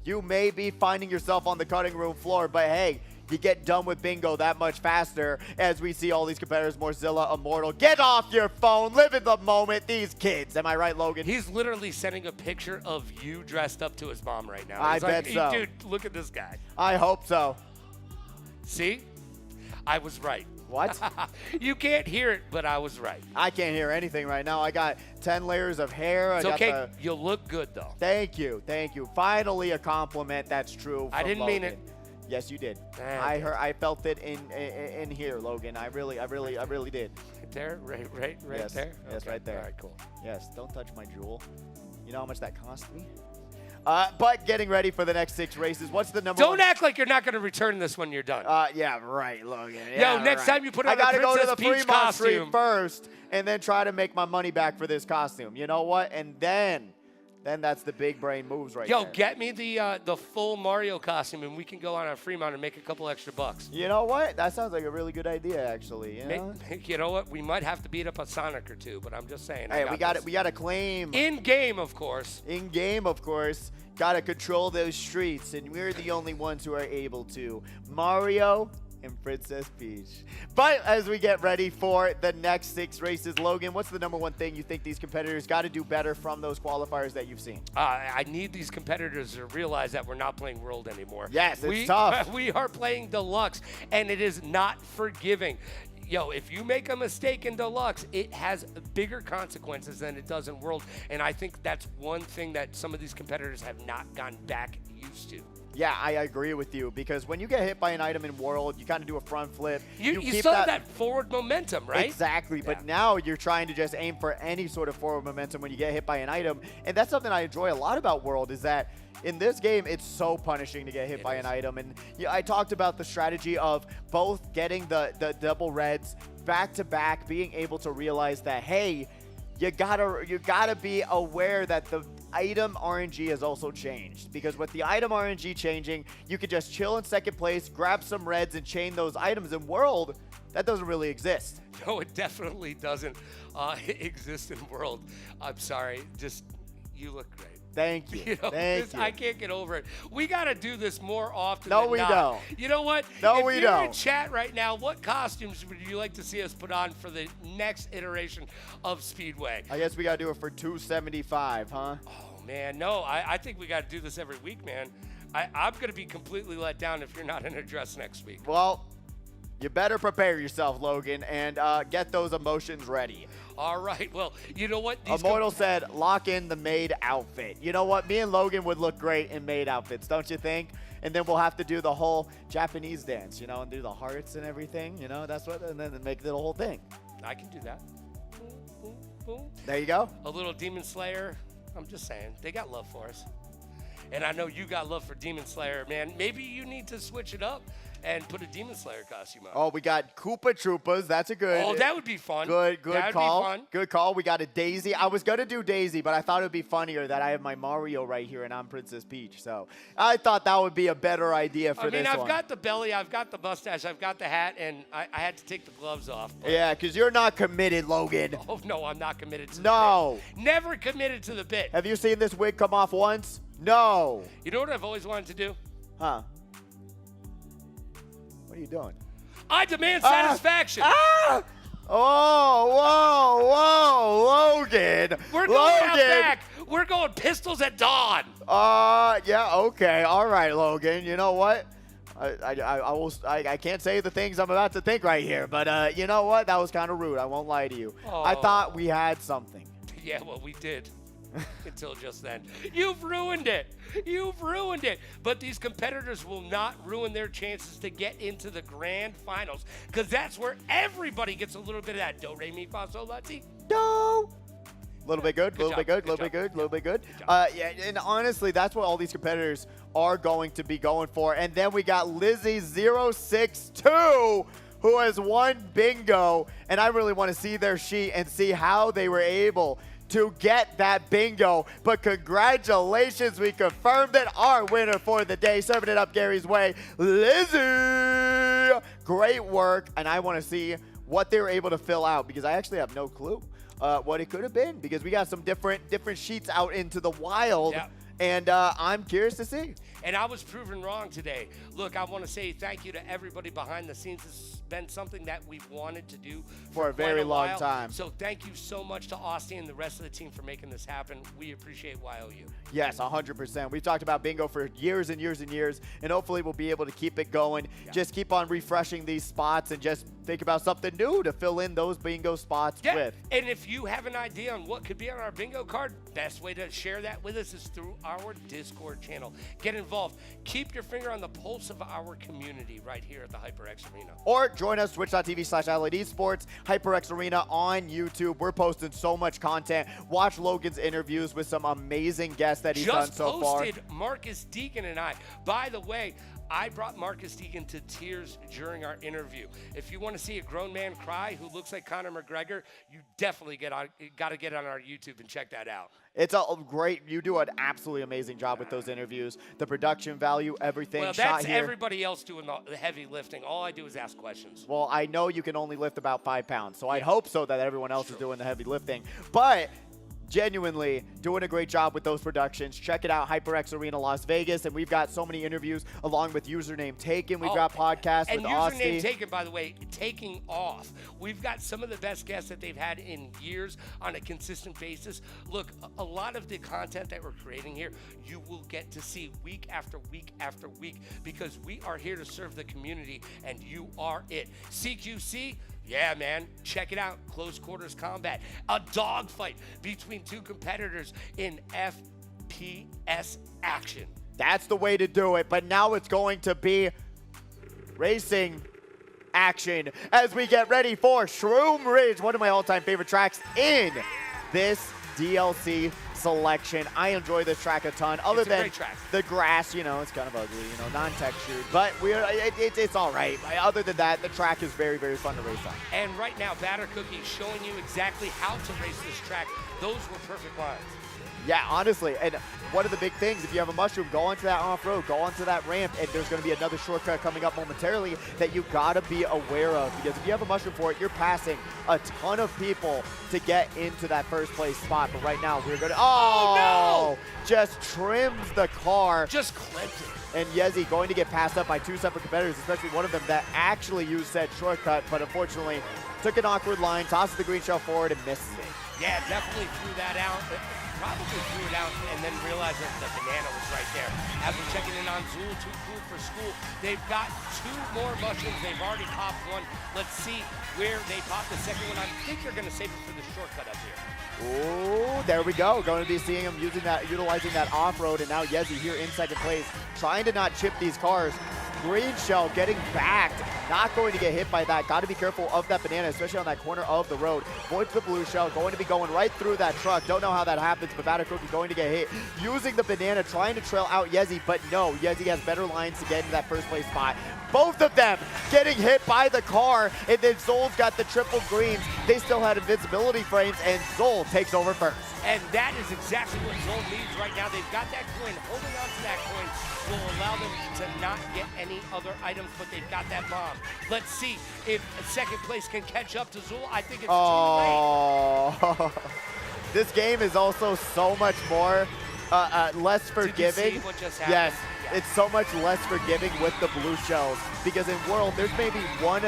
you may be finding yourself on the cutting room floor, but hey, you get done with bingo that much faster as we see all these competitors. Morzilla, Immortal, get off your phone, live in the moment. These kids, am I right, Logan? He's literally sending a picture of you dressed up to his mom right now. I He's bet like, so. Dude, look at this guy. I hope so. See? I was right. What? You can't hear it, but I was right. I can't hear anything right now. I got 10 layers of hair. It's I got okay. You'll look good, though. Thank you. Finally a compliment that's true. I didn't mean Logan. it. Yes, you did. Okay. I felt it in here, Logan. I really did. Right there? Right Yes. there? Yes, Okay. right there. All right, cool. Yes, don't touch my jewel. You know how much that cost me? But getting ready for the next 6 races. What's the number Don't one? act like you're not going to return this when you're done. Yeah, right, Logan. Yo, Yeah, next right. time you put on I a gotta go to Princess the Peach Fremont Street costume. first and then try to make my money back for this costume. You know what? And then that's the big brain moves right Yo, there. get me the full Mario costume, and we can go on a Fremont and make a couple extra bucks. You know what? That sounds like a really good idea, actually. You know? You know what? We might have to beat up a Sonic or two, but I'm just saying. Hey, we got it. We got to claim In game, of course. in game, of course. Got to control those streets, and we're the only ones who are able to. Mario and Princess Peach. But as we get ready for the next 6 races, Logan, what's the number one thing you think these competitors got to do better from those qualifiers that you've seen? I need these competitors to realize that we're not playing World anymore. Yes, it's tough. We are playing Deluxe, and it is not forgiving. Yo, if you make a mistake in Deluxe, it has bigger consequences than it does in World, and I think that's one thing that some of these competitors have not gone back used to. Yeah, I agree with you, because when you get hit by an item in World, you kind of do a front flip. You keep still have that forward momentum, right? Exactly, but Yeah. now you're trying to just aim for any sort of forward momentum when you get hit by an item. And that's something I enjoy a lot about World, is that in this game, it's so punishing to get hit by an item. And yeah, I talked about the strategy of both getting the double reds back to back, being able to realize that, hey, you gotta be aware that the item RNG has also changed, because with the item RNG changing, you could just chill in second place, grab some reds, and chain those items. In World, that doesn't really exist. No, it definitely doesn't exist in World. I'm sorry. Just, you look great. Thank you. You know, Thank you. I can't get over it. We got to do this more often No, than we not. don't. You know what? No, if we you're don't. in chat right now, what costumes would you like to see us put on for the next iteration of Speedway? I guess we gotta do it for 275, huh? Oh, man, no. I think we got to do this every week, man. I'm going to be completely let down if you're not in a dress next week. Well, you better prepare yourself, Logan, and get those emotions ready. All right. Well, you know what? Immortal said, lock in the maid outfit. You know what? Me and Logan would look great in maid outfits, don't you think? And then we'll have to do the whole Japanese dance, you know, and do the hearts and everything, you know? That's what, and then make the whole thing. I can do that. Boom, boom, boom. There you go. A little Demon Slayer. I'm just saying, they got love for us. And I know you got love for Demon Slayer, man. Maybe you need to switch it up and put a Demon Slayer costume on. Oh, we got Koopa Troopas. That's a good. Oh, that would be fun. Good That'd call. Be fun. Good call. We got a Daisy. I was gonna do Daisy, but I thought it would be funnier that I have my Mario right here and I'm Princess Peach. So I thought that would be a better idea for this one. I've got the belly, I've got the mustache, I've got the hat, and I had to take the gloves off. Yeah, because you're not committed, Logan. Oh, no, I'm not committed to No. the bit. Never committed to the bit. Have you seen this wig come off once? No. You know what I've always wanted to do? Huh. What are you doing? I demand satisfaction. Ah! Oh, whoa, Logan. We're going out back. We're going pistols at dawn. Yeah, okay. All right, Logan. You know what? I can't say the things I'm about to think right here, but you know what? That was kind of rude. I won't lie to you. Oh. I thought we had something. Yeah, well, we did. Until just then. You've ruined it. You've ruined it. But these competitors will not ruin their chances to get into the grand finals, because that's where everybody gets a little bit of that do, re, mi, fa, sol, la, ti. No. A little bit good, a little bit good, a little bit good, a little bit good. Yeah, and honestly, that's what all these competitors are going to be going for. And then we got Lizzie062, who has won bingo. And I really want to see their sheet and see how they were able to get that bingo. But congratulations, we confirmed it. Our winner for the day, serving it up Gary's way, Lizzie. Great work. And I want to see what they were able to fill out, because I actually have no clue what it could have been, because we got some different sheets out into the wild. Yep. And I'm curious to see. And I was proven wrong today. Look, I want to say thank you to everybody behind the scenes. This has been something that we've wanted to do for a very long time. So thank you so much to Austin and the rest of the team for making this happen. We appreciate YOU. Yes, 100%. We've talked about bingo for years and years and years, and hopefully we'll be able to keep it going. Yeah. Just keep on refreshing these spots and just think about something new to fill in those bingo spots with. And if you have an idea on what could be on our bingo card, best way to share that with us is through our Discord channel. Get involved. Keep your finger on the pulse of our community right here at the HyperX Arena. Or join us, twitch.tv/Allied Esports, HyperX Arena on YouTube. We're posting so much content. Watch Logan's interviews with some amazing guests that he's done so far. Just posted Marcus Deacon and I. By the way, I brought Marcus Deacon to tears during our interview. If you want to see a grown man cry who looks like Conor McGregor, you definitely got to get on our YouTube and check that out. It's a great, you do an absolutely amazing job with those interviews. The production value, everything. Well, that's everybody else doing the heavy lifting. All I do is ask questions. Well, I know you can only lift about 5 pounds, so I'd hope so that everyone else is doing the heavy lifting. But genuinely doing a great job with those productions. Check it out, HyperX Arena Las Vegas, and we've got so many interviews along with Username Taken. We've got podcasts with Austin. And Username Taken, by the way, taking off. We've got some of the best guests that they've had in years on a consistent basis. Look, a lot of the content that we're creating here, you will get to see week after week after week, because we are here to serve the community, and you are it. CQC, yeah, man, check it out. Close quarters combat. A dogfight between two competitors in FPS action. That's the way to do it, but now it's going to be racing action as we get ready for Shroom Ridge, one of my all-time favorite tracks in this DLC selection. I enjoy this track a ton. Other than the grass, you know, it's kind of ugly, you know, non-textured, but it's all right. Other than that, the track is very, very fun to race on. And right now, Batter Cookie is showing you exactly how to race this track. Those were perfect lines. Yeah, honestly, and one of the big things, if you have a mushroom, go onto that off-road, go onto that ramp, and there's going to be another shortcut coming up momentarily that you got to be aware of, because if you have a mushroom for it, you're passing a ton of people to get into that first place spot. But right now, we're going to, oh no! Just trims the car. Just clipped it. And Yezi going to get passed up by two separate competitors, especially one of them that actually used said shortcut, but unfortunately took an awkward line, tosses the green shell forward, and misses it. Yeah, definitely threw that out. Probably threw it out and then realized that the banana was right there. As we're checking in on Zool, too cool for school. They've got 2 more mushrooms. They've already popped one. Let's see where they pop the second one. I think they're going to save it for the shortcut up here. Oh, there we go. Going to be seeing him utilizing that off-road, and now Yezi here in second place, trying to not chip these cars. Green shell getting backed. Not going to get hit by that. Got to be careful of that banana, especially on that corner of the road. Voids the blue shell. Going to be going right through that truck. Don't know how that happens, but Batter Cookie going to get hit. Using the banana, trying to trail out Yezi, but no. Yezi has better lines to get into that first place spot. Both of them getting hit by the car, and then Zol's got the triple greens. They still had invincibility frames, and Zol takes over first. And that is exactly what Zol needs right now. They've got that coin. Holding on to that coin will allow them to not get any other items, but they've got that bomb. Let's see if second place can catch up to Zol. I think it's too late. This game is also so much more less forgiving. Did you see what just happened? Yes. It's so much less forgiving with the blue shells because in World, there's maybe one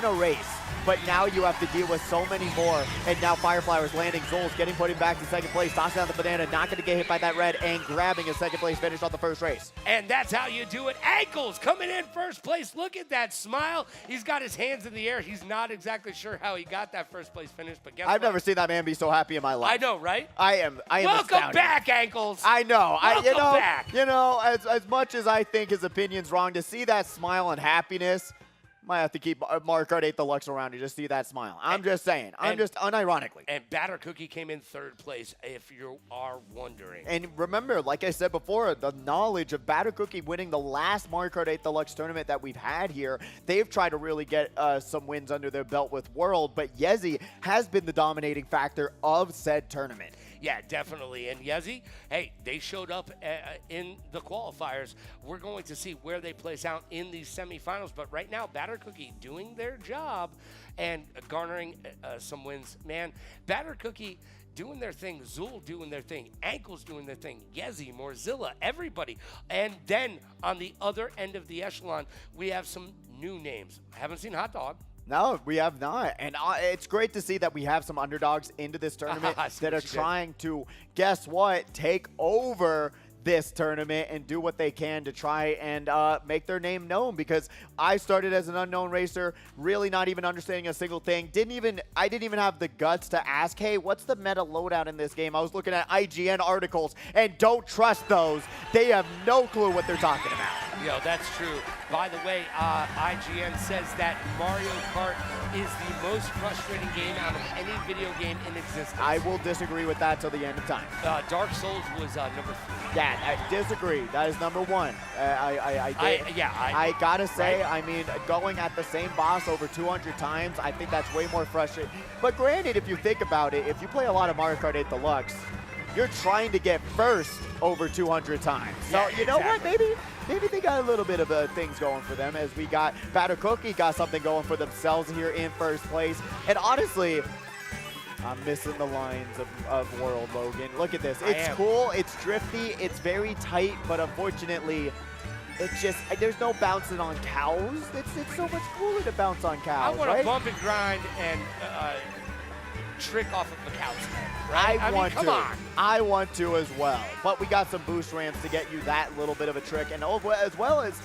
a race, but now you have to deal with so many more. And now Fireflower's landing. Zol's getting put him back to second place, tossing down the banana, not going to get hit by that red, and grabbing a second place finish on the first race. And that's how you do it. Ankles coming in first place. Look at that smile. He's got his hands in the air. He's not exactly sure how he got that first place finish, but guess what? I've never seen that man be so happy in my life. I know, right? I am Welcome astounded. back, Ankles. I know. Welcome back. You know, as much as I think his opinion's wrong, to see that smile and happiness, might have to keep Mario Kart 8 Deluxe around to just see that smile. I'm just saying. I'm just unironically. And Batter Cookie came in third place, if you are wondering. And remember, like I said before, the knowledge of Batter Cookie winning the last Mario Kart 8 Deluxe tournament that we've had here, they've tried to really get some wins under their belt with World, but Yezi has been the dominating factor of said tournament. Yeah, definitely. And Yezi, hey, they showed up in the qualifiers. We're going to see where they place out in these semifinals. But right now, Batter Cookie doing their job and garnering some wins. Man, Batter Cookie doing their thing, Zul doing their thing, Ankles doing their thing, Yezi, Morzilla, everybody. And then on the other end of the echelon, we have some new names. Haven't seen Hot Dog. No, we have not. And it's great to see that we have some underdogs into this tournament that are trying to, guess what, take over this tournament and do what they can to try and make their name known, because I started as an unknown racer, really not even understanding a single thing. I didn't even have the guts to ask, hey, what's the meta loadout in this game? I was looking at IGN articles, and don't trust those. They have no clue what they're talking about. Yo, that's true. By the way, IGN says that Mario Kart is the most frustrating game out of any video game in existence. I will disagree with that till the end of time. Dark Souls was number 3. Yeah, I disagree. That is number 1. I gotta say, right? I mean, going at the same boss over 200 times, I think that's way more frustrating. But granted, if you think about it, if you play a lot of Mario Kart 8 Deluxe, you're trying to get first over 200 times. So, Yeah, you know exactly. what? Maybe they got a little bit of things going for them, as we got Batter Cookie got something going for themselves here in first place. And honestly, I'm missing the lines of World, Logan. Look at this. It's cool. It's drifty. It's very tight. But unfortunately, it's just, there's no bouncing on cows. It's so much cooler to bounce on cows, I want right? to bump and grind and trick off of the cow's head, right? I want come to. on. I want to as well. But we got some boost ramps to get you that little bit of a trick, and as well as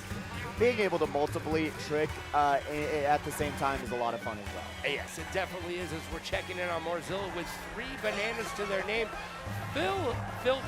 being able to multiply trick at the same time is a lot of fun as well. Yes, it definitely is, as we're checking in on Morzilla with 3 bananas to their name, filled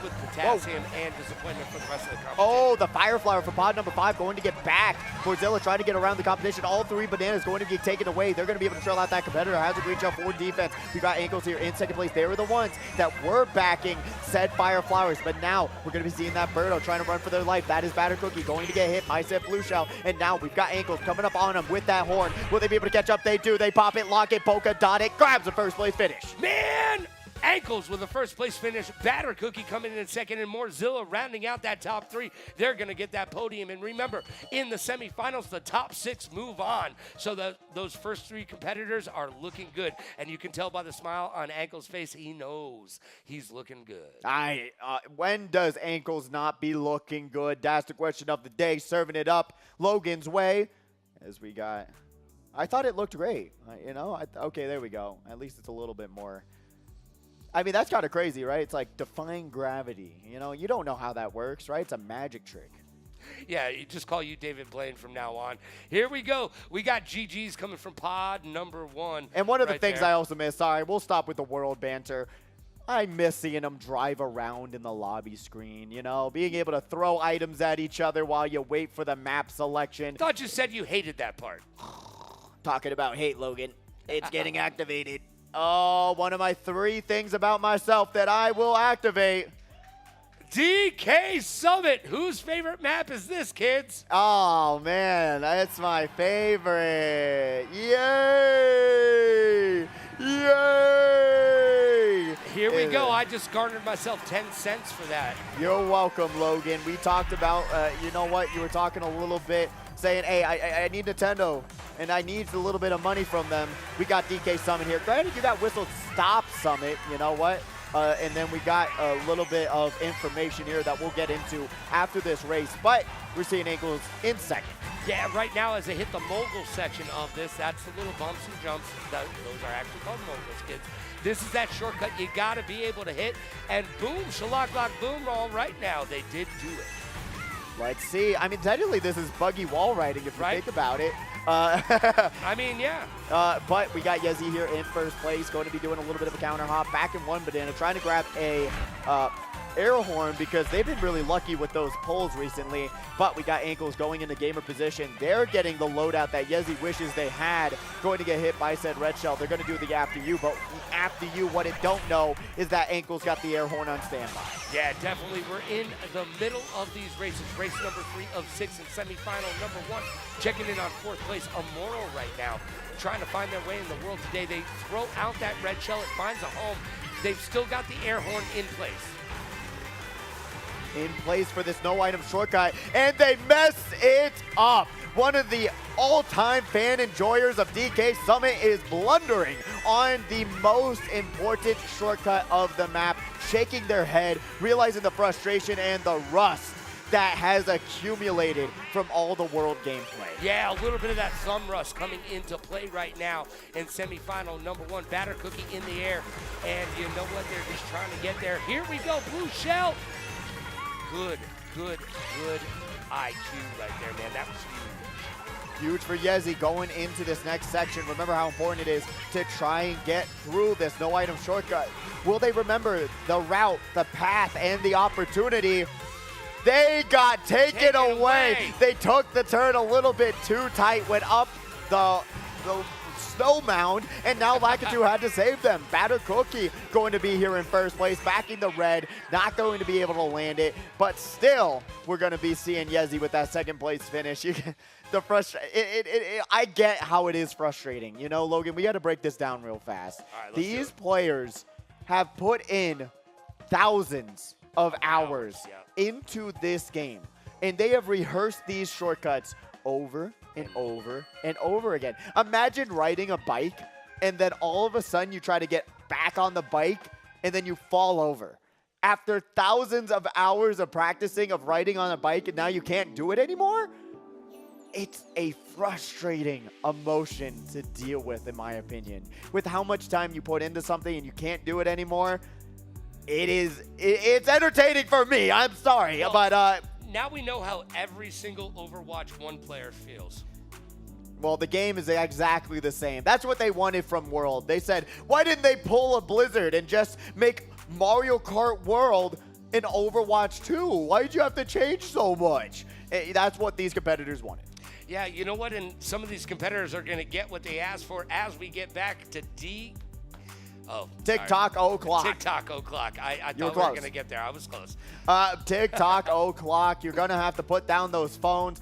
with potassium and disappointment for the rest of the competition. Oh, the Fire Flower for pod number 5 going to get back. Morzilla trying to get around the competition. All 3 bananas going to get taken away. They're going to be able to trail out that competitor. Has a green shell for defense. We got Ankles here in second place. They were the ones that were backing said Fire Flowers, but now we're going to be seeing that Birdo trying to run for their life. That is Batter Cookie going to get hit by said Blue Shell, and now we've got Ankles coming up on him with that horn. Will they be able to catch up? They do. They pop it, lock it, polka dot it, grabs the first place finish. Man! Ankles with a first place finish. Batter Cookie coming in second, and Morzilla rounding out that top 3. They're going to get that podium. And remember, in the semifinals, the top 6 move on. So those first 3 competitors are looking good. And you can tell by the smile on Ankles' face, he knows he's looking good. When does Ankles not be looking good? That's the question of the day. Serving it up Logan's way as we got. I thought it looked great. Okay, there we go. At least it's a little bit more. I mean, that's kind of crazy, right? It's like defying gravity. You don't know how that works, right? It's a magic trick. Yeah, you just call you David Blaine from now on. Here we go. We got GG's coming from pod number 1. And one of the right things there. I also missed, sorry, we'll stop with the world banter. I miss seeing them drive around in the lobby screen, you know, being able to throw items at each other while you wait for the map selection. Thought you said you hated that part. Talking about hate, Logan. It's getting activated. Oh, one of my 3 things about myself that I will activate. DK Summit. Whose favorite map is this, kids? Oh, man, that's my favorite. Yay! Yay! Here we go. I just garnered myself 10 cents for that. You're welcome, Logan. We talked about, you know what, you were talking a little bit, saying, hey, I need Nintendo, and I need a little bit of money from them. We got DK Summit here. Granted, you got Whistle Stop Summit, you know what? And then we got a little bit of information here that we'll get into after this race, but we're seeing Ankles in second. Yeah, right now as they hit the mogul section of this, that's the little bumps and jumps. Those are actually called moguls, kids. This is that shortcut you got to be able to hit, and boom, shalak lock boom roll right now. They did do it. Let's see. I mean, technically, this is buggy wall riding if you think about it. I mean, yeah. But we got Yezi here in first place, going to be doing a little bit of a counter hop, back in one banana, trying to grab a air horn because they've been really lucky with those pulls recently. But we got Ankles going into gamer position. They're getting the loadout that Yezi wishes they had, going to get hit by said red shell. They're going to do the after you, but after you, what it don't know is that Ankles got the air horn on standby. Yeah, definitely. We're in the middle of these races. Race number 3 of 6 and semifinal number 1. Checking in on 4th place, Immortal right now, trying to find their way in the world today. They throw out that red shell. It finds a home. They've still got the air horn in place. In place for this no item shortcut, and they mess it up. One of the all-time fan enjoyers of DK Summit is blundering on the most important shortcut of the map, shaking their head, realizing the frustration and the rust that has accumulated from all the world gameplay. Yeah, a little bit of that thumb rust coming into play right now in semifinal number 1. Batter Cookie in the air, and you know what? They're just trying to get there. Here we go, blue shell. Good IQ right there, man. That was huge. Huge for Yezi going into this next section. Remember how important it is to try and get through this no item shortcut. Will they remember the route, the path, and the opportunity? They got taken away. They took the turn a little bit too tight, went up the snow mound, and now Lakitu had to save them. Batter Cookie going to be here in first place, backing the red, not going to be able to land it, but still, we're going to be seeing Yezi with that second place finish. I get how it is frustrating. You know, Logan, we got to break this down real fast. Right, these players have put in thousands of hours into this game, and they have rehearsed these shortcuts over and over and over again. Imagine riding a bike and then all of a sudden you try to get back on the bike and then you fall over. After thousands of hours of practicing of riding on a bike and now you can't do it anymore? It's a frustrating emotion to deal with, in my opinion. With how much time you put into something and you can't do it anymore, it's entertaining for me. I'm sorry, well, but now we know how every single Overwatch 1 player feels. Well, the game is exactly the same. That's what they wanted from World. They said, why didn't they pull a Blizzard and just make Mario Kart World an Overwatch 2? Why did you have to change so much? That's what these competitors wanted. Yeah, you know what? And some of these competitors are going to get what they asked for as we get back to TikTok o'clock. TikTok o'clock. I thought we were going to get there. I was close. TikTok o'clock. You're going to have to put down those phones.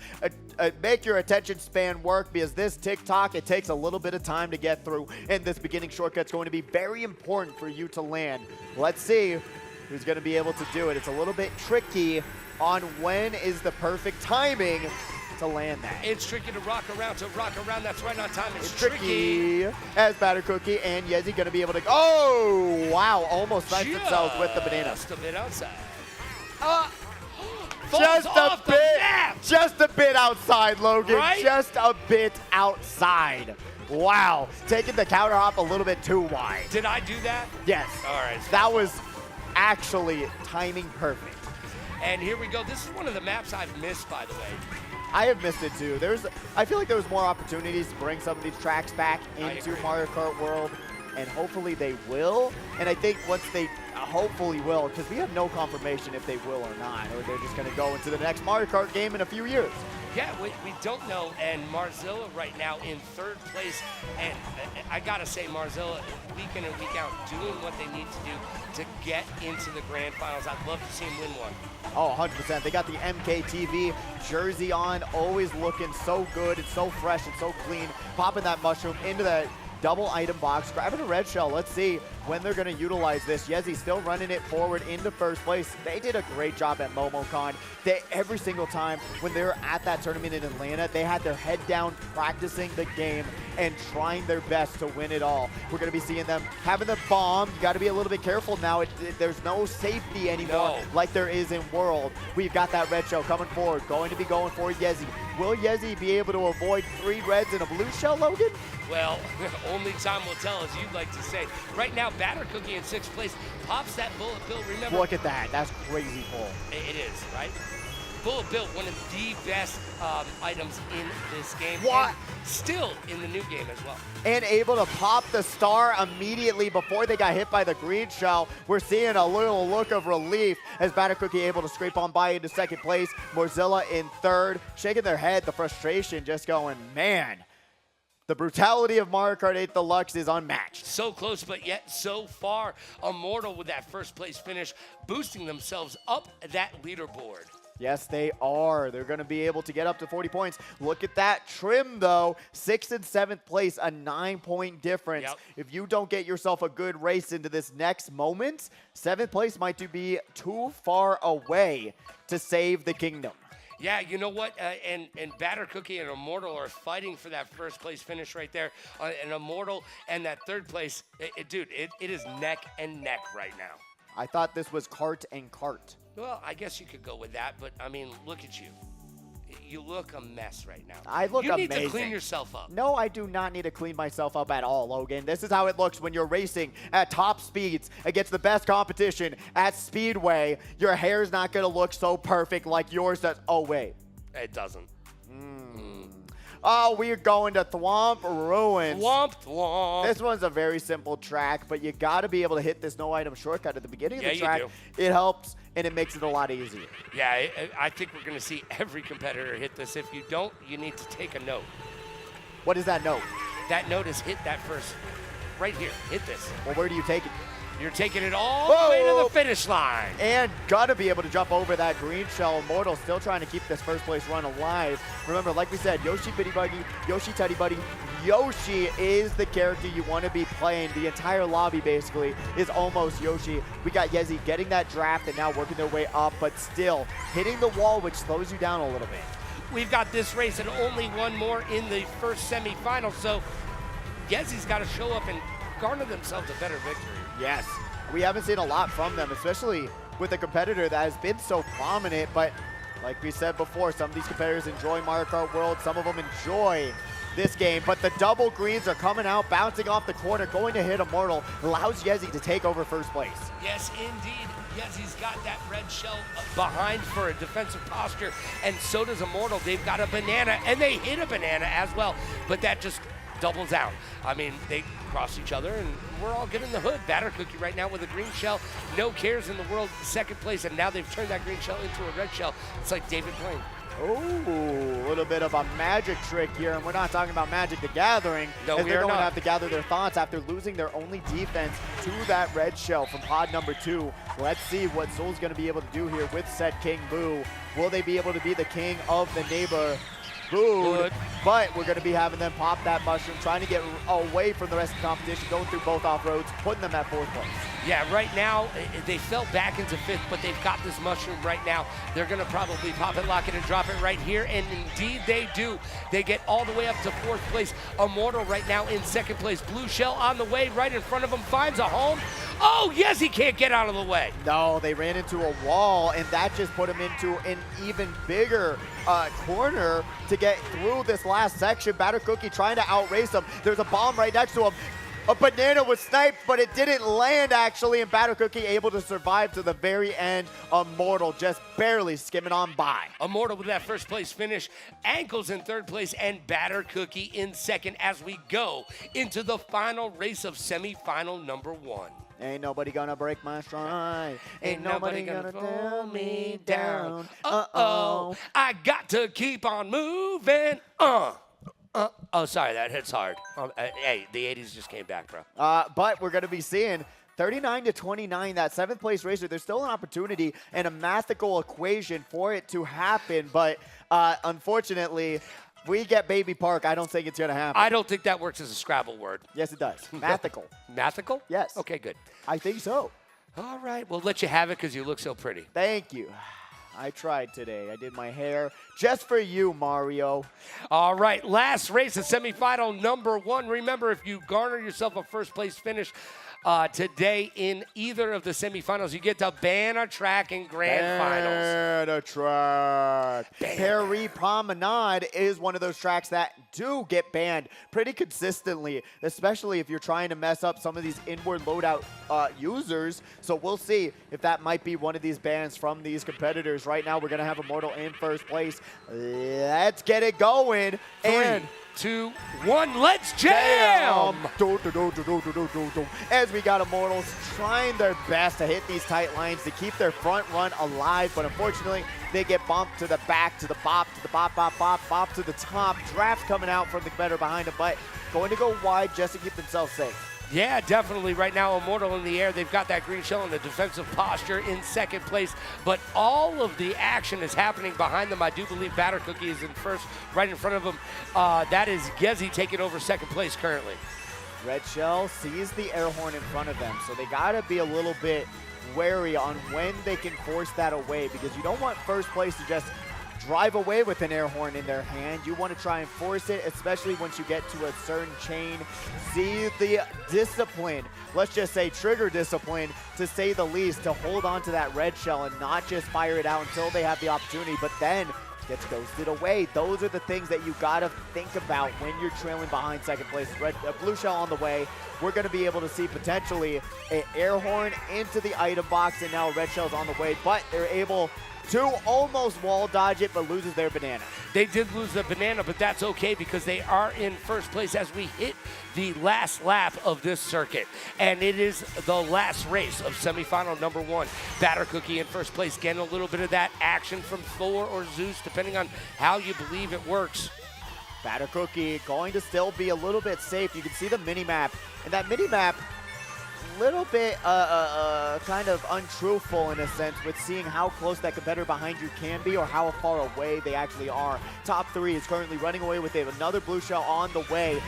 Make your attention span work, because this TikTok, it takes a little bit of time to get through, and this beginning shortcut's going to be very important for you to land. Let's see who's going to be able to do it. It's a little bit tricky on when is the perfect timing to land that. It's tricky to rock around. That's right on time. It's tricky. As Batter Cookie and Yezi going to be able to, oh, wow, almost finds themselves with the banana. Just a bit outside. Just a bit outside, Logan. Right? Just a bit outside. Wow. Taking the counter hop a little bit too wide. Did I do that? Yes. All right. That was actually timing perfect. And here we go. This is one of the maps I've missed, by the way. I have missed it too. I feel like there was more opportunities to bring some of these tracks back into Mario Kart World, and hopefully they will. And I think once hopefully will, because we have no confirmation if they will or not, or they're just going to go into the next Mario Kart game in a few years. Yeah, we don't know, and Marzilla right now in third place, and I gotta say, Marzilla, week in and week out, doing what they need to do to get into the grand finals. I'd love to see them win one. Oh, 100%. They got the MKTV jersey on, always looking so good and so fresh and so clean, popping that mushroom into that double item box, grabbing a red shell. Let's see when they're going to utilize this. Yezi still running it forward into first place. They did a great job at MomoCon. Every single time when they were at that tournament in Atlanta, they had their head down practicing the game and trying their best to win it all. We're going to be seeing them having the bomb. You got to be a little bit careful now. There's no safety anymore like there is in World. We've got that red shell coming forward, going to be going for Yezi. Will Yezi be able to avoid 3 reds and a blue shell, Logan? Well, only time will tell, as you'd like to say. Right now, Batter Cookie in 6th place pops that Bullet Bill. Remember? Look at that. That's crazy pull. It is, right? Bullet Bill, one of the best items in this game. What? And still in the new game as well. And able to pop the star immediately before they got hit by the green shell. We're seeing a little look of relief as Batter Cookie able to scrape on by into 2nd place. Mozilla in 3rd, shaking their head, the frustration, just going, man. The brutality of Mario Kart 8 Deluxe is unmatched. So close, but yet so far. Immortal with that 1st place finish, boosting themselves up that leaderboard. Yes, they are. They're going to be able to get up to 40 points. Look at that trim, though. 6th and 7th place, a 9-point difference. Yep. If you don't get yourself a good race into this next moment, 7th place might be too far away to save the kingdom. Yeah, you know what? And Batter Cookie and Immortal are fighting for that 1st place finish right there. And Immortal and that 3rd place, dude, it is neck and neck right now. I thought this was Kart and Kart. Well, I guess you could go with that, but I mean, look at you. You look a mess right now. I look amazing. You need to clean yourself up. No, I do not need to clean myself up at all, Logan. This is how it looks when you're racing at top speeds against the best competition at Speedway. Your hair's not going to look so perfect like yours does. Oh, wait. It doesn't. Oh, we're going to Thwomp Ruins. Thwomp, thwomp. This one's a very simple track, but you got to be able to hit this no-item shortcut at the beginning of the track. You do. It helps, and it makes it a lot easier. Yeah, I think we're going to see every competitor hit this. If you don't, you need to take a note. What is that note? That note is hit that first. Right here. Hit this. Well, where do you take it? You're taking it all the way to the finish line. And gotta be able to jump over that green shell. Immortal still trying to keep this 1st place run alive. Remember, like we said, Yoshi Bitty Buggy, Yoshi Teddy Buddy. Yoshi is the character you want to be playing. The entire lobby basically is almost Yoshi. We got Yezi getting that draft and now working their way up, but still hitting the wall, which slows you down a little bit. We've got this race and only one more in the 1st semifinal, so Yezi's got to show up and garner themselves a better victory. Yes, we haven't seen a lot from them, especially with a competitor that has been so prominent, but like we said before, some of these competitors enjoy Mario Kart World, some of them enjoy this game, but the double greens are coming out, bouncing off the corner, going to hit Immortal, allows Yezi to take over 1st place. Yes, indeed. Yezi's got that red shell behind for a defensive posture, and so does Immortal. They've got a banana, and they hit a banana as well, but that just doubles out. I mean, they cross each other, and we're all good in the hood. Batter Cookie right now with a green shell. No cares in the world, 2nd place, and now they've turned that green shell into a red shell. It's like David Blaine. Oh, a little bit of a magic trick here, and we're not talking about Magic the Gathering. No, as we they're are going to not. have to gather their thoughts after losing their only defense to that red shell from pod number 2. Let's see what Soul's going to be able to do here with said King Boo. Will they be able to be the king of the neighborhood? But we're going to be having them pop that mushroom, trying to get away from the rest of the competition, going through both off-roads, putting them at 4th place. Yeah, right now, they fell back into 5th, but they've got this mushroom right now. They're going to probably pop it, lock it, and drop it right here, and indeed they do. They get all the way up to 4th place. Immortal right now in 2nd place. Blue shell on the way, right in front of him, finds a home. Oh, yes, he can't get out of the way. No, they ran into a wall, and that just put him into an even bigger corner to get through this last section. Batter Cookie trying to outrace him. There's a bomb right next to him. A banana was sniped, but it didn't land, actually, and Batter Cookie able to survive to the very end. Immortal just barely skimming on by. Immortal with that 1st place finish. Ankles in 3rd place, and Batter Cookie in 2nd as we go into the final race of semifinal number 1. Ain't nobody gonna break my stride. Ain't nobody gonna pull me down. Uh-oh. I got to keep on moving. Oh, sorry, that hits hard. Hey, the 80s just came back, bro. But we're gonna be seeing 39-29, that 7th place racer. There's still an opportunity and a mathical equation for it to happen, but unfortunately, we get Baby Park. I don't think it's gonna happen. I don't think that works as a Scrabble word. Yes, it does. Mathical. Mathical? Yes. Okay, good. I think so. All right, we'll let you have it because you look so pretty. Thank you. I tried today. I did my hair just for you, Mario. All right, last race of semifinal number 1. Remember, if you garner yourself a first place finish today in either of the semifinals, you get to ban a track in grand finals. Ban a track. Paris Promenade is one of those tracks that do get banned pretty consistently, especially if you're trying to mess up some of these inward loadout users. So we'll see if that might be one of these bans from these competitors. Right now, we're going to have Immortal in first place. Let's get it going. 3, 2, 1, let's jam! As we got Immortals trying their best to hit these tight lines to keep their front run alive, but unfortunately, they get bumped to the back, to the bop, bop to the top. Draft coming out from the competitor behind him, but going to go wide just to keep themselves safe. Yeah, definitely. Right now, Immortal in the air. They've got that green shell in the defensive posture in second place. But all of the action is happening behind them. I do believe Batter Cookie is in first, right in front of them. That is Gezi taking over second place currently. Red Shell sees the air horn in front of them, so they got to be a little bit wary on when they can force that away, because you don't want first place to just drive away with an air horn in their hand. You want to try and force it, especially once you get to a certain chain. See the discipline, let's just say trigger discipline, to say the least, to hold on to that red shell and not just fire it out until they have the opportunity, but then gets ghosted away. Those are the things that you got to think about when you're trailing behind second place. Blue shell on the way. We're going to be able to see potentially an air horn into the item box, and now red shell's on the way, but they're able to almost wall dodge it, but loses their banana. They did lose the banana, but that's okay because they are in first place as we hit the last lap of this circuit. And it is the last race of semifinal number 1. Batter Cookie in first place, getting a little bit of that action from Thor or Zeus, depending on how you believe it works. Batter Cookie going to still be a little bit safe. You can see the mini-map, and that mini-map little bit kind of untruthful in a sense with seeing how close that competitor behind you can be or how far away they actually are. Top 3 is currently running away with it. Another blue shell on the way,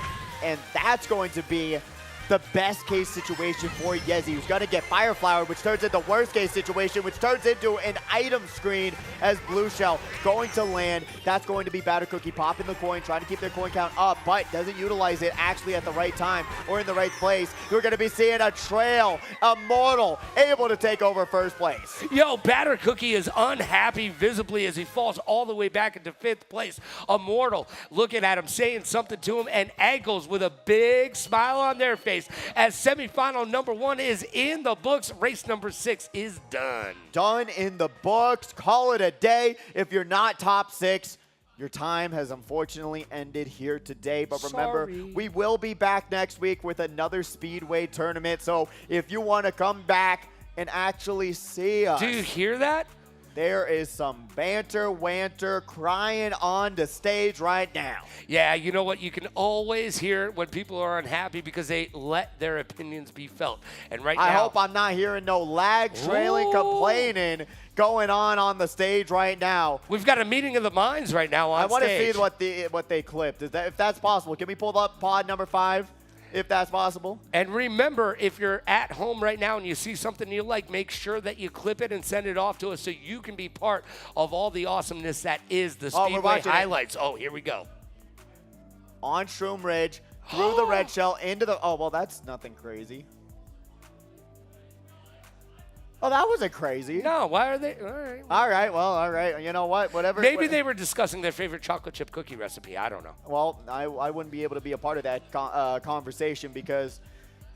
and that's going to be the best case situation for Yezi, who's going to get Fire Flower, which turns into worst case situation, which turns into an item screen as Blue Shell going to land. That's going to be Batter Cookie popping the coin, trying to keep their coin count up, but doesn't utilize it actually at the right time or in the right place. You're going to be seeing a trail, Immortal, able to take over first place. Yo, Batter Cookie is unhappy visibly as he falls all the way back into 5th place. Immortal looking at him, saying something to him, and Ankles with a big smile on their face as semifinal number 1 is in the books. Race number 6 is done. Done in the books. Call it a day. If you're not top 6, your time has unfortunately ended here today. But remember, we will be back next week with another Speedway tournament. So if you want to come back and actually see us. Do you hear that? There is some banter crying on the stage right now. Yeah, you know what? You can always hear when people are unhappy because they let their opinions be felt. And right now, I hope I'm not hearing no lag, trailing, complaining going on the stage right now. We've got a meeting of the minds right now on stage. I want to see what they clipped. If that's possible, can we pull up pod number 5? If that's possible. And remember, if you're at home right now and you see something you like, make sure that you clip it and send it off to us so you can be part of all the awesomeness that is the Speedway highlights. Oh, here we go. On Shroom Ridge, through the red shell, into the... Oh, well, that's nothing crazy. Oh, that wasn't crazy. No, why are they? All right, well, all right. You know what? Whatever. Maybe they were discussing their favorite chocolate chip cookie recipe. I don't know. Well, I wouldn't be able to be a part of that conversation because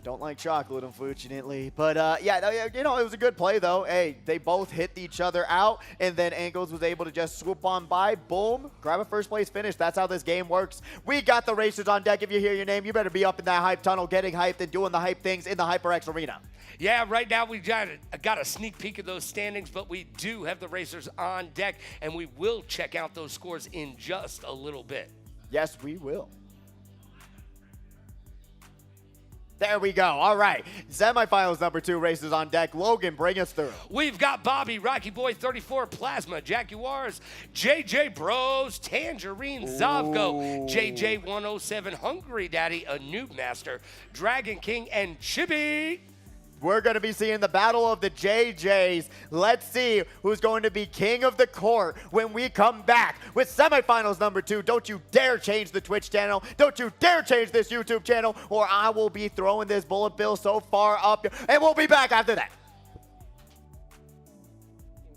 Don't like chocolate, unfortunately. But yeah, you know, it was a good play, though. Hey, they both hit each other out, and then Angles was able to just swoop on by. Boom. Grab a first-place finish. That's how this game works. We got the racers on deck. If you hear your name, you better be up in that hype tunnel, getting hyped and doing the hype things in the HyperX arena. Yeah, right now we got a sneak peek of those standings, but we do have the racers on deck, and we will check out those scores in just a little bit. Yes, we will. There we go. All right. Semifinals number 2 races on deck. Logan, bring us through. We've got Bobby, Rocky Boy 34, Plasma, Jaguars, JJ Bros, Tangerine, Zavgo, JJ 107, Hungry Daddy, a Noob Master, Dragon King, and Chibi. We're going to be seeing the battle of the JJs. Let's see who's going to be king of the court when we come back with semifinals number 2. Don't you dare change the Twitch channel. Don't you dare change this YouTube channel, or I will be throwing this bullet bill so far up. And we'll be back after that.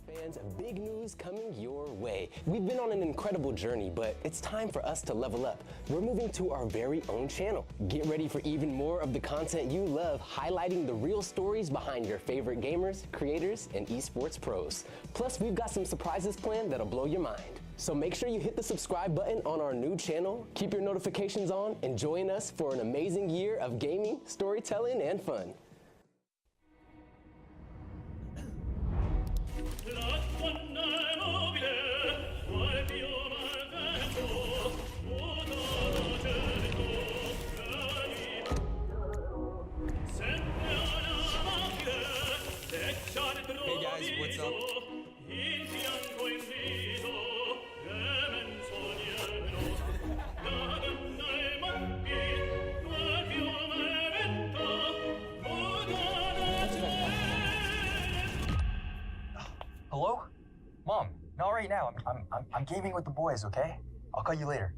Fans, big news coming your way. We've been on an incredible journey, but it's time for us to level up. We're moving to our very own channel. Get ready for even more of the content you love, highlighting the real stories behind your favorite gamers, creators, and esports pros. Plus, we've got some surprises planned that'll blow your mind. So make sure you hit the subscribe button on our new channel, keep your notifications on, and join us for an amazing year of gaming, storytelling, and fun. Hey guys, what's up? Hello? Mom, not right now. I'm gaming with the boys, okay? I'll call you later.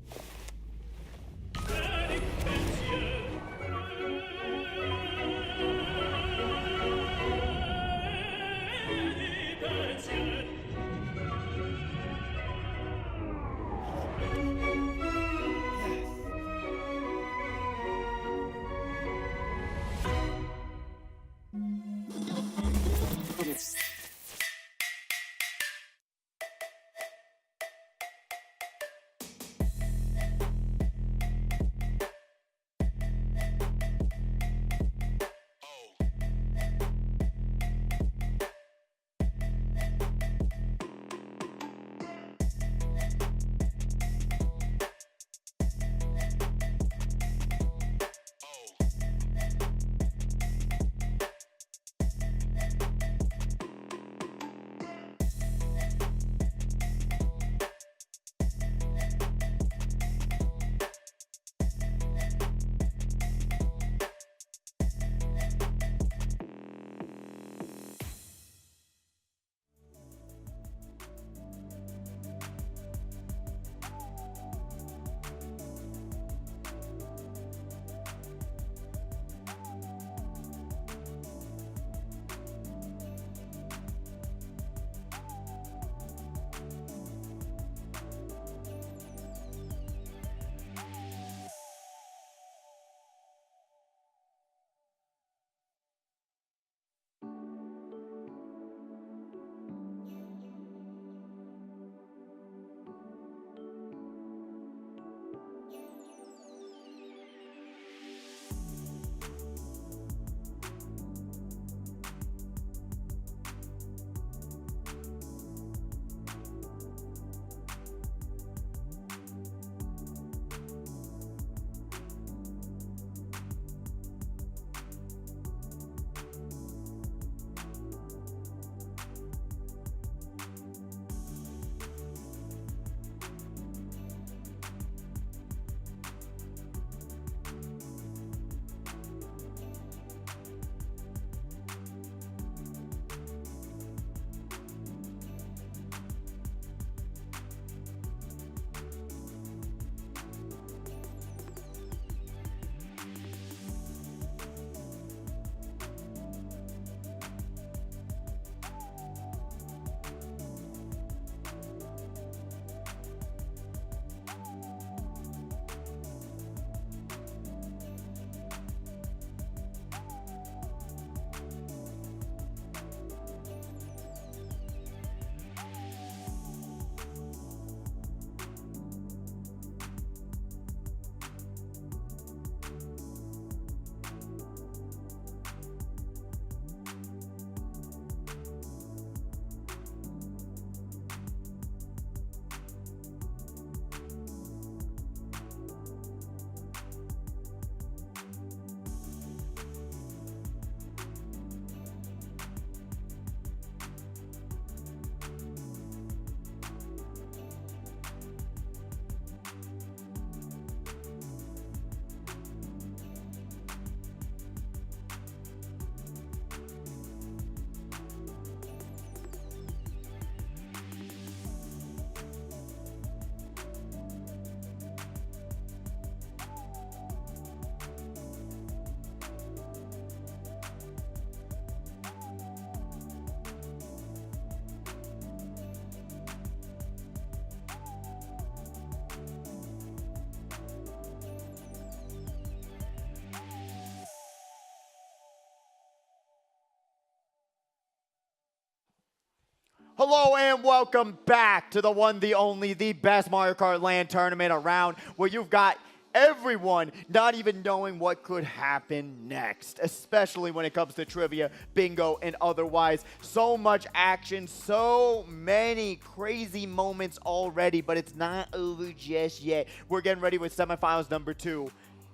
Hello and welcome back to the one, the only, the best Mario Kart Land tournament around, where you've got everyone not even knowing what could happen next, especially when it comes to trivia, bingo, and otherwise. So much action, so many crazy moments already, but it's not over just yet. We're getting ready with semifinals number 2.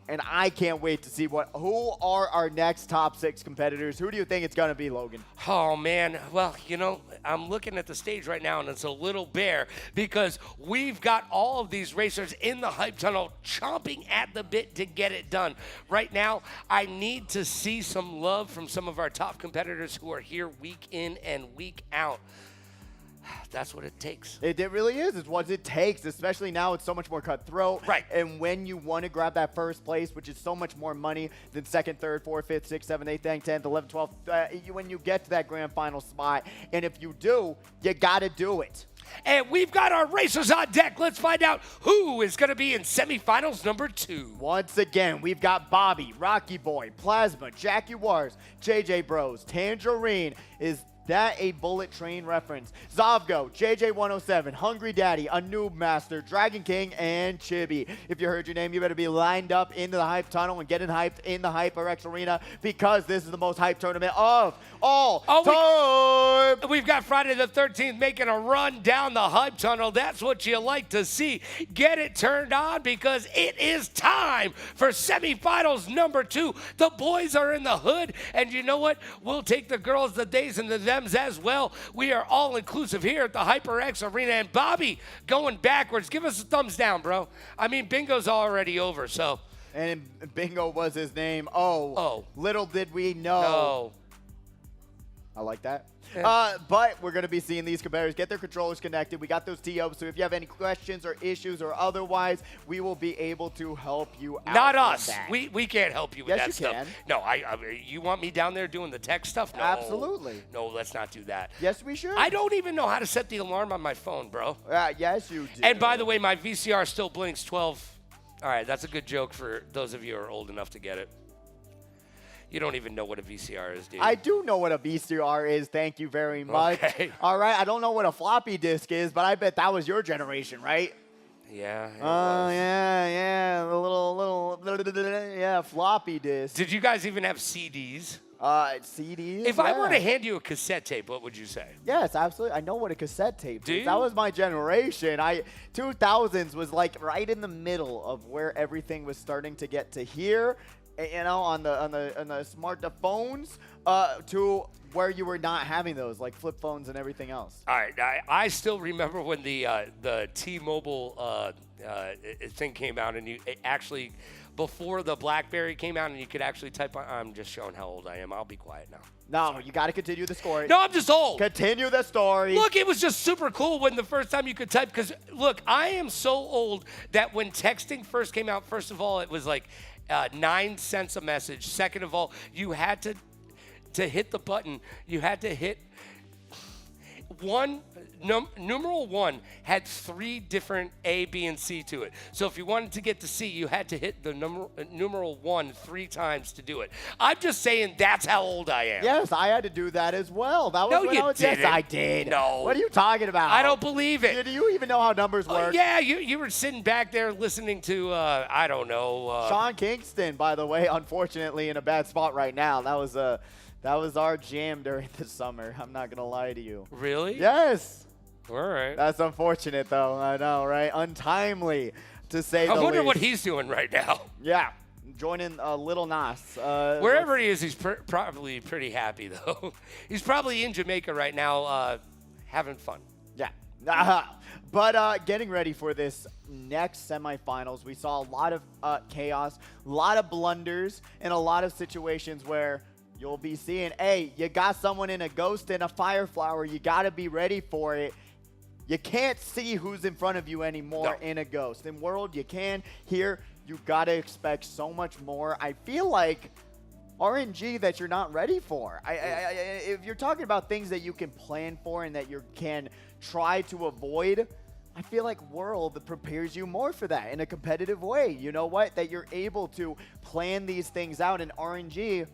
And I can't wait to see who are our next top 6 competitors. Who do you think it's going to be, Logan? Oh, man. Well, you know, I'm looking at the stage right now, and it's a little bare because we've got all of these racers in the hype tunnel chomping at the bit to get it done. Right now, I need to see some love from some of our top competitors who are here week in and week out. That's what it takes. It really is. It's what it takes, especially now it's so much more cutthroat. Right. And when you want to grab that first place, which is so much more money than second, third, fourth, fifth, sixth, seventh, eighth, ninth, 10th, 11th, 12th, when you get to that grand final spot, and if you do, you got to do it. And we've got our racers on deck. Let's find out who is going to be in semifinals number 2. Once again, we've got Bobby, Rocky Boy, Plasma, Jackie Wars, JJ Bros, Tangerine. Is that a Bullet Train reference? Zavgo, JJ107, Hungry Daddy, a Noob Master, Dragon King, and Chibi. If you heard your name, you better be lined up into the hype tunnel and getting hyped in the HyperX arena, because this is the most hype tournament of all time. We've got Friday the 13th making a run down the hype tunnel. That's what you like to see. Get it turned on, because it is time for semifinals number 2. The boys are in the hood, and you know what? We'll take the girls, the days, and the dems as well. We are all inclusive here at the HyperX arena. And Bobby, going backwards, give us a thumbs down, bro. I mean, bingo's already over, so. And bingo was his name. Oh. Little did we know. No. I like that. Yeah. But we're going to be seeing these competitors get their controllers connected. We got those TOs, so if you have any questions or issues or otherwise, we will be able to help you out. Not us. That. We can't help you with that stuff. Yes, you can. No, you want me down there doing the tech stuff? No. Absolutely. No, let's not do that. Yes, we should. I don't even know how to set the alarm on my phone, bro. Yes, you do. And by the way, my VCR still blinks 12. All right, that's a good joke for those of you who are old enough to get it. You don't even know what a VCR is, dude. I do know what a VCR is. Thank you very much. Okay. All right. I don't know what a floppy disk is, but I bet that was your generation, right? Yeah. Yeah. The little, yeah, floppy disk. Did you guys even have CDs? CDs. If I were to hand you a cassette tape, what would you say? Yes, absolutely. I know what a cassette tape Do is. you? That was my generation. 2000s was like right in the middle of where everything was starting to get to here. You know, on the smartphones, to where you were not having those, like flip phones and everything else. All right, I still remember when the T-Mobile thing came out, and before the BlackBerry came out, and you could actually type on. I'm just showing how old I am. I'll be quiet now. No, you got to continue the story. No, I'm just old. Continue the story. Look, it was just super cool when the first time you could type, because look, I am so old that when texting first came out, first of all, it was like 9 cents a message. Second of all, you had to hit the button. You had to hit numeral 1 had 3 different A, B, and C to it. So if you wanted to get to C, you had to hit the numeral 1 3 times to do it. I'm just saying that's how old I am. Yes, I had to do that as well. That was No, when you I was, didn't. Yes, I did. No. What are you talking about? I don't believe it. Do you even know how numbers work? Yeah, you were sitting back there listening to, I don't know. Sean Kingston, by the way, unfortunately in a bad spot right now. That was our jam during the summer. I'm not going to lie to you. Really? Yes. All right. That's unfortunate, though. I know, right? Untimely, to say the least. I wonder what he's doing right now. Yeah. Joining Little Nas. Wherever he is, he's probably pretty happy, though. He's probably in Jamaica right now having fun. Yeah. But getting ready for this next semifinals, we saw a lot of chaos, a lot of blunders, and a lot of situations where you'll be seeing, hey, you got someone in a ghost and a fire flower. You got to be ready for it. You can't see who's in front of you anymore in a ghost. In World, you can. Here, you got to expect so much more. I feel like RNG that you're not ready for. If you're talking about things that you can plan for and that you can try to avoid, I feel like World prepares you more for that in a competitive way. You know what? That you're able to plan these things out. In RNG,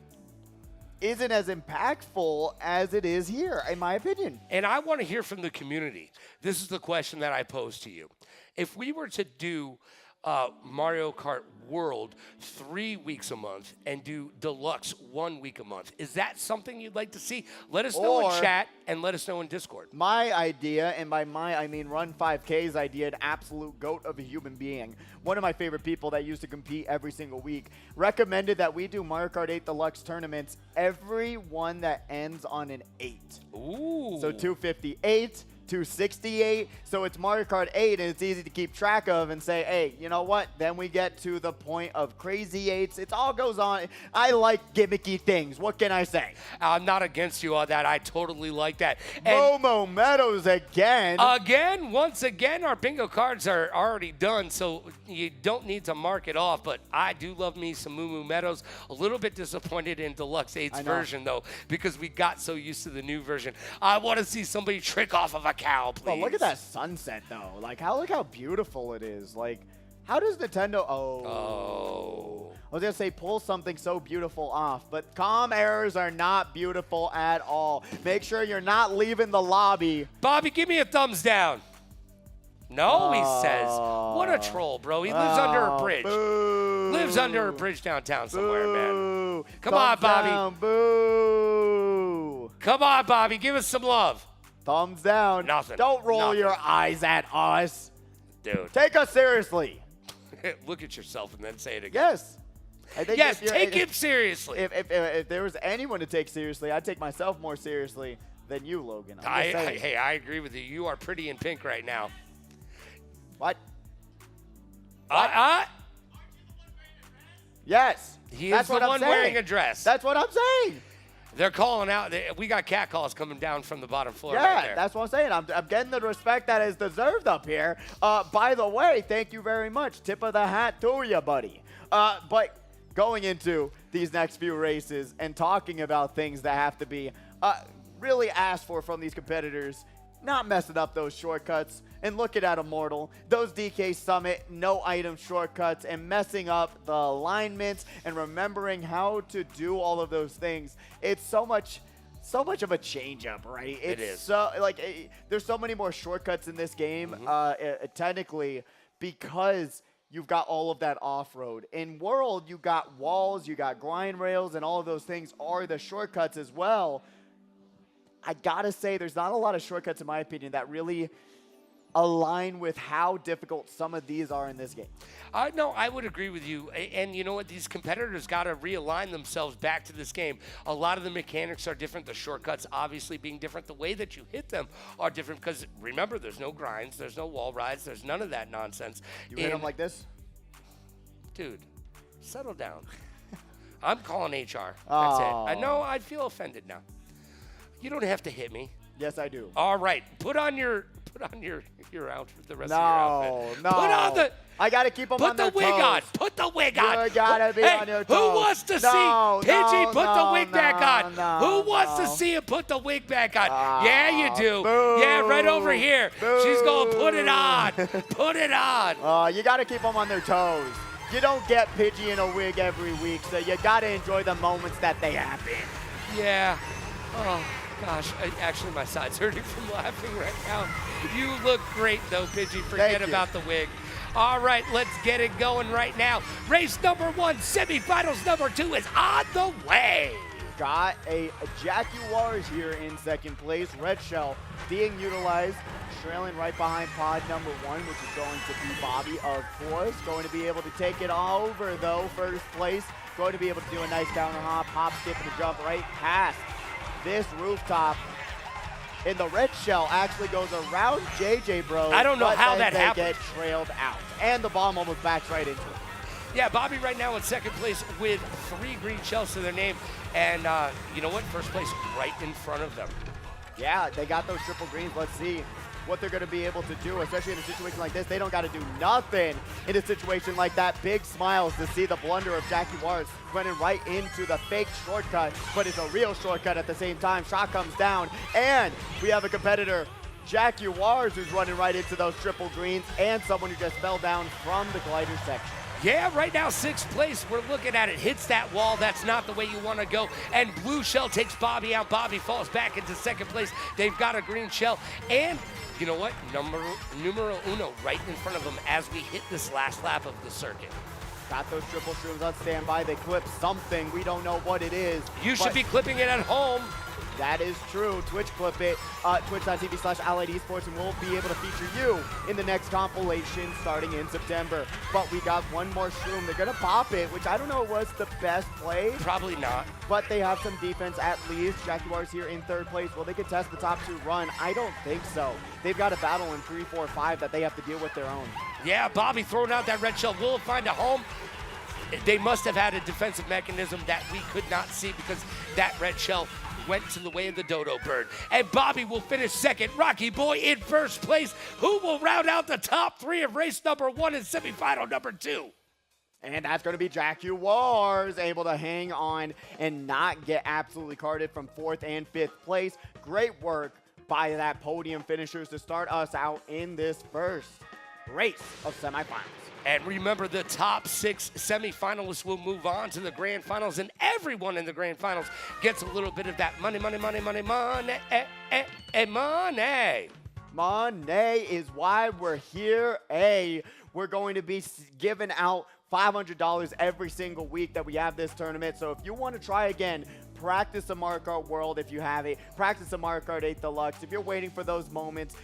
isn't as impactful as it is here, in my opinion. And I want to hear from the community. This is the question that I pose to you. If we were to do Mario Kart World 3 weeks a month and do Deluxe 1 week a month, is that something you'd like to see? Let us know in chat and let us know in Discord. My idea, and by my I mean Run 5K's idea, an absolute goat of a human being, one of my favorite people that used to compete every single week, recommended that we do Mario Kart 8 Deluxe tournaments, every one that ends on an 8. Ooh. So 258, 268. So it's Mario Kart 8, and it's easy to keep track of and say, hey, you know what? Then we get to the point of crazy 8s. It all goes on. I like gimmicky things. What can I say? I'm not against you on that. I totally like that. And Momo Meadows again. once again, our bingo cards are already done, so you don't need to mark it off. But I do love me some Moo Meadows. A little bit disappointed in Deluxe 8's version, though, because we got so used to the new version. I want to see somebody trick off of a cow, please. Oh, look at that sunset, though. Like, look how beautiful it is. Like, how does Nintendo... Oh. I was going to say pull something so beautiful off, but comm errors are not beautiful at all. Make sure you're not leaving the lobby. Bobby, give me a thumbs down. No, he says. What a troll, bro. He lives under a bridge. Boo. Lives under a bridge downtown somewhere, Boo. man. Come on, Bobby. Down. Boo. Come on, Bobby. Give us some love. Thumbs down. Nothing. Don't roll Nothing. your eyes at us. Dude. Take us seriously. Look at yourself and then say it again. Yes. I think yes, take him seriously. If there was anyone to take seriously, I'd take myself more seriously than you, Logan. Hey, I agree with you. You are pretty in pink right now. What? Yes. That's the one wearing a dress. That's what I'm saying. They're calling out. We got cat calls coming down from the bottom floor yeah, right there. That's what I'm saying. I'm getting the respect that is deserved up here. By the way, thank you very much. Tip of the hat to you, buddy. But going into these next few races and talking about things that have to be really asked for from these competitors, not messing up those shortcuts, and looking at Immortal, those DK Summit, no item shortcuts, and messing up the alignments and remembering how to do all of those things. It's so much of a change-up, right? It is. So, there's so many more shortcuts in this game, technically, because you've got all of that off-road. In World, you got walls, you got grind rails, and all of those things are the shortcuts as well. I gotta say, there's not a lot of shortcuts, in my opinion, that really align with how difficult some of these are in this game. No, I would agree with you. And you know what? These competitors got to realign themselves back to this game. A lot of the mechanics are different. The shortcuts obviously being different. The way that you hit them are different because, remember, there's no grinds. There's no wall rides. There's none of that nonsense. You hit them like this? Dude, settle down. I'm calling HR. That's it. I know I'd feel offended now. You don't have to hit me. Yes, I do. All right. Put on your outfit, the rest of your outfit. No. Put on the... I got to keep them on their toes. Put the wig on. Put the wig on. You got to be on your toes. Who wants to see Pidgey put the wig back on? Who wants to see him put the wig back on? Yeah, you do. Boo. Yeah, right over here. Boo. She's going to put it on. Put it on. You got to keep them on their toes. You don't get Pidgey in a wig every week, so you got to enjoy the moments that they happen. Yeah. Oh. Gosh, actually my side's hurting from laughing right now. You look great though, Pidgey. Forget about the wig. All right, let's get it going right now. Race number 1, semifinals number 2 is on the way. Got a Jaguars here in second place. Red Shell being utilized, trailing right behind pod number 1, which is going to be Bobby, of course. Going to be able to take it all over though, first place. Going to be able to do a nice counter hop, skip, and a jump right past this rooftop. And the Red Shell actually goes around JJ Bro. I don't know how that happened. They get trailed out. And the bomb almost backs right into it. Yeah, Bobby right now in second place with 3 green shells to their name. And you know what? First place right in front of them. Yeah, they got those triple greens. Let's see what they're going to be able to do, especially in a situation like this. They don't got to do nothing in a situation like that. Big smiles to see the blunder of Jaguars running right into the fake shortcut, but it's a real shortcut at the same time. Shot comes down, and we have a competitor, Jaguars, who's running right into those triple greens, and someone who just fell down from the glider section. Yeah, right now, 6th place. We're looking at it. Hits that wall. That's not the way you want to go. And Blue Shell takes Bobby out. Bobby falls back into 2nd place. They've got a green shell. And you know what? Numero uno right in front of them as we hit this last lap of the circuit. Got those triple shrooms on standby. They clip something. We don't know what it is. You should be clipping it at home. That is true. Twitch clip it. Twitch.tv/Allied Esports, and we'll be able to feature you in the next compilation starting in September. But we got one more shroom. They're going to pop it, which I don't know was the best play. Probably not. But they have some defense at least. Jaguars here in 3rd place. Will they contest the top 2 run? I don't think so. They've got a battle in 3, 4, 5 that they have to deal with their own. Yeah, Bobby throwing out that red shell. Will it find a home? They must have had a defensive mechanism that we could not see because that red shell went to the way of the dodo bird. And Bobby will finish 2nd. Rocky Boy in 1st place. Who will round out the top 3 of race number 1 and semifinal number 2? And that's going to be Jaguars, able to hang on and not get absolutely carted from 4th and 5th place. Great work by that podium finishers to start us out in this first race of semifinals. And remember, the top 6 semifinalists will move on to the grand finals, and everyone in the grand finals gets a little bit of that money. Money is why we're here. We're going to be giving out $500 every single week that we have this tournament. So if you want to try again, practice a Mario Kart World if you have it. Practice a Mario Kart 8 Deluxe. If you're waiting for those moments,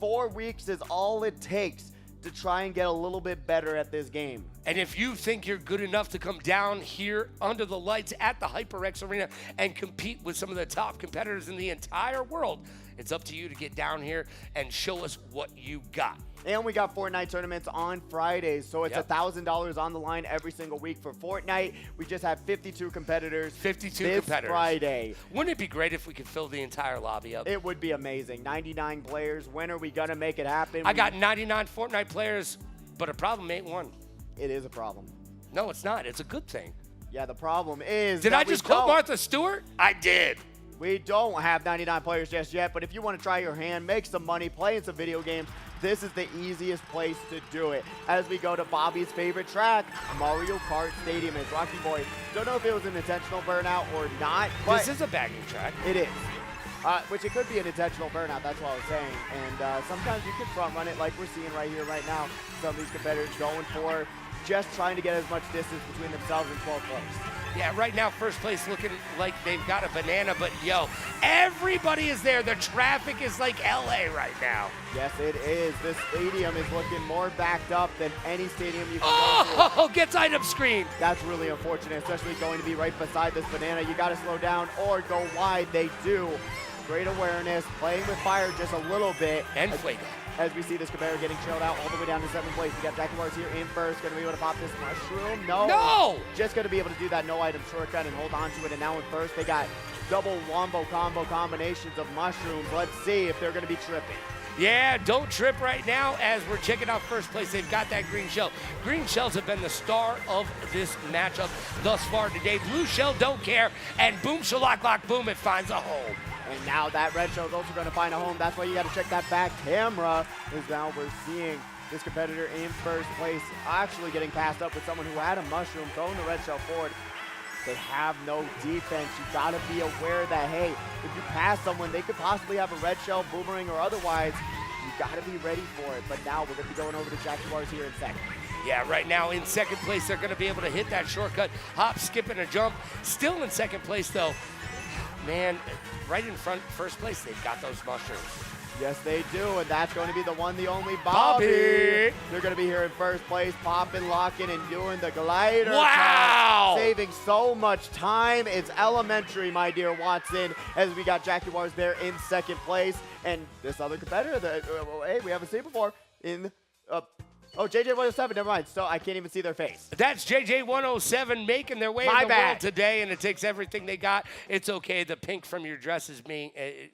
4 weeks is all it takes to try and get a little bit better at this game. And if you think you're good enough to come down here under the lights at the HyperX Arena and compete with some of the top competitors in the entire world, it's up to you to get down here and show us what you got. And we got Fortnite tournaments on Fridays, so it's $1,000 on the line every single week for Fortnite. We just have 52 competitors 52 this competitors. Friday. Wouldn't it be great if we could fill the entire lobby up? It would be amazing. 99 players. When are we going to make it happen? I got 99 Fortnite players, but a problem ain't one. It is a problem. No, it's not. It's a good thing. Yeah, the problem is Did I just quote Martha Stewart? I did. We don't have 99 players just yet, but if you want to try your hand, make some money, playing some video games, this is the easiest place to do it. As we go to Bobby's favorite track, Mario Kart Stadium. It's Rocky Boy. Don't know if it was an intentional burnout or not, but this is a bagging track. It is. Which it could be an intentional burnout, that's what I was saying. And sometimes you can front run it like we're seeing right here, right now. Some of these competitors going for just trying to get as much distance between themselves and 12th place. Yeah, right now, 1st place looking like they've got a banana, but yo, everybody is there. The traffic is like LA right now. Yes, it is. This stadium is looking more backed up than any stadium you can go to. Oh, gets item screen. That's really unfortunate, especially going to be right beside this banana. You got to slow down or go wide. They do. Great awareness, playing with fire just a little bit. And Fuego. As we see this competitor getting chilled out all the way down to 7th place. We got Jaguars here in 1st. Going to be able to pop this mushroom. No! Just going to be able to do that no item shortcut and hold on to it. And now in 1st, they got double wombo combo combinations of mushrooms. Let's see if they're going to be tripping. Yeah, don't trip right now as we're checking out 1st place. They've got that green shell. Green shells have been the star of this matchup thus far today. Blue shell don't care. And boom, shalak, lock, boom, it finds a home. And now that red shell is also going to find a home. That's why you got to check that back camera. Is now we're seeing this competitor in 1st place actually getting passed up with someone who had a mushroom, throwing the red shell forward. They have no defense. You got to be aware that, hey, if you pass someone, they could possibly have a red shell, boomerang, or otherwise. You got to be ready for it. But now we're going to be going over to Jaguars here in 2nd. Yeah, right now in 2nd place, they're going to be able to hit that shortcut, hop, skip, and a jump. Still in 2nd place, though. Man, right in front, 1st place, they've got those mushrooms. Yes, they do, and that's going to be the one, the only Bobby. They're going to be here in 1st place, popping, locking, and doing the glider. Wow! Saving so much time. It's elementary, my dear Watson, as we got Jaguars there in 2nd place. And this other competitor that, hey, we haven't seen before in... Oh, JJ107, never mind. So I can't even see their face. That's JJ107 making their way in the world today, and it takes everything they got. It's okay. The pink from your dress is being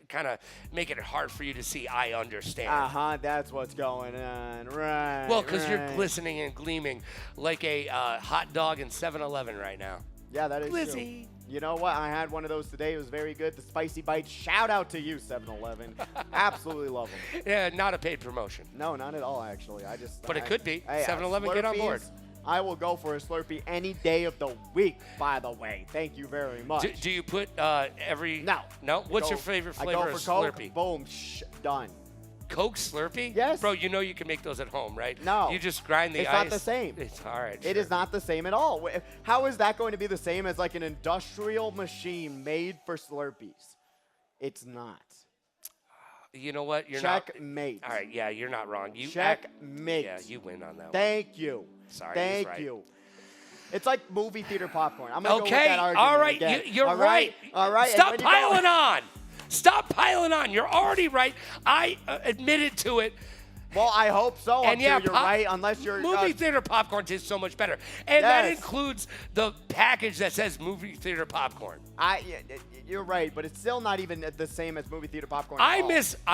kind of making it hard for you to see. I understand. That's what's going on. Right. Well, because you're glistening and gleaming like a hot dog in 7-Eleven right now. Yeah, that is Glizzy. true. You know what? I had one of those today. It was very good. The Spicy Bite. Shout out to you, 7-Eleven. Absolutely love them. Yeah, not a paid promotion. No, not at all, actually. But it could be. 7-Eleven, get on board. I will go for a Slurpee any day of the week, by the way. Thank you very much. Do you put every... No. No? What's your favorite flavor I go of for Coke, Slurpee? boom, done. Coke Slurpee? Yes. Bro, you know you can make those at home, right? No. You just grind the ice. It's not the same. It's all right. It is not the same at all. How is that going to be the same as like an industrial machine made for Slurpees? It's not. You know what? You're not. Checkmate. All right, yeah, you're not wrong. Checkmate. Yeah, you win on that one. Thank you. Sorry, Thank right. you. It's like movie theater popcorn. I'm gonna go with Okay, that argument all right, again. you're All right. All right. Stop piling on. Stop piling on. You're already right. I admitted to it. Well, I hope so. And until you're right, unless you're movie theater popcorn tastes so much better, and that Yes. includes the package that says movie theater popcorn. You're right, but it's still not even the same as movie theater popcorn. I at all.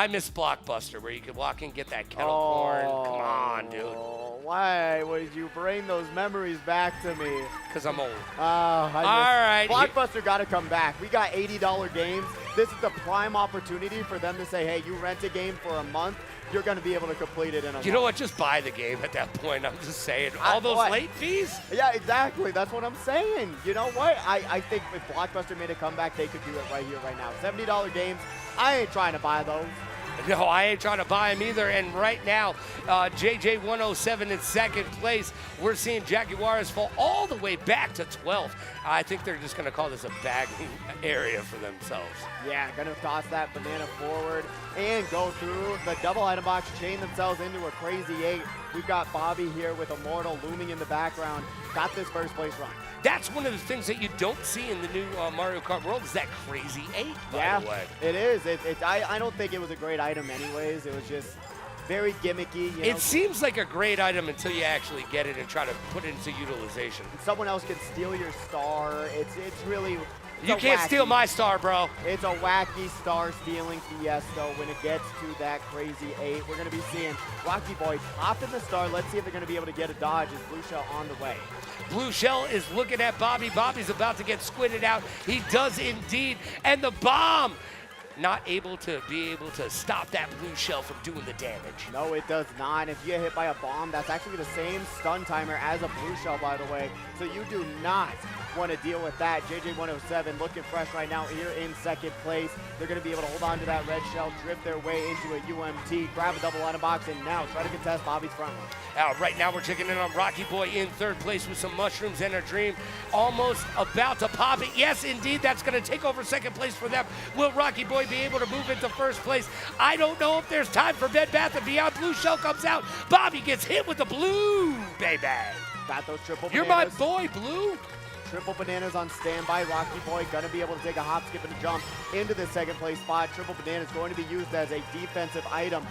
miss Blockbuster, where you could walk in and get that kettle corn. Come on, dude. Why would you bring those memories back to me? Because I'm old. All right. Blockbuster got to come back. We got $80 games. This is the prime opportunity for them to say, hey, you rent a game for a month, you're going to be able to complete it in a month. You know what? Just buy the game at that point. I'm just saying. All those late fees? Yeah, exactly. That's what I'm saying. You know what? I think if Blockbuster made a comeback, they could do it right here, right now. $70 games. I ain't trying to buy those. No, I ain't trying to buy them either. And right now, JJ 107 in second place. We're seeing Jaguars fall all the way back to 12th. I think they're just going to call this a bagging area for themselves. Yeah, going to toss that banana forward and go through the double item box, chain themselves into a crazy 8. We've got Bobby here with Immortal looming in the background. Got this first place run. That's one of the things that you don't see in the new Mario Kart world is that crazy 8, by the way. It is. I don't think it was a great item anyways. It was just very gimmicky. You know? It seems like a great item until you actually get it and try to put it into utilization. Someone else can steal your star. It's really... You can't steal my star, bro. It's a wacky star-stealing fiesta when it gets to that crazy 8. We're going to be seeing Rocky Boy pop in the star. Let's see if they're going to be able to get a dodge as Blue Shell on the way. Blue Shell is looking at Bobby. Bobby's about to get squidded out. He does indeed. And the bomb, not able to stop that Blue Shell from doing the damage. No, it does not. If you get hit by a bomb, that's actually the same stun timer as a Blue Shell, by the way. So you do not want to deal with that. JJ 107 looking fresh right now here in second place. They're going to be able to hold on to that red shell, drift their way into a UMT, grab a double item box, and now try to contest Bobby's front run. Right now we're checking in on Rocky Boy in third place with some mushrooms and a dream. Almost about to pop it. Yes, indeed, that's going to take over second place for them. Will Rocky Boy be able to move into first place? I don't know if there's time for Bed Bath & Beyond. Blue Shell comes out. Bobby gets hit with the blue, baby. Got those triple You're bananas. my boy, Blue. Triple bananas on standby. Rocky Boy gonna be able to take a hop, skip, and a jump into the second place spot. Triple banana is going to be used as a defensive item.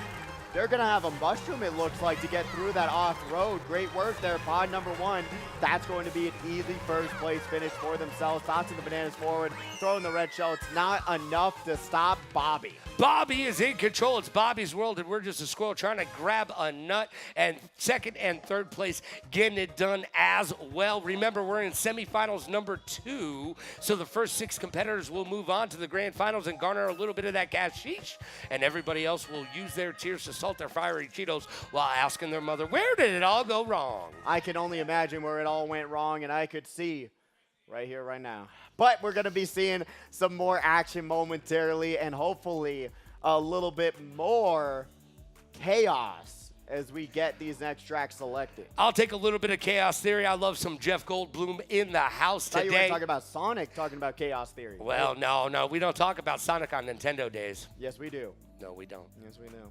They're gonna have a mushroom, it looks like, to get through that off-road. Great work there, pod number 1. That's going to be an easy first place finish for themselves. Tossing the bananas forward, throwing the red shell. It's not enough to stop Bobby. Bobby is in control. It's Bobby's world, and we're just a squirrel trying to grab a nut. And second and third place getting it done as well. Remember, we're in semifinals number 2, so the first 6 competitors will move on to the grand finals and garner a little bit of that cashish. And everybody else will use their tears to salt their fiery Cheetos while asking their mother, where did it all go wrong? I can only imagine where it all went wrong, and I could see right here, right now. But we're going to be seeing some more action momentarily and hopefully a little bit more chaos as we get these next tracks selected. I'll take a little bit of Chaos Theory. I love some Jeff Goldblum in the house I thought today. you were talking about Sonic, talking about Chaos Theory. Well, no. We don't talk about Sonic on Nintendo days. Yes, we do. No, we don't. Yes, we do.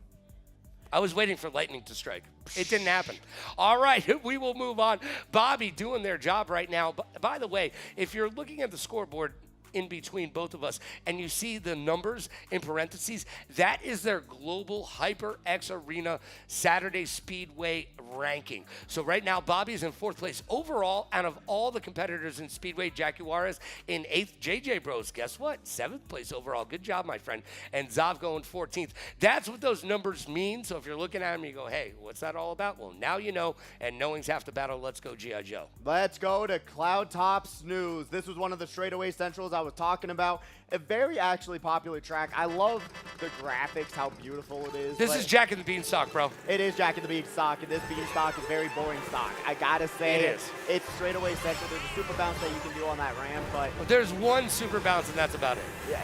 I was waiting for lightning to strike. It didn't happen. All right, we will move on. Bobby doing their job right now. By the way, if you're looking at the scoreboard in between both of us and you see the numbers in parentheses, that is their global HyperX Arena Saturday Speedway ranking. So right now, Bobby's in 4th place overall out of all the competitors in Speedway. Jackie Juarez in 8th. JJ Bros, guess what? 7th place overall. Good job, my friend. And Zav going 14th. That's what those numbers mean. So if you're looking at them, you go, hey, what's that all about? Well, now you know, and knowing's half the battle. Let's go, G.I. Joe. Let's go to Cloud Top Snooze. This was one of the straightaway centrals I I was talking about. A very actually popular track. I love the graphics, how beautiful it is. This is Jack and the Beanstalk, bro. It is Jack and the Beanstalk, and this Beanstalk is very boring stock. I gotta say, It is. It's straightaway central. There's a super bounce that you can do on that ramp, but There's one super bounce, and that's about it. yeah,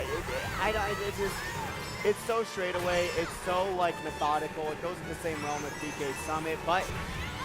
it's so straightaway. It's so like methodical. It goes in the same realm as DK Summit, but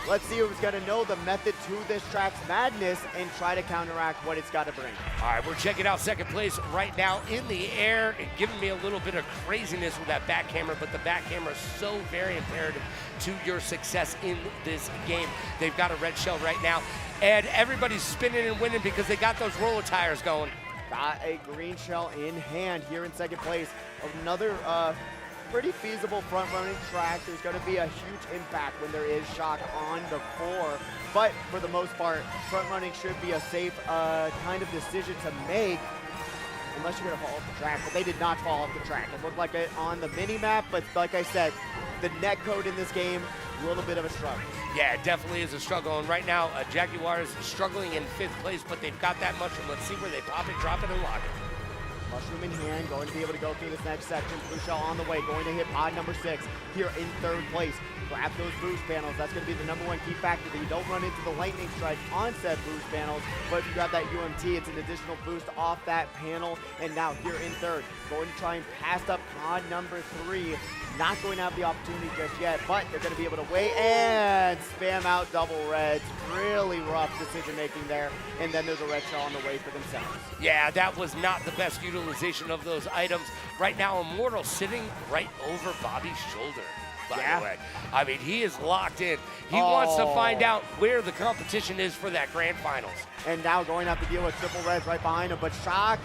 let's see who's gonna know the method to this track's madness and try to counteract what it's got to bring. All right, we're checking out second place right now in the air and giving me a little bit of craziness with that back camera, but the back camera is so very imperative to your success in this game. They've got a red shell right now, and everybody's spinning and winning because they got those roller tires going. Got a green shell in hand here in second place. Another pretty feasible front-running track. There's going to be a huge impact when there is shock on the core, but for the most part, front-running should be a safe kind of decision to make, unless you're going to fall off the track. But they did not fall off the track. It looked like it on the mini-map, but like I said, the net code in this game, a little bit of a struggle. Yeah, it definitely is a struggle, and right now, Jaguar is struggling in 5th place, but they've got that mushroom. Let's see where they pop it, drop it, and lock it. Mushroom in hand, going to be able to go through this next section. Blue shell on the way, going to hit pod number 6 here in 3rd place. Grab those boost panels. That's going to be the #1 key factor that you don't run into the lightning strike on said boost panels. But if you grab that UMT, it's an additional boost off that panel. And now here in 3rd, going to try and pass up pod number 3. Not going to have the opportunity just yet, but they're going to be able to wait and spam out double reds. Really rough decision making there. And then there's a red shell on the way for themselves. Yeah, that was not the best utilization of those items. Right now, Immortal sitting right over Bobby's shoulder, by the way. I mean, he is locked in. He wants to find out where the competition is for that grand finals. And now going to have to deal with triple reds right behind him, but Shock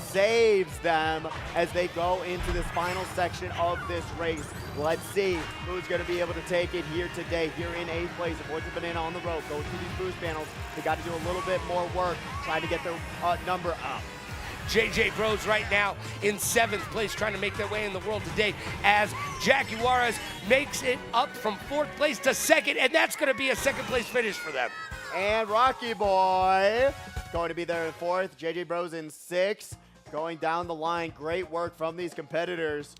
saves them as they go into this final section of this race. Let's see who's going to be able to take it here today. Here in 8th place, avoid the banana on the rope, go through these boost panels. They got to do a little bit more work, trying to get their number up. JJ Bros right now in 7th place, trying to make their way in the world today as Jaguares makes it up from 4th place to 2nd, and that's going to be a 2nd place finish for them. And Rocky Boy going to be there in 4th. JJ Bros in 6th. Going down the line, great work from these competitors.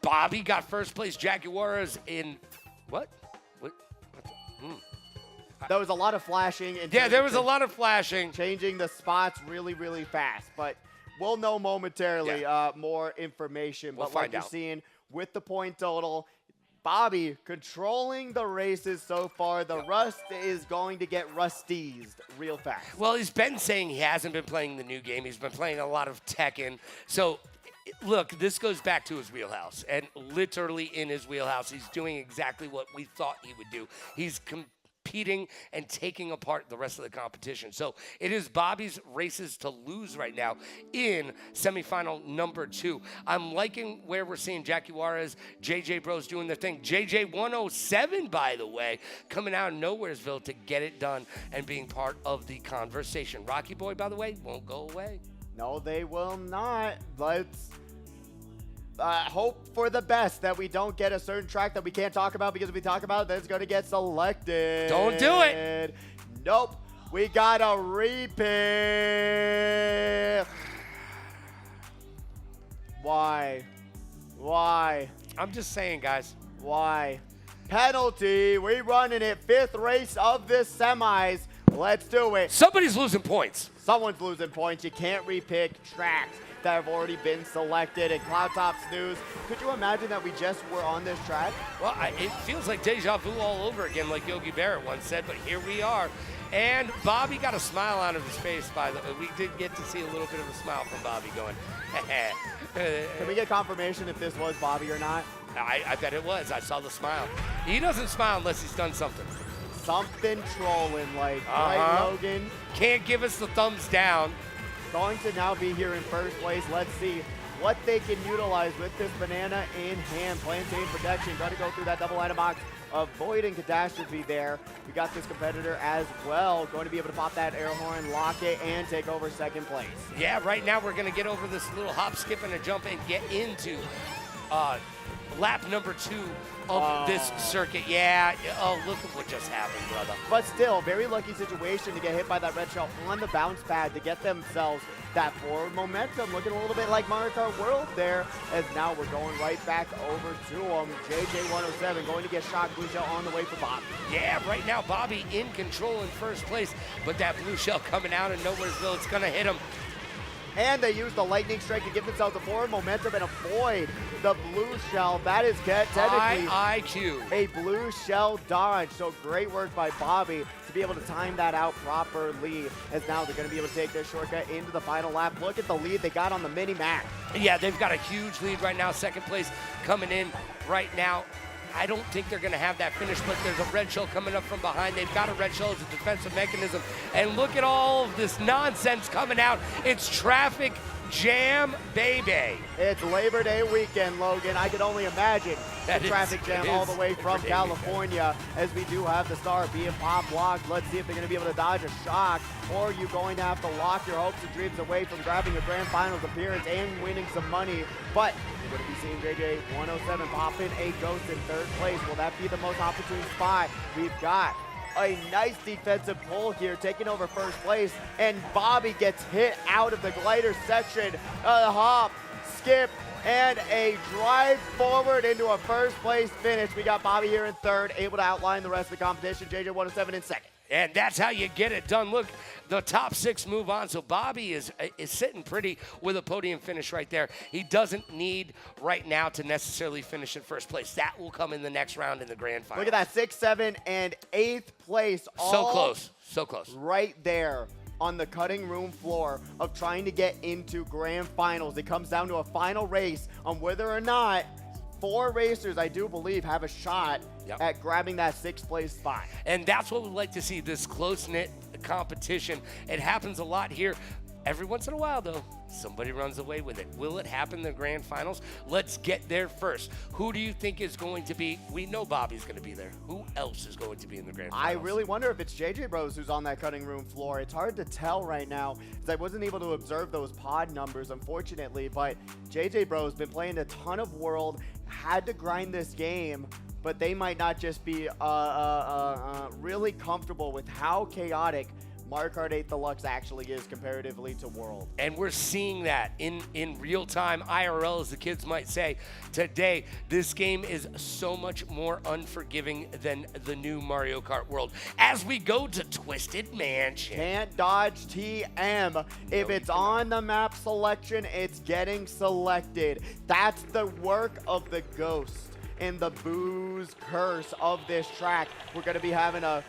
Bobby got 1st place. Jaguares in what? There was a lot of flashing. Yeah, there was a lot of flashing. Changing the spots really, really fast. But we'll know momentarily more information. We'll but like find you're out. seeing with the point total, Bobby controlling the races so far. The rust is going to get rustied real fast. Well, he's been saying he hasn't been playing the new game. He's been playing a lot of Tekken. So, look, this goes back to his wheelhouse. And literally in his wheelhouse, he's doing exactly what we thought he would do. He's competing and taking apart the rest of the competition. So it is Bobby's races to lose right now in semifinal number 2. I'm liking where we're seeing Jaguares, JJ Bros doing their thing. JJ 107, by the way, coming out of Nowheresville to get it done and being part of the conversation. Rocky Boy, by the way, won't go away. No, they will not. Let's hope for the best that we don't get a certain track that we can't talk about, because if we talk about it, then it's going to get selected. Don't do it. Nope. We got a repick. Why? Why? I'm just saying, guys. Why? Penalty. We running it. 5th race of this semis. Let's do it. Somebody's losing points. Someone's losing points. You can't repick tracks that have already been selected. And Cloud Top Snooze, could you imagine that we just were on this track? Well, it feels like deja vu all over again, like Yogi Berra once said, but here we are. And Bobby got a smile out of his face, by the way. We did get to see a little bit of a smile from Bobby going, Can we get confirmation if this was Bobby or not? I bet it was. I saw the smile. He doesn't smile unless he's done something. Something trolling, like, right, Logan? Can't give us the thumbs down. Going to now be here in 1st place. Let's see what they can utilize with this banana in hand. Plantain protection. Got to go through that double line of box, avoiding catastrophe there. We got this competitor as well. Going to be able to pop that air horn, lock it, and take over 2nd place. Yeah, right now we're going to get over this little hop, skip, and a jump and get into lap number 2 of this circuit. Yeah, oh, look at what just happened, brother. But still, very lucky situation to get hit by that red shell on the bounce pad to get themselves that forward momentum. Looking a little bit like Mario Kart World there, as now we're going right back over to them. JJ107 going to get shot. Blue shell on the way for Bobby. Yeah, right now Bobby in control in first place, but that blue shell coming out of Nowheresville, it's gonna hit him. And they use the lightning strike to give themselves the forward momentum and avoid the blue shell. That is technically IQ. a blue shell dodge. So great work by Bobby to be able to time that out properly, as now they're going to be able to take their shortcut into the final lap. Look at the lead they got on the mini-map. Yeah, they've got a huge lead right now. Second place coming in right now. I don't think they're going to have that finish, but there's a red shell coming up from behind. They've got a red shell as a defensive mechanism. And look at all of this nonsense coming out. It's traffic jam, baby. It's Labor Day weekend, Logan. I could only imagine the traffic jam all the way from California, as we do have the star being pop locked. Let's see if they're going to be able to dodge a shock, or you're going to have to lock your hopes and dreams away from grabbing a grand finals appearance and winning some money. But you're going to be seeing JJ107 pop in a ghost in third place. Will that be the most opportune spot? We've got a nice defensive pull here, taking over first place, and Bobby gets hit out of the glider section. A hop, skip, and a drive forward into a first place finish. We got Bobby here in third, able to outline the rest of the competition. JJ107 in second. And that's how you get it done. Look, the top 6 move on. So Bobby is sitting pretty with a podium finish right there. He doesn't need right now to necessarily finish in first place. That will come in the next round in the grand final. Look at that, 6th, 7th, and 8th place. So close, so close. Right there on the cutting room floor of trying to get into grand finals. It comes down to a final race on whether or not 4 racers, I do believe, have a shot at grabbing that 6th place spot. And that's what we'd like to see, this close-knit competition. It happens a lot here. Every once in a while, though, somebody runs away with it. Will it happen in the grand finals? Let's get there first. Who do you think is going to be? We know Bobby's going to be there. Who else is going to be in the grand finals? I really wonder if it's JJ Bros who's on that cutting room floor. It's hard to tell right now, because I wasn't able to observe those pod numbers, unfortunately. But JJ Bros been playing a ton of World, had to grind this game, but they might not just be really comfortable with how chaotic Mario Kart 8 Deluxe actually is comparatively to World. And we're seeing that in real time, IRL, as the kids might say. Today, this game is so much more unforgiving than the new Mario Kart World. As we go to Twisted Mansion. Can't dodge TM. If it's on the map selection, it's getting selected. That's the work of the ghost and the booze curse of this track. We're going to be having a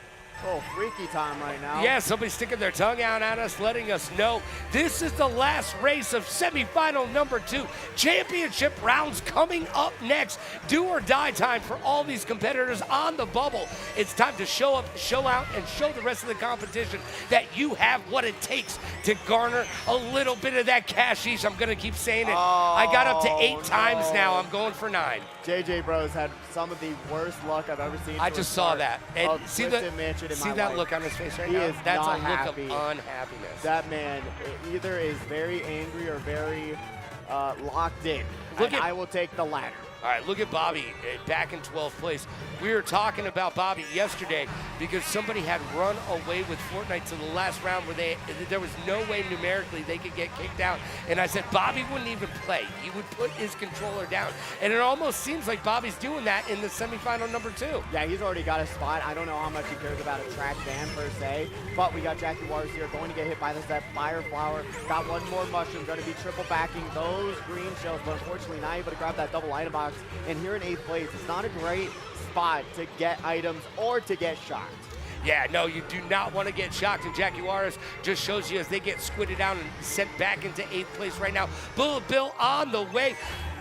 freaky time right now. Yeah, somebody's sticking their tongue out at us, letting us know this is the last race of semifinal number 2. Championship rounds coming up next. Do or die time for all these competitors on the bubble. It's time to show up, show out, and show the rest of the competition that you have what it takes to garner a little bit of that cashish. I'm going to keep saying it. I got up to 8 times now. I'm going for 9. JJ Bros had some of the worst luck I've ever seen. I just saw that. And see that that look on his face right now? That's a look of unhappiness. That man either is very angry or very locked in. I will take the latter. All right, look at Bobby back in 12th place. We were talking about Bobby yesterday because somebody had run away with Fortnite to the last round where there was no way numerically they could get kicked out. And I said Bobby wouldn't even play. He would put his controller down. And it almost seems like Bobby's doing that in the semifinal number 2. Yeah, he's already got a spot. I don't know how much he cares about a track ban per se, but we got Jackie Waters here going to get hit by the step. Fire Flower got one more mushroom, going to be triple backing those green shells, but unfortunately not able to grab that double item box. And here in 8th place, it's not a great spot to get items or to get shocked. Yeah, no, you do not want to get shocked, and Jackie Juarez just shows you as they get squidded down and sent back into 8th place right now. Bullet Bill on the way.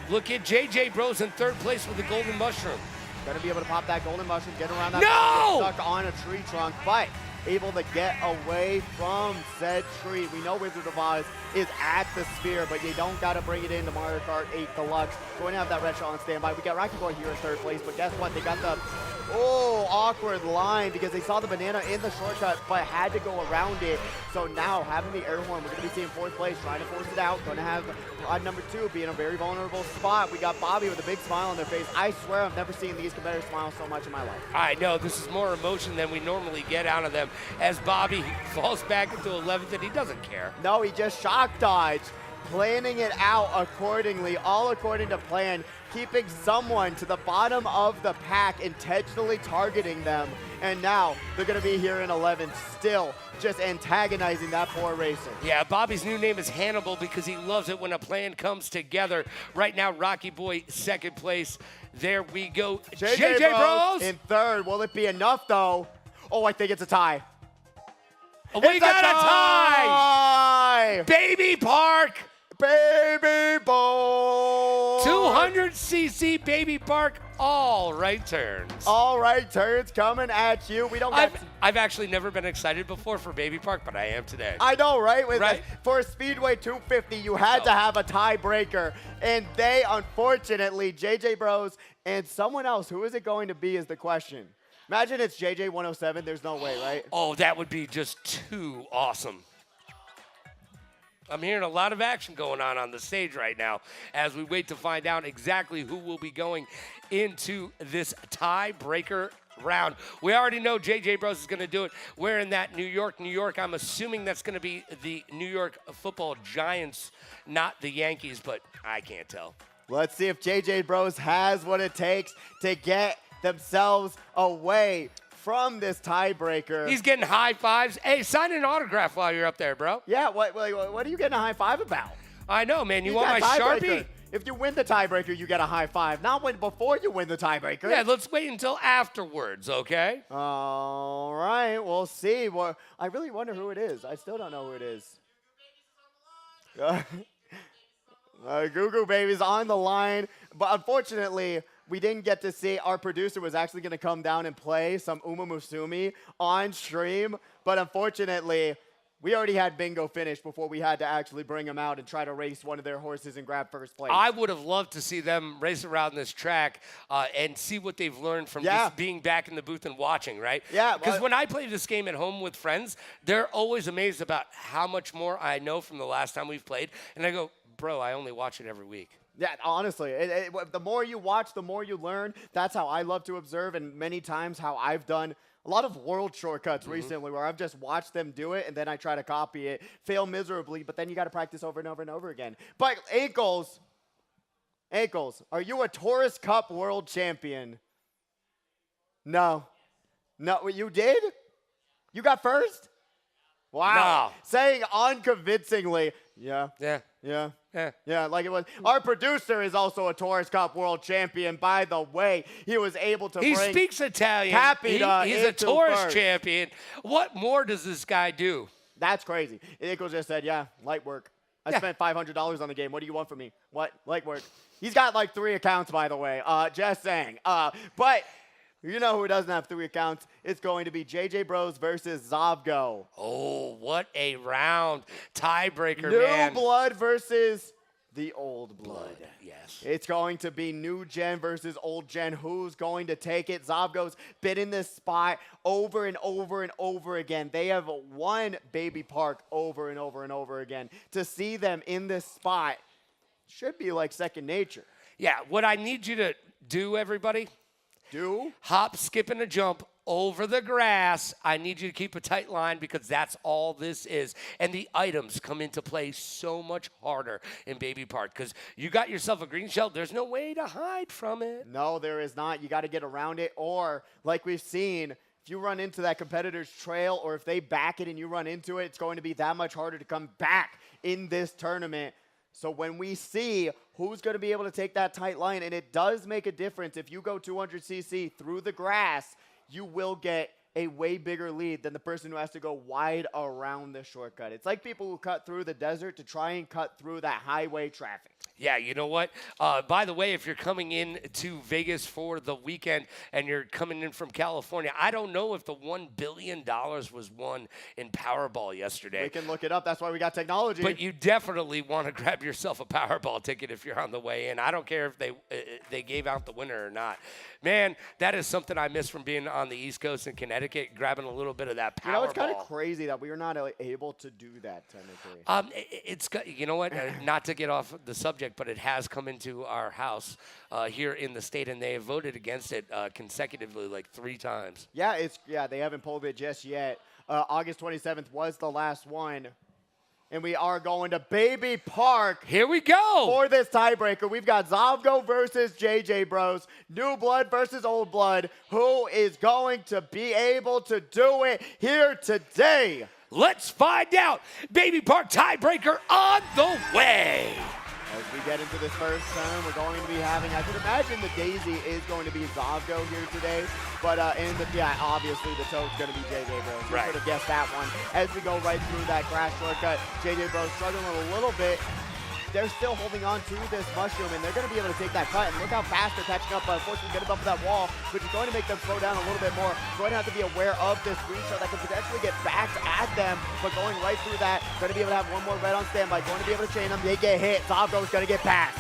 Look at JJ Bros in 3rd place with the golden mushroom. Gonna be able to pop that golden mushroom, get around that. No! Stuck on a tree trunk, but able to get away from said tree. We know Wizard of Oz is at the sphere, but you don't got to bring it into Mario Kart 8 Deluxe. Going to have that red shell on standby. We got Rocky Boy here in 3rd place, but guess what? They got the Oh, awkward line because they saw the banana in the shortcut but had to go around it. So now having the air horn, we're going to be seeing fourth place, trying to force it out. Going to have rod number 2 be in a very vulnerable spot. We got Bobby with a big smile on their face. I swear I've never seen these competitors smile so much in my life. I know, this is more emotion than we normally get out of them as Bobby falls back into 11th and he doesn't care. No, he just shock dodged, planning it out accordingly, all according to plan, keeping someone to the bottom of the pack, intentionally targeting them. And now they're going to be here in 11th, still just antagonizing that poor racer. Yeah, Bobby's new name is Hannibal because he loves it when a plan comes together. Right now, Rocky Boy, second place. There we go. JJ Bros in third. Will it be enough, though? Oh, I think it's a tie. We got a tie! Baby Park! Baby Boy! 200cc Baby Park, all right turns. All right turns coming at you. We don't got I've actually never been excited before for Baby Park, but I am today. I know, right? Right? For Speedway 250, you had to have a tiebreaker. And they, unfortunately, JJ Bros and someone else, who is it going to be is the question. Imagine it's JJ 107. There's no way, right? Oh, that would be just too awesome. I'm hearing a lot of action going on the stage right now as we wait to find out exactly who will be going into this tiebreaker round. We already know JJ Bros is going to do it. We're in that New York. I'm assuming that's going to be the New York Football Giants, not the Yankees, but I can't tell. Let's see if JJ Bros has what it takes to get themselves away from this tiebreaker. He's getting high fives. Hey, sign an autograph while you're up there, bro. Yeah, what are you getting a high five about? I know, man. You want my Sharpie? If you win the tiebreaker, you get a high five. Not before you win the tiebreaker. Yeah, let's wait until afterwards, okay? All right, we'll see. Well, I really wonder who it is. I still don't know who it is. Goo Goo Baby's on the line, but unfortunately, we didn't get to see. Our producer was actually going to come down and play some Uma Musume on stream, but unfortunately, we already had bingo finished before we had to actually bring him out and try to race one of their horses and grab first place. I would have loved to see them race around this track and see what they've learned from just being back in the booth and watching, right? Yeah. Because when I play this game at home with friends, they're always amazed about how much more I know from the last time we've played. And I go, bro, I only watch it every week. Yeah, honestly, the more you watch, the more you learn. That's how I love to observe, and many times how I've done a lot of world shortcuts recently where I've just watched them do it, and then I try to copy it, fail miserably, but then you got to practice over and over and over again. But Ankles, are you a Taurus Cup world champion? No. No, you did? You got first? Wow. No. Saying unconvincingly, yeah. Yeah, like it was. Our producer is also a Taurus Cup world champion, by the way. He was able to He bring speaks Italian. Capita He's a into Taurus first. champion. What more does this guy do? That's crazy. Ickles just said, yeah, light work. I spent $500 on the game. What do you want from me? What? Light work. He's got like 3 accounts, by the way. Just saying. But you know who doesn't have 3 accounts? It's going to be JJ Bros versus Zovgo. Oh, what a round. Tiebreaker, New man. blood versus the old blood. Yes. It's going to be new gen versus old gen. Who's going to take it? Zovgo's been in this spot over and over and over again. They have won Baby Park over and over and over again. To see them in this spot should be like second nature. Yeah, what I need you to do, everybody, hop, skip, and a jump over the grass. I need you to keep a tight line because that's all this is. And the items come into play so much harder in Baby Park because you got yourself a green shell. There's no way to hide from it. No, there is not. You got to get around it. Or, like we've seen, if you run into that competitor's trail or if they back it and you run into it, it's going to be that much harder to come back in this tournament. So when we see who's going to be able to take that tight line, and it does make a difference. If you go 200cc through the grass, you will get a way bigger lead than the person who has to go wide around the shortcut. It's like people who cut through the desert to try and cut through that highway traffic. Yeah, you know what? By the way, if you're coming in to Vegas for the weekend and you're coming in from California, I don't know if the $1 billion was won in Powerball yesterday. We can look it up. That's why we got technology. But you definitely want to grab yourself a Powerball ticket if you're on the way in. I don't care if they gave out the winner or not. Man, that is something I miss from being on the East Coast in Connecticut, grabbing a little bit of that Powerball. You know, it's kind of crazy that we were not able to do that technically. It's you know what? Not to get off the subject, but it has come into our house here in the state, and they have voted against it consecutively like 3 times. Yeah, they haven't pulled it just yet. August 27th was the last one. And we are going to Baby Park. Here we go. For this tiebreaker, we've got Zavgo versus JJ Bros. New Blood versus Old Blood. Who is going to be able to do it here today? Let's find out. Baby Park tiebreaker on the way. As we get into this first turn, we're going to be having, I could imagine the Daisy is going to be Zavgo here today. But obviously the Toad's going to be JJ Bros. You could have guessed that one. As we go right through that grass shortcut, JJ Bros struggling a little bit. They're still holding on to this mushroom, and they're going to be able to take that cut. And look how fast they're catching up. But unfortunately, getting up to that wall, which is going to make them slow down a little bit more. Going to have to be aware of this green shot that could potentially get back at them. But going right through that, going to be able to have one more red on standby. Going to be able to chain them. They get hit. Zavgo's going to get past.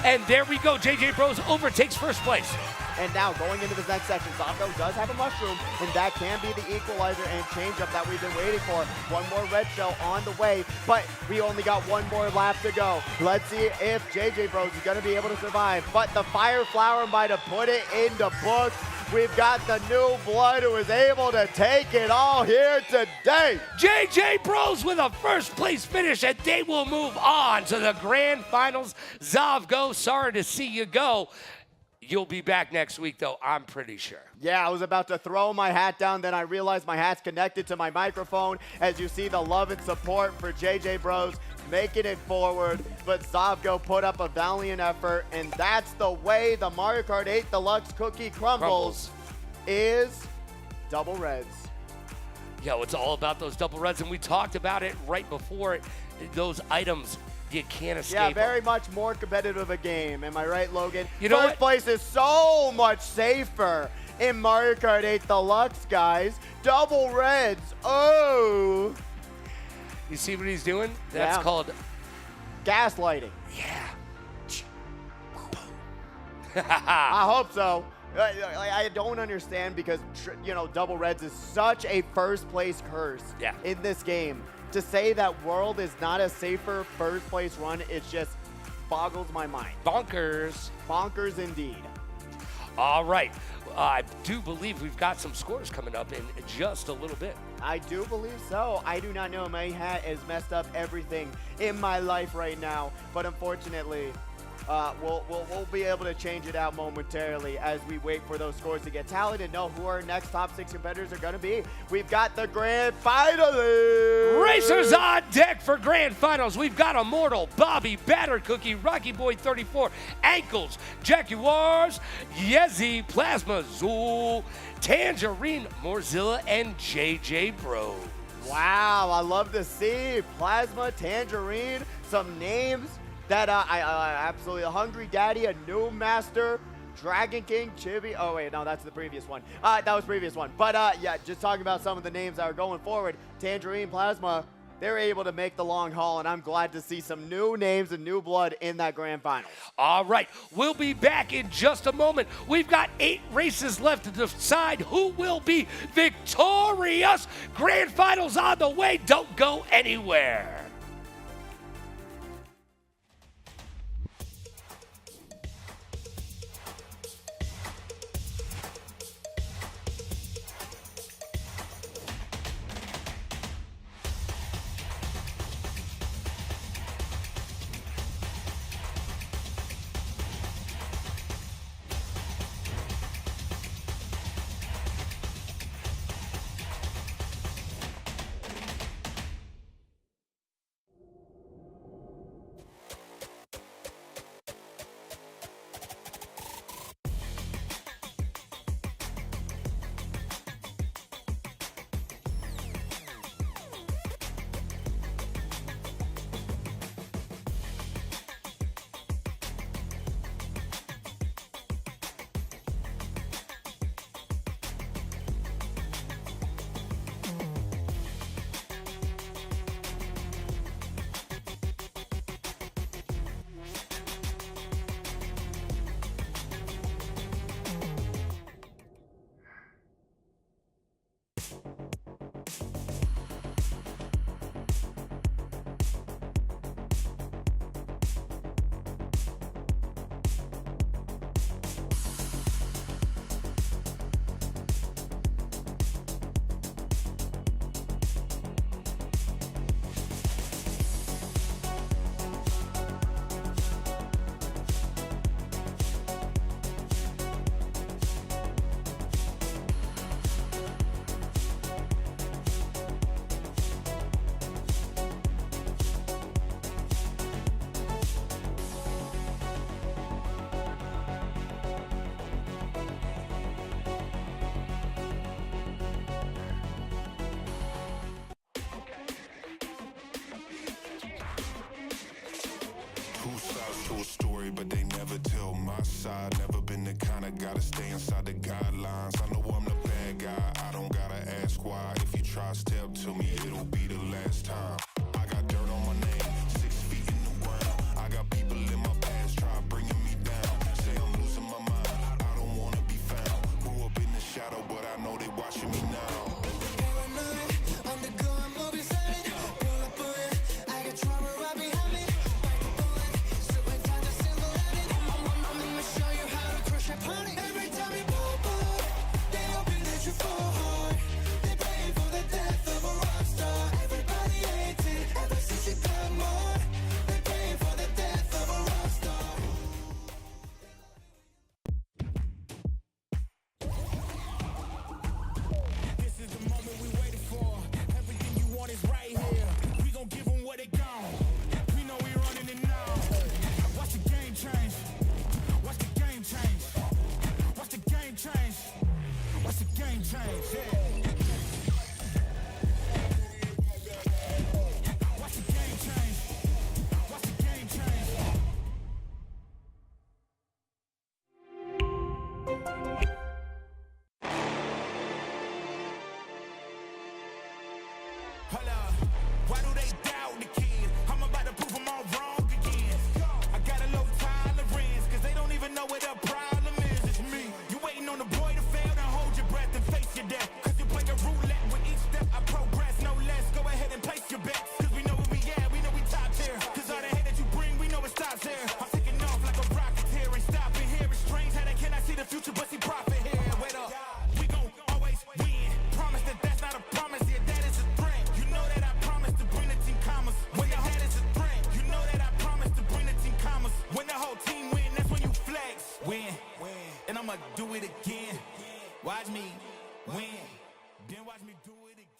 And there we go. JJ Bros overtakes first place. And now going into this next section, Zavgo does have a mushroom, and that can be the equalizer and changeup that we've been waiting for. One more red shell on the way, but we only got one more lap to go. Let's see if JJ Bros is going to be able to survive. But the Fire Flower might have put it into books. We've got the New Blood who is able to take it all here today. JJ Bros with a first place finish, and they will move on to the grand finals. Zavgo, sorry to see you go. You'll be back next week, though, I'm pretty sure. Yeah, I was about to throw my hat down, then I realized my hat's connected to my microphone. As you see the love and support for JJ Bros making it forward, but Zavgo put up a valiant effort, and that's the way the Mario Kart 8 Deluxe cookie crumbles. Is double reds. Yo, it's all about those double reds, and we talked about it right before those items. You can't escape. Yeah, very much more competitive a game. Am I right, Logan? You know First place is so much safer in Mario Kart 8 Deluxe, guys. Double reds. Oh. You see what he's doing? That's called gaslighting. Yeah. I hope so. I don't understand because, double reds is such a first place curse in this game. To say that World is not a safer first place run, it just boggles my mind. Bonkers. Bonkers indeed. All right. I do believe we've got some scores coming up in just a little bit. I do believe so. I do not know. My hat has messed up everything in my life right now. But unfortunately, we'll be able to change it out momentarily as we wait for those scores to get tallied and know who our next top 6 competitors are going to be. We've got the grand finalists. Racers on deck for grand finals. We've got Immortal, Bobby, Batter Cookie, Rocky Boy 34, Ankles, Jaguars, Yezi, Plasma, Zool, Tangerine, Morzilla, and JJ Bros. Wow, I love to see Plasma, Tangerine, some names that I absolutely Hungry Daddy, a new master, Dragon King, Chibi. Oh wait, no, that's the previous one. That was the previous one. But yeah, just talking about some of the names that are going forward. Tangerine, Plasma, they're able to make the long haul, and I'm glad to see some new names and new blood in that grand final. All right, we'll be back in just a moment. We've got 8 races left to decide who will be victorious. Grand finals on the way. Don't go anywhere. Two sides to a story, but they never tell my side. Never been the kind of guy to stay inside the guidelines. I know I'm the bad guy, I don't gotta ask why. If you try step to me, it'll be the last time. I got dirt on my name, 6 feet in the ground. I got people in my past try bringing me down. Say I'm losing my mind, I don't wanna be found. Grew up in the shadow, but I know they watching me now. Why do they doubt the kid? I'm about to prove them all wrong again. I got a low tolerance, cause they don't even know what the problem is. It's me. You waiting on the boy to fail, then hold your breath and face your death. Cause you play a roulette with each step I progress, no less. Go ahead and place your bets, cause we know where we at, we know we top tier. Cause all the hate that you bring, we know it stops here. I'm taking off like a rocket here, ain't stopping here. It's strange how they cannot see the future, but see profit here. Wait up, we gon' always win. Promise that that's not a promise, yeah, that is a threat. You know that I promise to bring the team commas. When the head is a threat, you know that I promise to bring the team commas. When the whole team win, that's when you flex. Win, and I'ma do it again. Watch me win, then watch me do it again.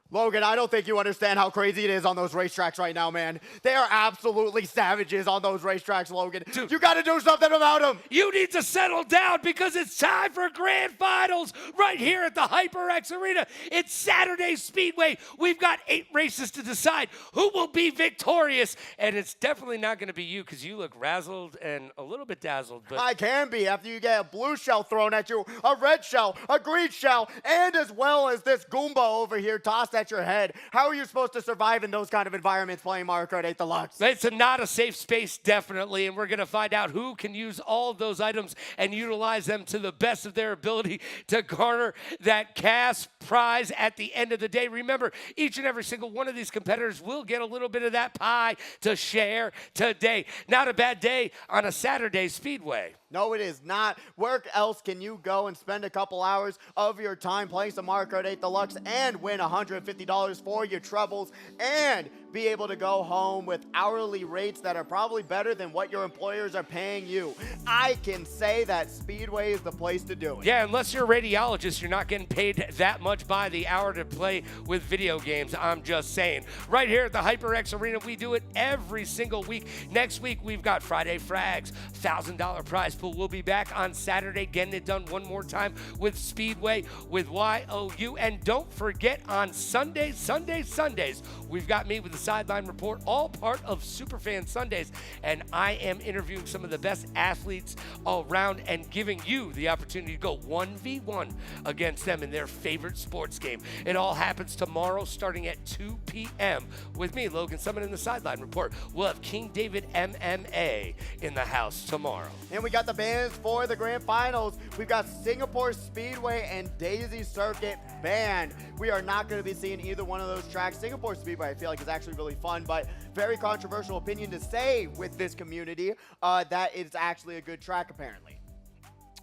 Logan, I don't think you understand how crazy it is on those racetracks right now, man. They are absolutely savages on those racetracks, Logan. Dude. You got to do something about them. You need to settle down because it's time for grand finals right here at the HyperX Arena. It's Saturday Speedway. We've got 8 races to decide who will be victorious, and it's definitely not going to be you because you look razzled and a little bit dazzled. But I can be after you get a blue shell thrown at you, a red shell, a green shell, and as well as this Goomba over here tossed at your head. How are you supposed to survive in those kind of environments playing Mario Kart 8 Deluxe? It's not a safe space, definitely, and we're going to find out who can use all of those items and utilize them to the best of their ability to garner that cash prize at the end of the day. Remember, each and every single one of these competitors will get a little bit of that pie to share today. Not a bad day on a Saturday Speedway. No, it is not. Where else can you go and spend a couple hours of your time playing some Mario Kart 8 Deluxe and win $150 for your troubles and be able to go home with hourly rates that are probably better than what your employers are paying you? I can say that Speedway is the place to do it. Yeah, unless you're a radiologist, you're not getting paid that much by the hour to play with video games. I'm just saying. Right here at the HyperX Arena, we do it every single week. Next week, we've got Friday Frags, $1,000 prize pool. We'll be back on Saturday, getting it done one more time with Speedway, with YOU. And don't forget, on Sundays, we've got me with the Sideline Report, all part of Superfan Sundays. And I am interviewing some of the best athletes all around and giving you the opportunity to go 1v1 against them in their favorite sports game. It all happens tomorrow starting at 2 p.m. with me, Logan Summon, in the Sideline Report. We'll have King David MMA in the house tomorrow. And we got got the bans for the grand finals. We've got Singapore Speedway and Daisy Circuit banned. We are not going to be seeing either one of those tracks. Singapore Speedway, I feel like, is actually really fun, but very controversial opinion to say with this community that it's actually a good track, apparently.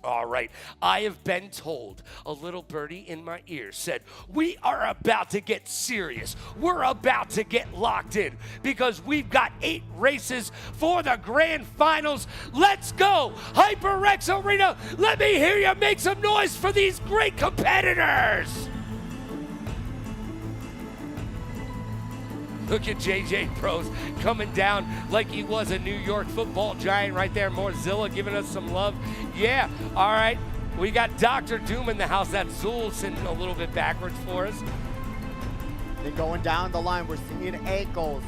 All right, I have been told, a little birdie in my ear said, we are about to get serious. We're about to get locked in because we've got 8 races for the grand finals. Let's go, HyperX Arena. Let me hear you make some noise for these great competitors. Look at JJ Bros coming down like he was a New York football giant right there. Morzilla giving us some love. Yeah, all right. We got Dr. Doom in the house. That's Zool sitting a little bit backwards for us. Then going down the line, we're seeing Ankles.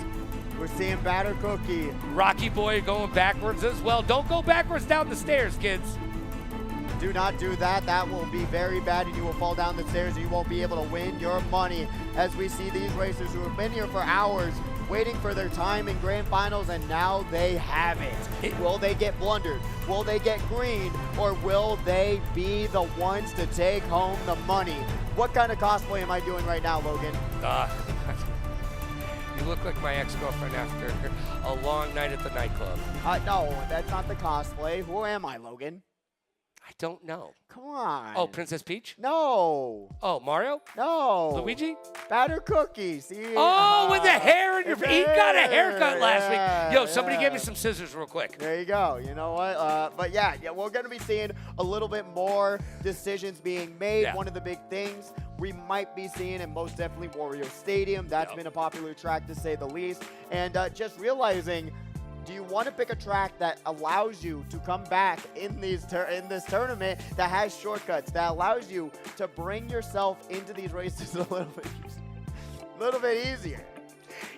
We're seeing Batter Cookie. Rocky Boy going backwards as well. Don't go backwards down the stairs, kids. Do not do that. That will be very bad, and you will fall down the stairs, and you won't be able to win your money. As we see these racers who have been here for hours, waiting for their time in grand finals, and now they have it. Will they get blundered? Will they get green? Or will they be the ones to take home the money? What kind of cosplay am I doing right now, Logan? You look like my ex-girlfriend after a long night at the nightclub. No, that's not the cosplay. Who am I, Logan? I don't know. Come on. Oh, Princess Peach? No. Oh, Mario? No. Luigi? Batter Cookie. See? Oh, with the hair in your face. He got a haircut last Yeah, week. Yo, somebody give me some scissors real quick. There you go. You know what? But yeah, we're going to be seeing a little bit more decisions being made. Yeah. One of the big things we might be seeing, and most definitely Wario Stadium. That's been a popular track to say the least. And just realizing, do you want to pick a track that allows you to come back in this tournament that has shortcuts, that allows you to bring yourself into these races a little bit easier?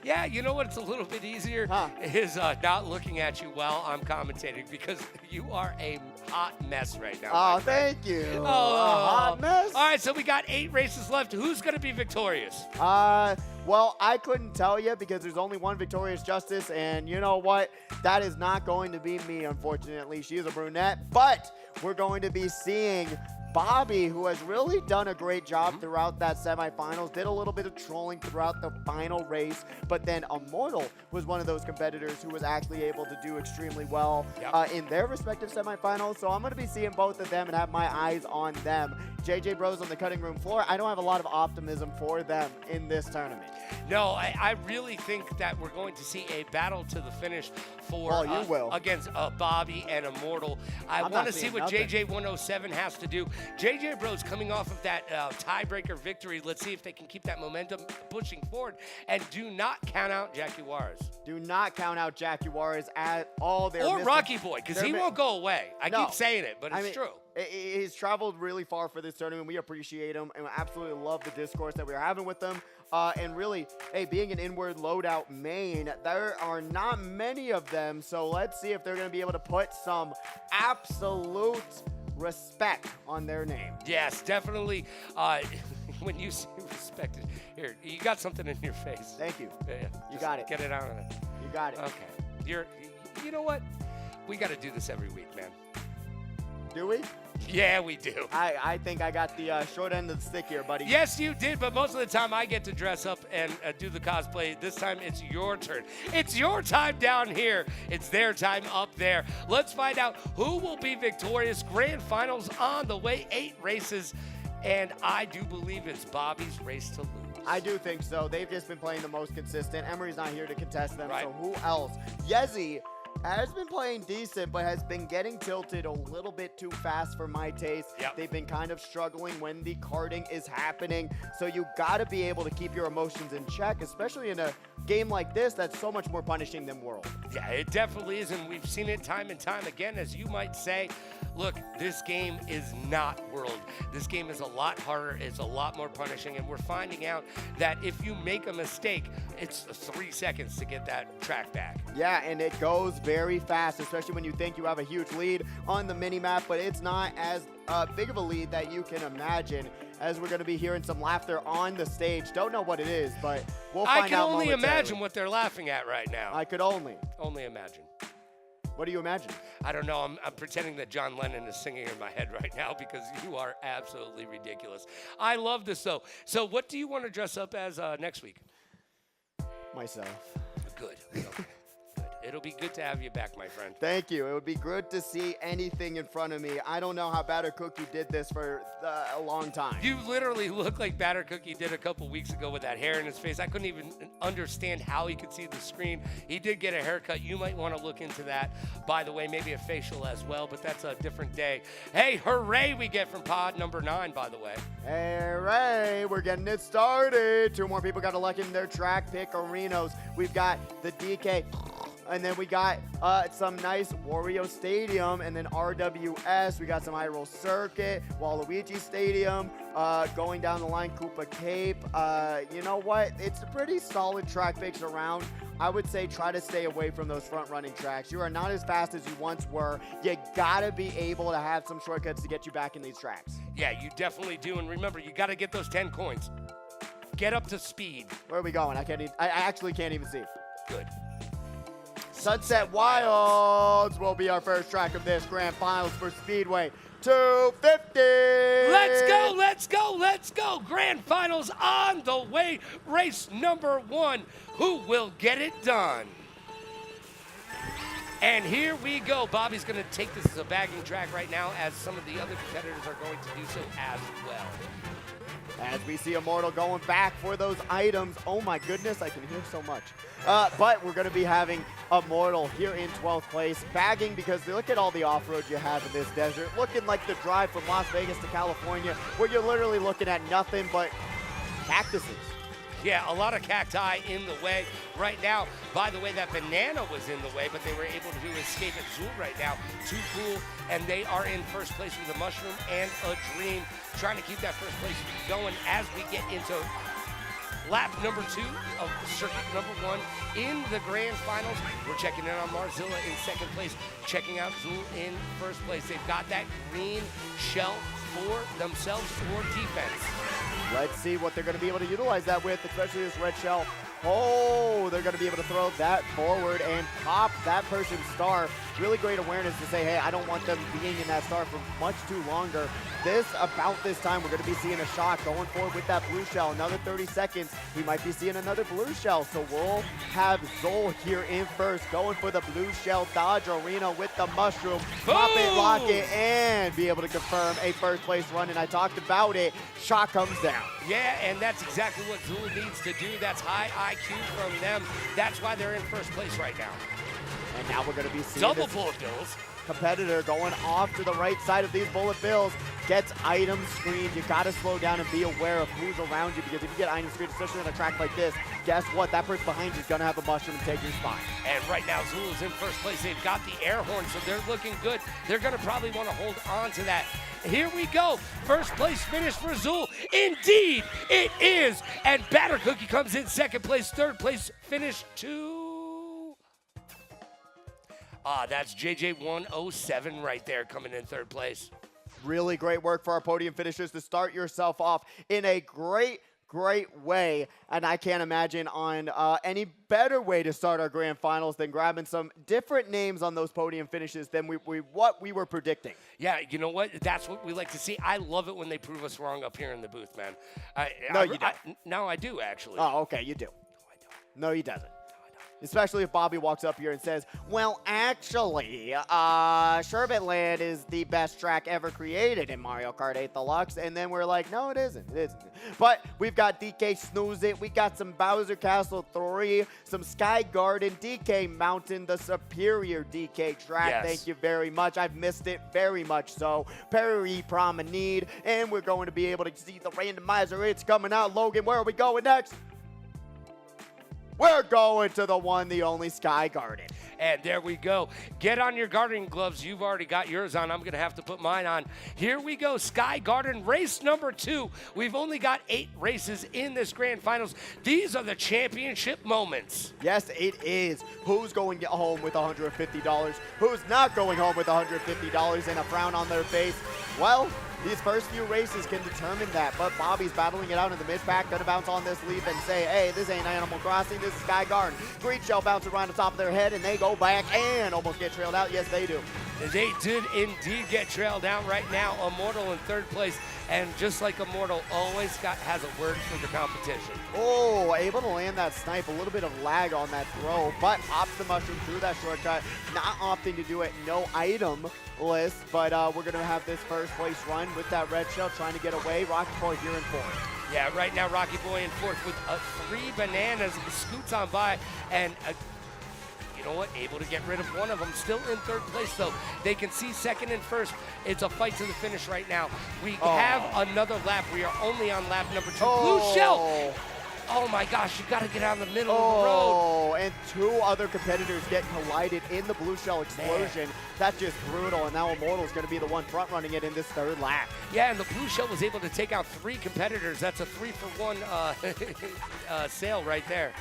Yeah, you know what's a little bit easier is not looking at you while I'm commentating because you are a hot mess right now. Oh, thank you. Oh, a hot mess. All right, so we got 8 races left. Who's going to be victorious? Well, I couldn't tell you because there's only one victorious justice, and you know what? That is not going to be me, unfortunately. She is a brunette, but we're going to be seeing Bobby, who has really done a great job throughout that semifinals, did a little bit of trolling throughout the final race, but then Immortal was one of those competitors who was actually able to do extremely well in their respective semifinals. So I'm going to be seeing both of them and have my eyes on them. JJ Bros on the cutting room floor, I don't have a lot of optimism for them in this tournament. No, I really think that we're going to see a battle to the finish for against Bobby and Immortal. I want to see what JJ107 has to do. JJ Bros coming off of that tiebreaker victory. Let's see if they can keep that momentum pushing forward. And do not count out Jackie Juarez. Do not count out Jackie Juarez at all. Or Rocky Boy, because he won't go away. I keep saying it, but it's true. He's traveled really far for this tournament. We appreciate him, and we absolutely love the discourse that we're having with him. And really, hey, being an inward loadout main, there are not many of them. So let's see if they're going to be able to put some absolute respect on their name. Yes, definitely. When you say respected, here, you got something in your face. Thank you. Yeah, you got it. Get it out of it. You got it. Okay. You know what? We got to do this every week, man. Do we? Yeah, we do. I think I got the short end of the stick here, buddy. Yes, you did, but most of the time I get to dress up and do the cosplay. This time it's your turn. It's your time down here. It's their time up there. Let's find out who will be victorious. Grand finals on the way, 8 races, and I do believe it's Bobby's race to lose. I do think so. They've just been playing the most consistent. Emery's not here to contest them, right. So who else? Yezi has been playing decent, but has been getting tilted a little bit too fast for my taste. Yep. They've been kind of struggling when the karting is happening. So you got to be able to keep your emotions in check, especially in a game like this that's so much more punishing than World. Yeah, it definitely is, and we've seen it time and time again, as you might say. Look, this game is not World. This game is a lot harder, it's a lot more punishing, and we're finding out that if you make a mistake, it's 3 seconds to get that track back. Yeah, and it goes very fast, especially when you think you have a huge lead on the mini-map, but it's not as big of a lead that you can imagine, as we're going to be hearing some laughter on the stage. Don't know what it is, but we'll find out I can only momentarily. imagine what they're laughing at right now. I could only imagine. What do you imagine? I don't know. I'm pretending that John Lennon is singing in my head right now because you are absolutely ridiculous. I love this, though. So what do you want to dress up as next week? Myself. Good. Okay. Good. It'll be good to have you back, my friend. Thank you. It would be good to see anything in front of me. I don't know how Batter Cookie did this for a long time. You literally look like Batter Cookie did a couple weeks ago with that hair in his face. I couldn't even understand how he could see the screen. He did get a haircut. You might want to look into that. By the way, maybe a facial as well, but that's a different day. Hey, hooray we get from pod number 9, by the way. Hey, hooray, we're getting it started. 2 more people got to luck in their track pick arenas. We've got the DK. And then we got some nice Wario Stadium, and then RWS. We got some Hyrule Circuit, Waluigi Stadium, going down the line, Koopa Cape. You know what? It's a pretty solid track picks around. I would say try to stay away from those front-running tracks. You are not as fast as you once were. You gotta be able to have some shortcuts to get you back in these tracks. Yeah, you definitely do. And remember, you got to get those 10 coins. Get up to speed. Where are we going? I actually can't even see. Good. Sunset Wilds will be our first track of this grand finals for Speedway 250. Let's go, let's go, let's go. Grand finals on the way. Race number 1. Who will get it done? And here we go. Bobby's going to take this as a bagging track right now, as some of the other competitors are going to do so as well. As we see Immortal going back for those items. Oh my goodness, I can hear so much. But we're going to be having Immortal here in 12th place, bagging because look at all the off-road you have in this desert. Looking like the drive from Las Vegas to California, where you're literally looking at nothing but cactuses. Yeah, a lot of cacti in the way right now. By the way, that banana was in the way, but they were able to escape at Zool right now. Too cool, and they are in first place with a mushroom and a dream, trying to keep that first place going as we get into lap number 2 of circuit number 1 in the grand finals. We're checking in on Marzilla in second place, checking out Zool in first place. They've got that green shell for themselves or defense. Let's see what they're going to be able to utilize that with, especially this red shell. Oh, they're going to be able to throw that forward and pop that person's star. Really great awareness to say, hey, I don't want them being in that star for much too longer. About this time, we're going to be seeing a shot going forward with that blue shell. Another 30 seconds, we might be seeing another blue shell. So we'll have Zol here in first, going for the blue shell Dodge Arena with the mushroom. Pop it, lock it, and be able to confirm a first place run. And I talked about it. Shot comes down. Yeah, and that's exactly what Zool needs to do. That's high IQ from them. That's why they're in first place right now. And now we're going to be seeing double this bullet bills. Competitor going off to the right side of these bullet bills, gets item screened. You got to slow down and be aware of who's around you, because if you get item screened, especially on a track like this, guess what? That person behind you is going to have a mushroom and take your spot. And right now, Zool is in first place. They've got the air horn, so they're looking good. They're going to probably want to hold on to that. Here we go. First place finish for Zool. Indeed, it is. And Batter Cookie comes in second place. Third place finish to... that's JJ107 right there coming in third place. Really great work for our podium finishers to start yourself off in a great way. And I can't imagine on any better way to start our grand finals than grabbing some different names on those podium finishes than what we were predicting. Yeah, you know what? That's what we like to see. I love it when they prove us wrong up here in the booth, man. No, you don't. No, I do, actually. Oh, okay, you do. No, I don't. No, he doesn't. Especially if Bobby walks up here and says, well, actually, Sherbetland is the best track ever created in Mario Kart 8 Deluxe. And then we're like, no, it isn't. It isn't. But we've got DK Snooze It. We got some Bowser Castle 3, some Sky Garden, DK Mountain, the superior DK track. Yes. Thank you very much. I've missed it very much so. Perry Promenade. And we're going to be able to see the randomizer. It's coming out. Logan, where are we going next? We're going to the one, the only Sky Garden. And there we go. Get on your gardening gloves. You've already got yours on. I'm going to have to put mine on. Here we go. Sky Garden race number 2. We've only got 8 races in this grand finals. These are the championship moments. Yes, it is. Who's going home with $150? Who's not going home with $150 and a frown on their face? Well, These first few races can determine that, but Bobby's battling it out in the mid-pack, gonna bounce on this leap and say, hey, this ain't Animal Crossing, this is Sky Garden. Green Shell bounces around the top of their head, and they go back and almost get trailed out. Yes, they do. They did indeed get trailed out right now. Immortal in third place, and just like Immortal, always has a word for the competition. Oh, able to land that snipe. A little bit of lag on that throw, but pops the mushroom through that shortcut. Not opting to do it. No item list, but we're going to have this first place run with that red shell trying to get away. Rocky Boy here in fourth. Yeah, right now Rocky Boy in fourth with 3 bananas. Scoots on by, and you know what? Able to get rid of one of them. Still in third place, though. They can see second and first. It's a fight to the finish right now. We have another lap. We are only on lap number 2. Blue shell. Oh my gosh, you got to get out in the middle of the road. Oh, and 2 other competitors get collided in the blue shell explosion. Man. That's just brutal, and now Immortal's going to be the one front running it in this third lap. Yeah, and the blue shell was able to take out 3 competitors. That's a 3-for-1 sale right there.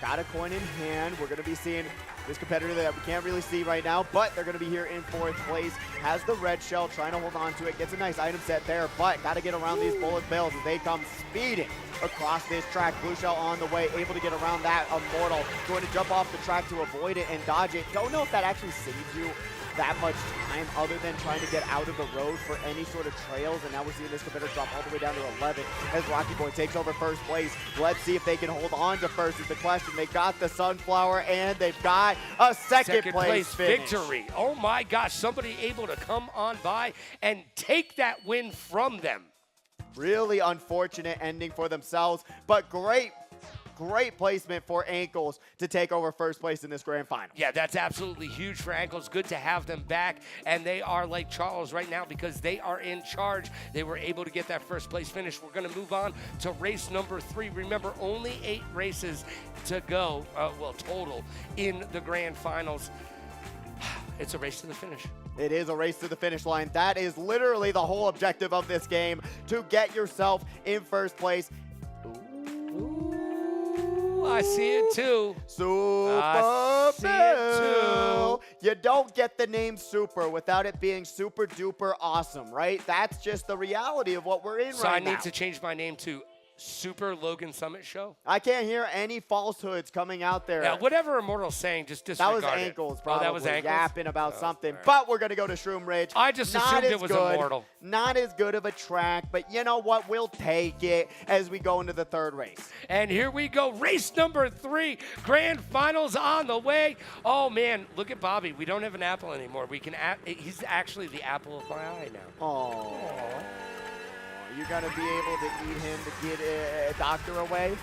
Got a coin in hand. We're going to be seeing this competitor that we can't really see right now, but they're going to be here in fourth place. Has the red shell, trying to hold on to it. Gets a nice item set there, but got to get around these bullet bills as they come speeding across this track. Blue shell on the way, able to get around that. Immortal going to jump off the track to avoid it and dodge it. Don't know if that actually saves you that much time other than trying to get out of the road for any sort of trails, and now we're seeing this competitor drop all the way down to 11 as Rocky Boy takes over first place. Let's see if they can hold on to first is the question. They got the Sunflower, and they've got a second place finish. Victory. Oh my gosh, somebody able to come on by and take that win from them. Really unfortunate ending for themselves, but great placement for Ankles to take over first place in this grand final. Yeah, that's absolutely huge for Ankles. Good to have them back, and they are like Charles right now because they are in charge. They were able to get that first place finish. We're going to move on to race number 3. Remember, only 8 races to go, total in the grand finals. It's a race to the finish. It is a race to the finish line. That is literally the whole objective of this game, to get yourself in first place. I see it too. Super Bill. You don't get the name Super without it being super duper awesome, right? That's just the reality of what we're in right now. So I need to change my name to Super Logan Summit Show? I can't hear any falsehoods coming out there. Yeah, whatever Immortal's saying, just disregard it. That was Ankles, probably. Oh, that was Ankles? Yapping about something. Right. But we're going to go to Shroom Ridge. I just assumed it was Immortal. Not as good of a track, but you know what? We'll take it as we go into the third race. And here we go. Race number 3. Grand finals on the way. Oh, man. Look at Bobby. We don't have an apple anymore. He's actually the apple of my eye now. Oh. You're going to be able to eat him to get a doctor away?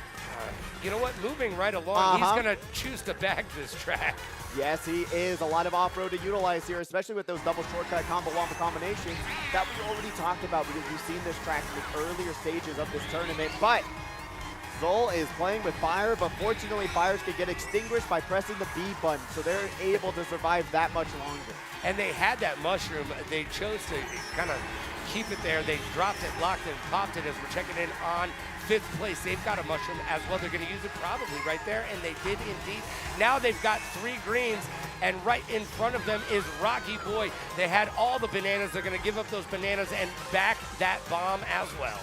You know what? Moving right along, he's going to choose to bag this track. Yes, he is. A lot of off-road to utilize here, especially with those double shortcut combo wombo combinations that we already talked about because we've seen this track in the earlier stages of this tournament. But Zol is playing with fire, but fortunately fires can get extinguished by pressing the B button, so they're able to survive that much longer. And they had that mushroom. They chose to kind of keep it there. They dropped it, locked it, popped it as we're checking in on 5th place. They've got a mushroom as well. They're going to use it probably right there, and they did indeed. Now they've got 3 greens, and right in front of them is Rocky Boy. They had all the bananas. They're going to give up those bananas and back that bomb as well.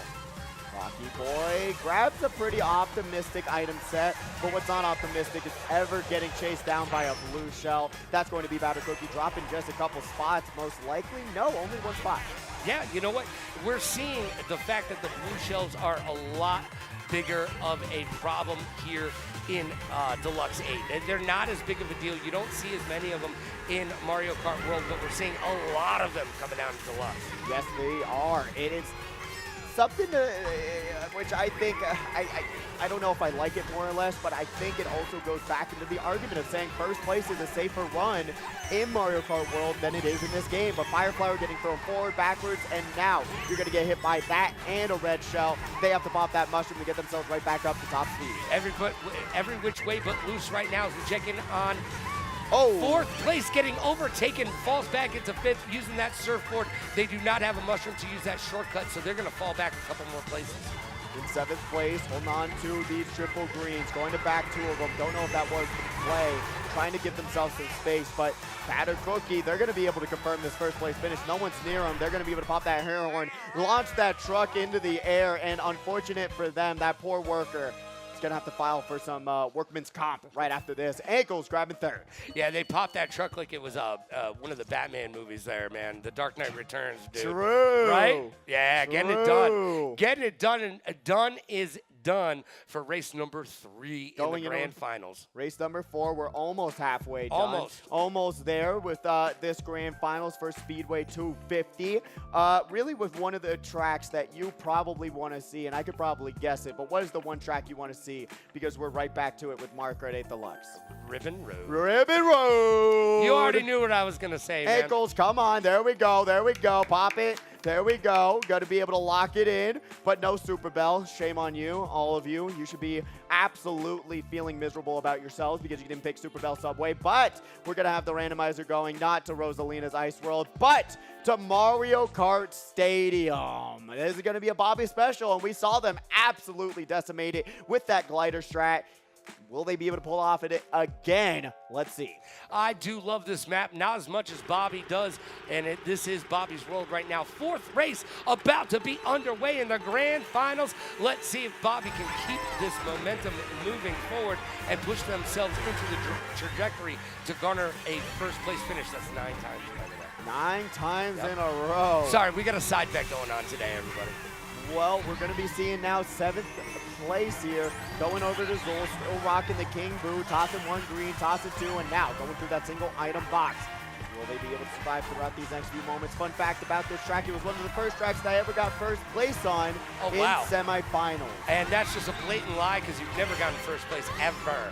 Rocky Boy grabs a pretty optimistic item set, but what's not optimistic is ever getting chased down by a blue shell. That's going to be Batter Cookie dropping just a couple spots. Most likely, no, only 1 spot. Yeah, you know what? We're seeing the fact that the blue shells are a lot bigger of a problem here in Deluxe 8. They're not as big of a deal. You don't see as many of them in Mario Kart World, but we're seeing a lot of them coming down to Deluxe. Yes, they are. It is something which I think, I don't know if I like it more or less, but I think it also goes back into the argument of saying first place is a safer run in Mario Kart World than it is in this game. But Fireflower getting thrown forward, backwards, and now you're going to get hit by that and a red shell. They have to pop that mushroom to get themselves right back up to top speed. Every which way but loose right now as we check in on 4th place, getting overtaken, falls back into 5th using that surfboard. They do not have a mushroom to use that shortcut, so they're going to fall back a couple more places. In 7th place, holding on to these triple greens, going to back 2 of them. Don't know if that was the play. trying to give themselves some space, but Batter Cookie, they're going to be able to confirm this first place finish. No one's near them. They're going to be able to pop that hair horn, launch that truck into the air, and unfortunate for them, that poor worker is going to have to file for some workman's comp right after this. Ankles grabbing third. Yeah, they popped that truck like it was one of the Batman movies there, man. The Dark Knight Returns, dude. True. Right? Yeah, getting it done. True. Getting it done, and done is done for race number 3 in the grand finals. Race number 4, we're almost halfway done. Almost there with this grand finals for Speedway 250. Really with one of the tracks that you probably want to see, and I could probably guess it, but what is the one track you want to see? Because we're right back to it with Mario Kart 8 Deluxe. Ribbon Road. Ribbon Road! You already knew what I was going to say, man. Ankles, come on. There we go. There we go. Pop it. There we go. Got to be able to lock it in, but no Super Bell. Shame on you, all of you. You should be absolutely feeling miserable about yourselves because you didn't pick Super Bell Subway, but we're going to have the randomizer going not to Rosalina's Ice World, but to Mario Kart Stadium. This is going to be a Bobby special, and we saw them absolutely decimate it with that glider strat. Will they be able to pull off it again? Let's see. I do love this map, not as much as Bobby does, and this is Bobby's world right now. 4th race about to be underway in the grand finals. Let's see if Bobby can keep this momentum moving forward and push themselves into the trajectory to garner a first place finish. That's 9 times, by the way. 9 times in a row. Sorry, we got a side bet going on today, everybody. Well, we're going to be seeing now 7th place here. Going over to Zol, still rocking the King Boo, tossing 1 green, tossing 2, and now going through that single item box. Will they be able to survive throughout these next few moments? Fun fact about this track, it was one of the first tracks that I ever got first place on in semifinals. And that's just a blatant lie because you've never gotten first place ever.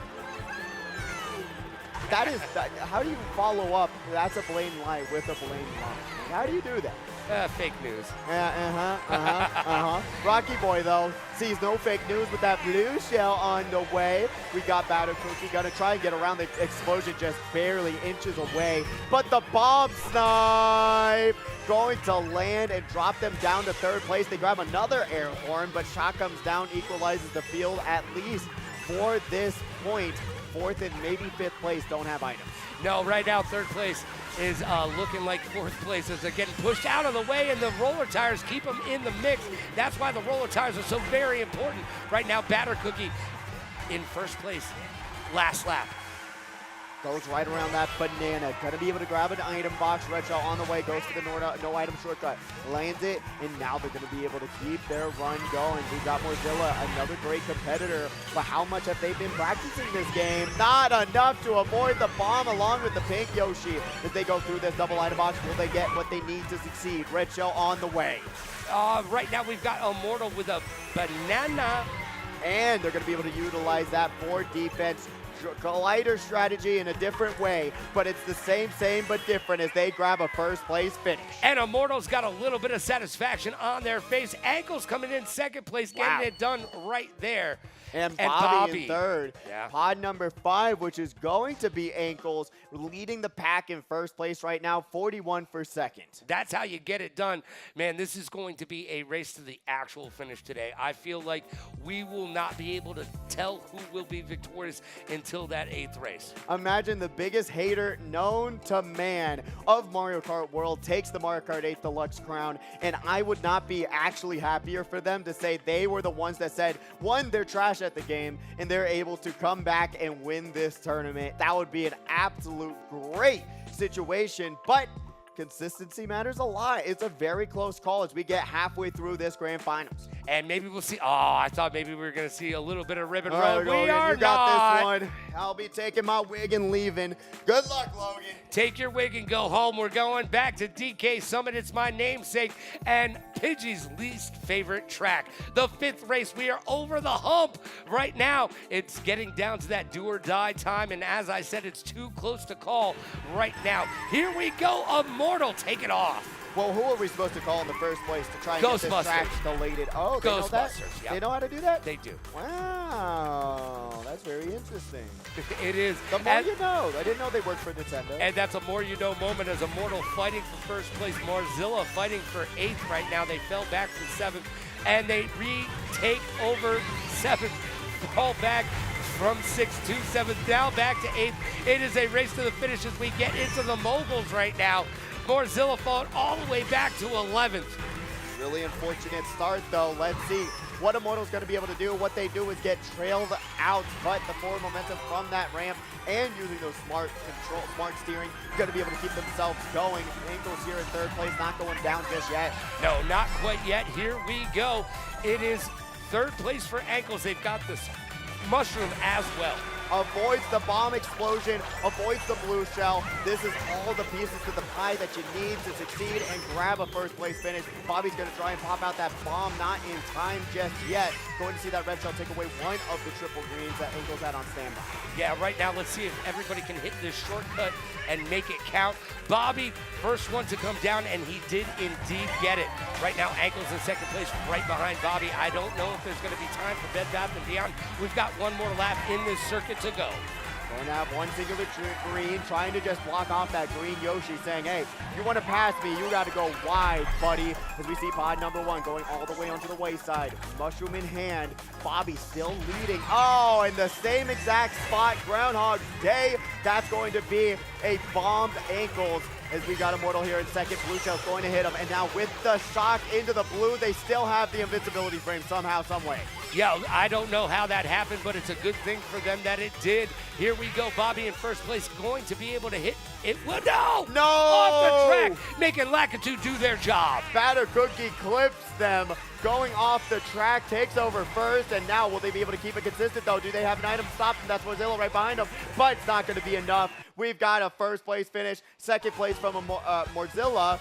That is, how do you follow up? That's a blatant lie with a blatant lie. How do you do that? Fake news. Rocky Boy, though, sees no fake news with that blue shell on the way. We got Batter Cookie gonna try and get around the explosion just barely inches away. But the bomb snipe going to land and drop them down to 3rd place. They grab another air horn, but shot comes down, equalizes the field at least for this point. 4th and maybe 5th place don't have items. No, right now 3rd place is looking like 4th place as they're getting pushed out of the way, and the roller tires keep them in the mix. That's why the roller tires are so very important. Right now, Batter Cookie in 1st place, last lap. Goes right around that banana. Gonna be able to grab an item box. Red Shell on the way. Goes for the no item shortcut. Lands it, and now they're gonna be able to keep their run going. We got Morzilla, another great competitor. But how much have they been practicing this game? Not enough to avoid the bomb along with the pink Yoshi. As they go through this double item box, will they get what they need to succeed? Red Shell on the way. Right now we've got Immortal with a banana. And they're gonna be able to utilize that for defense. Glider strategy in a different way, but it's the same but different as they grab a 1st place finish. And Immortal's got a little bit of satisfaction on their face. Ankles coming in 2nd place, getting it done right there. And Bobby in 3rd. Yeah. Pod number 5, which is going to be Ankles, leading the pack in 1st place right now, 41 for 2nd. That's how you get it done. Man, this is going to be a race to the actual finish today. I feel like we will not be able to tell who will be victorious until that 8th race. Imagine the biggest hater known to man of Mario Kart World takes the Mario Kart 8 Deluxe crown, and I would not be actually happier for them to say they were the ones that said, 1, they're trash at the game, and they're able to come back and win this tournament. That would be an absolute great situation, but consistency matters a lot. It's a very close call as we get halfway through this grand finals. And maybe we'll see. Oh, I thought maybe we were going to see a little bit of Ribbon Road. Right, We Logan, are you got not. this one. I'll be taking my wig and leaving. Good luck, Logan. Take your wig and go home. We're going back to DK Summit. It's my namesake and Pidgey's least favorite track. The 5th race. We are over the hump right now. It's getting down to that do or die time. And as I said, it's too close to call right now. Here we go. Immortal, take it off. Well, who are we supposed to call in the first place to try and get this track deleted? Oh, they know that? Ghostbusters, yep. They know how to do that? They do. Wow, that's very interesting. It is. The more you know. I didn't know they worked for Nintendo. And that's a more you know moment as Immortal fighting for 1st place. Marzilla fighting for 8th right now. They fell back from 7th, and they retake over 7th. Fall back from 6th to 7th, now back to 8th. It is a race to the finish as we get into the moguls right now. Morzilla falling all the way back to 11th. Really unfortunate start, though. Let's see what Immortal's going to be able to do. What they do is get trailed out, but the forward momentum from that ramp and using those smart steering, going to be able to keep themselves going. Ankles here in 3rd place, not going down just yet. No, not quite yet. Here we go. It is 3rd place for Ankles. They've got this mushroom as well. Avoids the bomb explosion, avoids the blue shell. This is all the pieces to the pie that you need to succeed and grab a 1st place finish. Bobby's going to try and pop out that bomb, not in time just yet. Going to see that red shell take away one of the triple greens that Ankles had on standby. Yeah, right now let's see if everybody can hit this shortcut and make it count. Bobby, first one to come down, and he did indeed get it. Right now, Ankles in 2nd place, right behind Bobby. I don't know if there's going to be time for Bed Bath & Beyond. We've got one more lap in this circuit to go. Going to have one singular green, trying to just block off that green Yoshi, saying, hey, if you want to pass me, you got to go wide, buddy. As we see pod number 1 going all the way onto the wayside. Mushroom in hand. Bobby still leading. Oh, in the same exact spot, Groundhog Day. That's going to be a bombed Ankles. As we got Immortal here in 2nd. Blue Shell's going to hit him. And now with the shock into the blue, they still have the invincibility frame somehow, some way. Yeah, I don't know how that happened, but it's a good thing for them that it did. Here we go. Bobby in 1st place, going to be able to hit it. Well, no! Off the track, making Lakitu do their job. Batter Cookie clips them. Going off the track, takes over 1st, and now will they be able to keep it consistent, though? Do they have an item stop them? That's Mozilla right behind them, but it's not going to be enough. We've got a 1st place finish, 2nd place from Morzilla,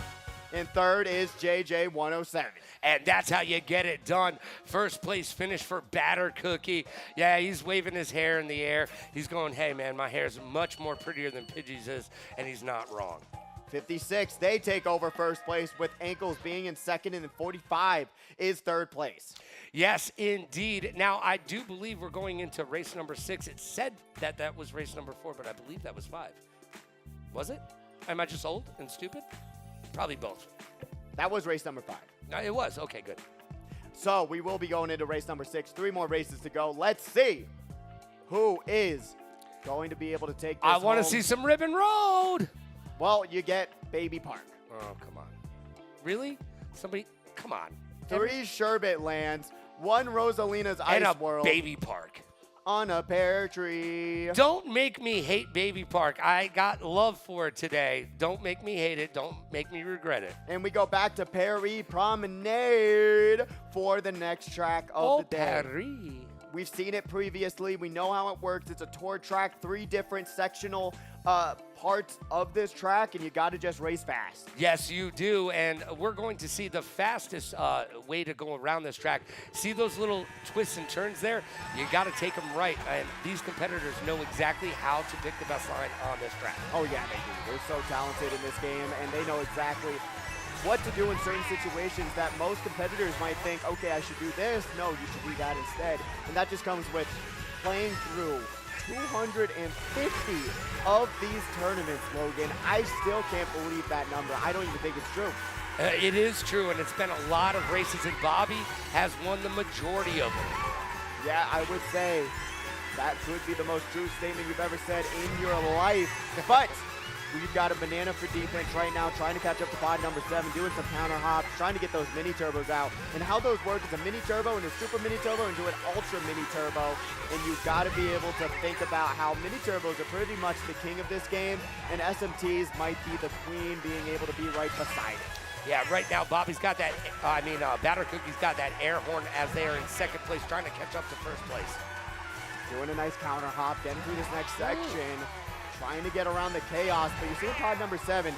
and 3rd is JJ107. And that's how you get it done. 1st place finish for Batter Cookie. Yeah, he's waving his hair in the air. He's going, hey, man, my hair is much more prettier than Pidgey's is, and he's not wrong. 56, they take over 1st place with Ankles being in 2nd, and then 45 is 3rd place. Yes, indeed. Now, I do believe we're going into race number 6. It said that that was race number 4, but I believe that was 5. Was it? Am I just old and stupid? Probably both. That was race number 5. No, it was. Okay, good. So we will be going into race number 6. 3 more races to go. Let's see who is going to be able to take this I want to home. see some Ribbon Road. Well, you get Baby Park. Oh, come on. Really? Somebody, come on. 3 Sherbet Lands, 1 Rosalina's and Ice a World. Baby Park. On a pear tree. Don't make me hate Baby Park. I got love for it today. Don't make me hate it. Don't make me regret it. And we go back to Perry Promenade for the next track of the day. Paris. We've seen it previously. We know how it works. It's a tour track, 3 different sectional parts of this track, and you got to just race fast. Yes, you do, and we're going to see the fastest way to go around this track. See those little twists and turns there? You got to take them right, and these competitors know exactly how to pick the best line on this track. Oh, yeah, they do. They're so talented in this game, and they know exactly what to do in certain situations that most competitors might think, okay, I should do this. No, you should do that instead. And that just comes with playing through 250 of these tournaments, Logan. I still can't believe that number. I don't even think it's true. It is true, and it's been a lot of races, and Bobby has won the majority of them. Yeah, I would say that could be the most true statement you've ever said in your life. But we've got a banana for defense right now, trying to catch up to pod number 7, doing some counter hops, trying to get those mini turbos out. And how those work is a mini turbo and a super mini turbo and do an ultra mini turbo. And you've got to be able to think about how mini turbos are pretty much the king of this game, and SMTs might be the queen, being able to be right beside it. Yeah, right now Bobby's got that, Batter Cookie's got that air horn as they are in 2nd place, trying to catch up to 1st place. Doing a nice counter hop, getting through this next section. Trying to get around the chaos, but you see pod number 7,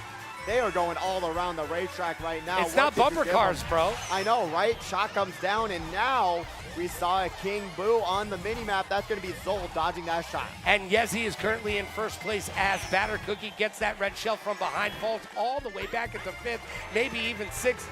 they are going all around the racetrack right now. It's not bumper cars, bro. I know, right? Shot comes down, and now we saw a King Boo on the mini-map. That's going to be Zol dodging that shot. And Yezi is currently in 1st place as Batter Cookie gets that red shell from behind, falls all the way back into 5th, maybe even 6th.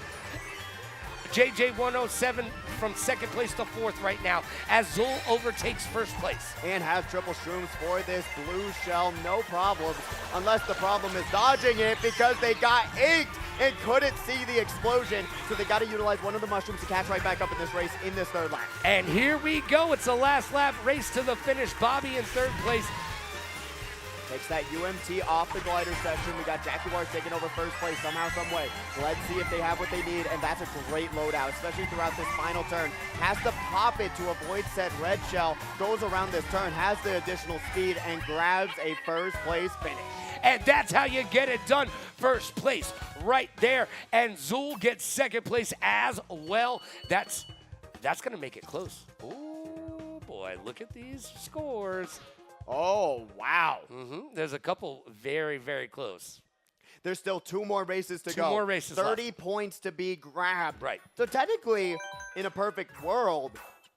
JJ107 from 2nd place to 4th right now as Zul overtakes 1st place. And has triple shrooms for this blue shell, no problems, unless the problem is dodging it because they got 8 and couldn't see the explosion, so they got to utilize one of the mushrooms to catch right back up in this race in this third lap. And here we go. It's the last lap race to the finish. Bobby in third place. Takes that UMT off the glider section. We got Jaguars taking over first place somehow, some way. Let's see if they have what they need, and that's a great loadout, especially throughout this final turn. Has to pop it to avoid said red shell, goes around this turn, has the additional speed, and grabs a first place finish. And that's how you get it done. First place right there. And Zool gets second place as well. That's going to make it close. Oh, boy. Look at these scores. Oh, wow. There's a couple very, very close. There's still 2 more races to go. 2 more races 30 left. points to be grabbed. Right. So technically, in a perfect world,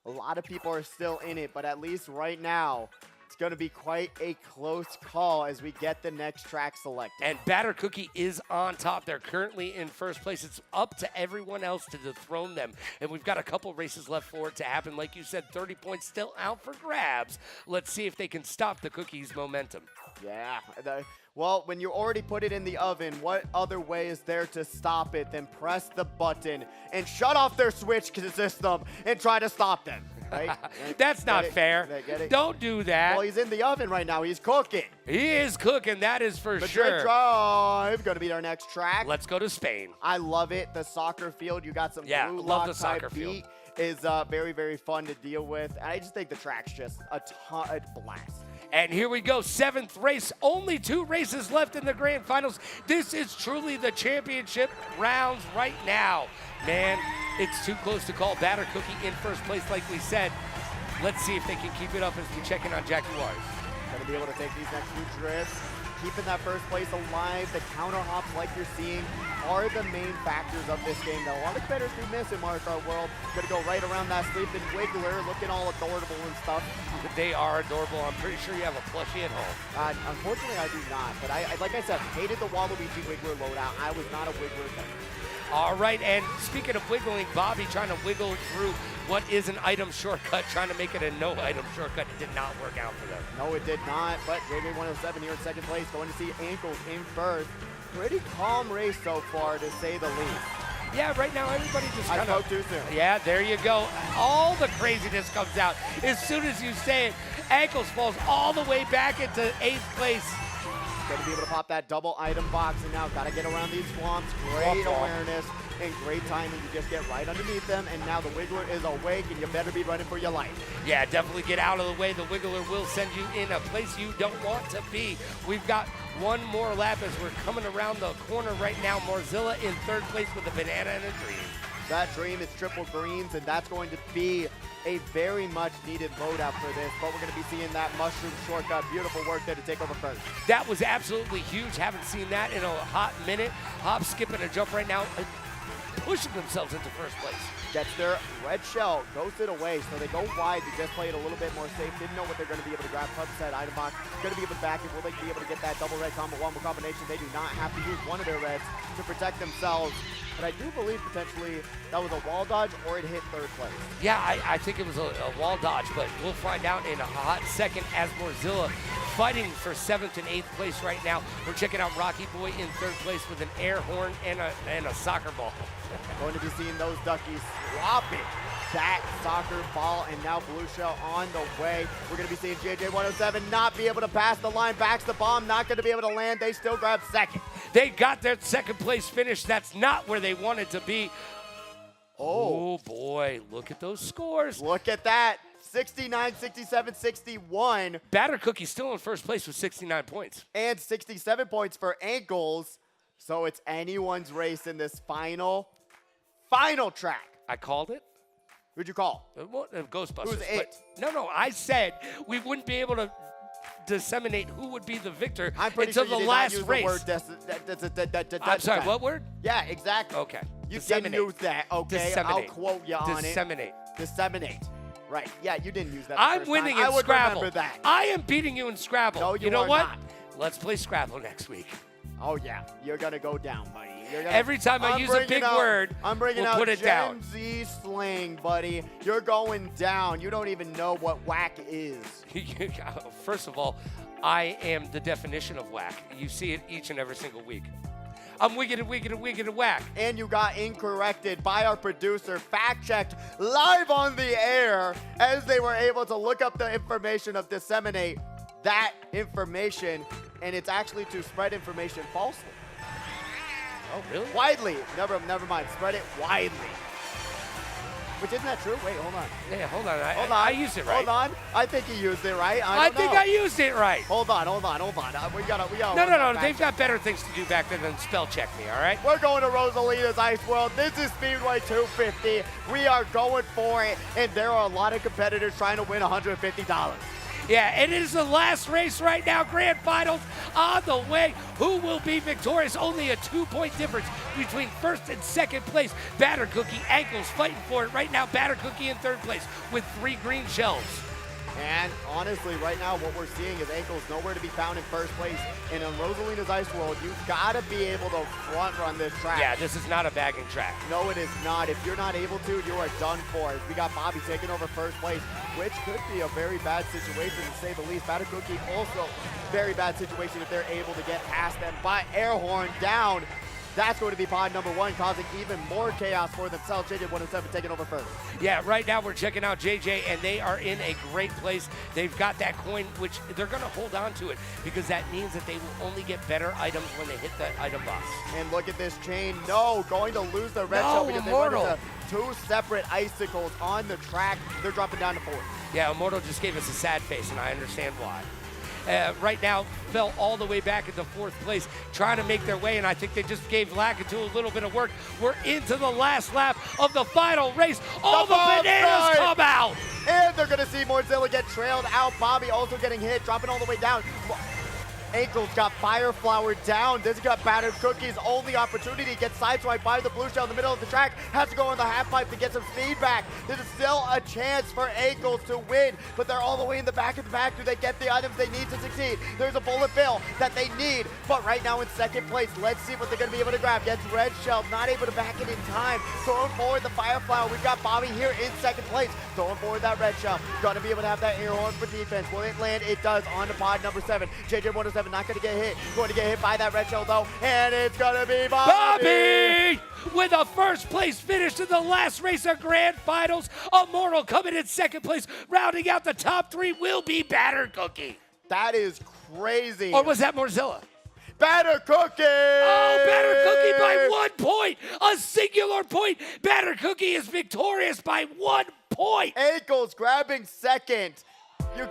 a lot of people are still in it, but at least right now, it's going to be quite a close call as we get the next track selected. And Batter Cookie is on top. They're currently in first place. It's up to everyone else to dethrone them. And we've got a couple races left for it to happen. Like you said, 30 points still out for grabs. Let's see if they can stop the Cookies' momentum. Yeah. Well, when you already put it in the oven, what other way is there to stop it than press the button and shut off their switch system and try to stop them? Right? That's not fair. Get it? Don't do that. Well, he's in the oven right now. He's cooking. He is cooking. That is for Madrid sure. Drive going to be our next track. Let's go to Spain. I love it. The soccer field. You got some blue love lock the soccer type field. beat is very, very fun to deal with. And I just think the track's just a blast. And here we go, 7th race. Only 2 races left in the grand finals. This is truly the championship rounds right now. Man, it's too close to call. Batter Cookie in first place, like we said. Let's see if they can keep it up as we check in on Jaguars. Going to be able to take these next few drifts. Keeping that first place alive. The counter hops, like you're seeing, are the main factors of this game. Now, a lot of competitors do miss in Mario Kart World. Going to go right around that sleeping Wiggler, looking all adorable and stuff. They are adorable. I'm pretty sure you have a plushie at home. Unfortunately, I do not. But I like I said, hated the Waluigi Wiggler loadout. I was not a Wiggler fan. All right, and speaking of wiggling, Bobby trying to wiggle through what is an item shortcut, trying to make it a no-item shortcut. It did not work out for them. No, it did not, but JJ107 here in second place, going to see Ankles in first. Pretty calm race so far, to say the least. Yeah, right now everybody just I kind of... spoke too soon. Yeah, there you go. All the craziness comes out. As soon as you say it, Ankles falls all the way back into 8th place. Going to be able to pop that double item box, and now got to get around these swamps. Great awareness and great timing to just get right underneath them, and now the Wiggler is awake, and you better be running for your life. Yeah, definitely get out of the way. The Wiggler will send you in a place you don't want to be. We've got one more lap as we're coming around the corner right now. Morzilla in 3rd place with a banana and a dream. That dream is triple greens, and that's going to be a very much needed loadout for this, but we're going to be seeing that mushroom shortcut. Beautiful work there to take over first. That was absolutely huge. Haven't seen that in a hot minute. Hop, skip, and a jump right now, pushing themselves into first place. Gets their red shell, goes it away, so they go wide to just play it a little bit more safe. Didn't know what they're going to be able to grab. Touch that item box. Going to be able to back it. Will they be able to get that double red combo combination? They do not have to use one of their reds to protect themselves. But I do believe potentially that was a wall dodge or it hit 3rd place. Yeah, I think it was a wall dodge, but we'll find out in a hot second as Morzilla fighting for 7th and 8th place right now. We're checking out Rocky Boy in 3rd place with an air horn and a soccer ball. Going to be seeing those duckies swapping that soccer ball, and now Blue Shell on the way. We're going to be seeing JJ107 not be able to pass the line, backs the bomb, not going to be able to land. They still grab 2nd. They got their 2nd place finish. That's not where they wanted to be. Oh boy, look at those scores. Look at that. 69, 67, 61. Batter Cookie still in 1st place with 69 points. And 67 points for Ankles. So it's anyone's race in this final track. I called it. Who'd you call? Ghostbusters. Who's it? No, I said we wouldn't be able to disseminate who would be the victor until sure the last race. I'm sorry, what word? Yeah, exactly. Okay. You didn't use that, okay? I'll quote you on Disseminate. Disseminate. Right. Yeah, you didn't use that. I'm winning in I would Scrabble. remember that. I am beating you in Scrabble. No, you know are what? not. Let's play Scrabble next week. Oh, yeah. You're going to go down, buddy. Every time I use a big word, we'll out put it down. Gen Z slang, buddy. You're going down. You don't even know what whack is. First of all, I am the definition of whack. You see it each and every single week. I'm wicked and whack. And you got incorrected by our producer, fact-checked live on the air as they were able to look up the information of disseminate that information, and it's actually to spread information falsely. Oh, really? Widely. Never mind. Spread it widely. Which, isn't that true? Wait, hold on. Yeah, hold on. Hold on. I used it right. Hold on. I think he used it right. I think I used it right. Hold on. We gotta. No. They've got better things to do back there than spell check me, all right? We're going to Rosalina's Ice World. This is Speedway 250. We are going for it, and there are a lot of competitors trying to win $150. Yeah, and it is the last race right now. Grand Finals on the way. Who will be victorious? Only a 2-point difference between first and second place. Batter Cookie, Ankles fighting for it right now. Batter Cookie in third place with 3 green shells. And honestly, right now, what we're seeing is Ankles nowhere to be found in first place. And in Rosalina's Ice World, you've got to be able to front run this track. Yeah, this is not a bagging track. No, it is not. If you're not able to, you are done for. We got Bobby taking over first place, which could be a very bad situation to say the least. Batter Cookie also very bad situation if they're able to get past them. But air horn down. That's going to be pod number 1, causing even more chaos for themselves. JJ 107 taking over first. Yeah, right now we're checking out JJ, and they are in a great place. They've got that coin, which they're going to hold on to it because that means that they will only get better items when they hit the item box. And look at this chain. No, going to lose the red shell because Immortal. they went into 2 separate icicles on the track. They're dropping down to 4. Yeah, Immortal just gave us a sad face, and I understand why. Right now, fell all the way back into 4th place, trying to make their way, and I think they just gave Lakitu a little bit of work. We're into the last lap of the final race. All the bananas come out! And they're going to see Morzilla get trailed out. Bobby also getting hit, dropping all the way down. Ankles got Fire Flower down. This has got Battered Cookie's only opportunity. Gets sideswiped by the blue shell in the middle of the track. Has to go on the half pipe to get some speed back. This is still a chance for Ankles to win, but they're all the way in the back of the back. Do they get the items they need to succeed? There's a bullet bill that they need, but right now in 2nd place, let's see what they're going to be able to grab. Gets red shell, not able to back it in time. Throwing forward the Fire Flower. We've got Bobby here in 2nd place. Throwing forward that red shell. Going to be able to have that air horn for defense. Will it land? It does on to pod number 7. JJ 107 not going to get hit. Going to get hit by that red shell though, and it's going to be Bobby! With a 1st place finish in the last race of Grand Finals. Immortal coming in 2nd place. Rounding out the top 3 will be Batter Cookie. That is crazy. Or was that Morzilla? Batter Cookie! Oh, Batter Cookie by 1 point. A singular point. Batter Cookie is victorious by 1 point. Ankles grabbing 2nd. You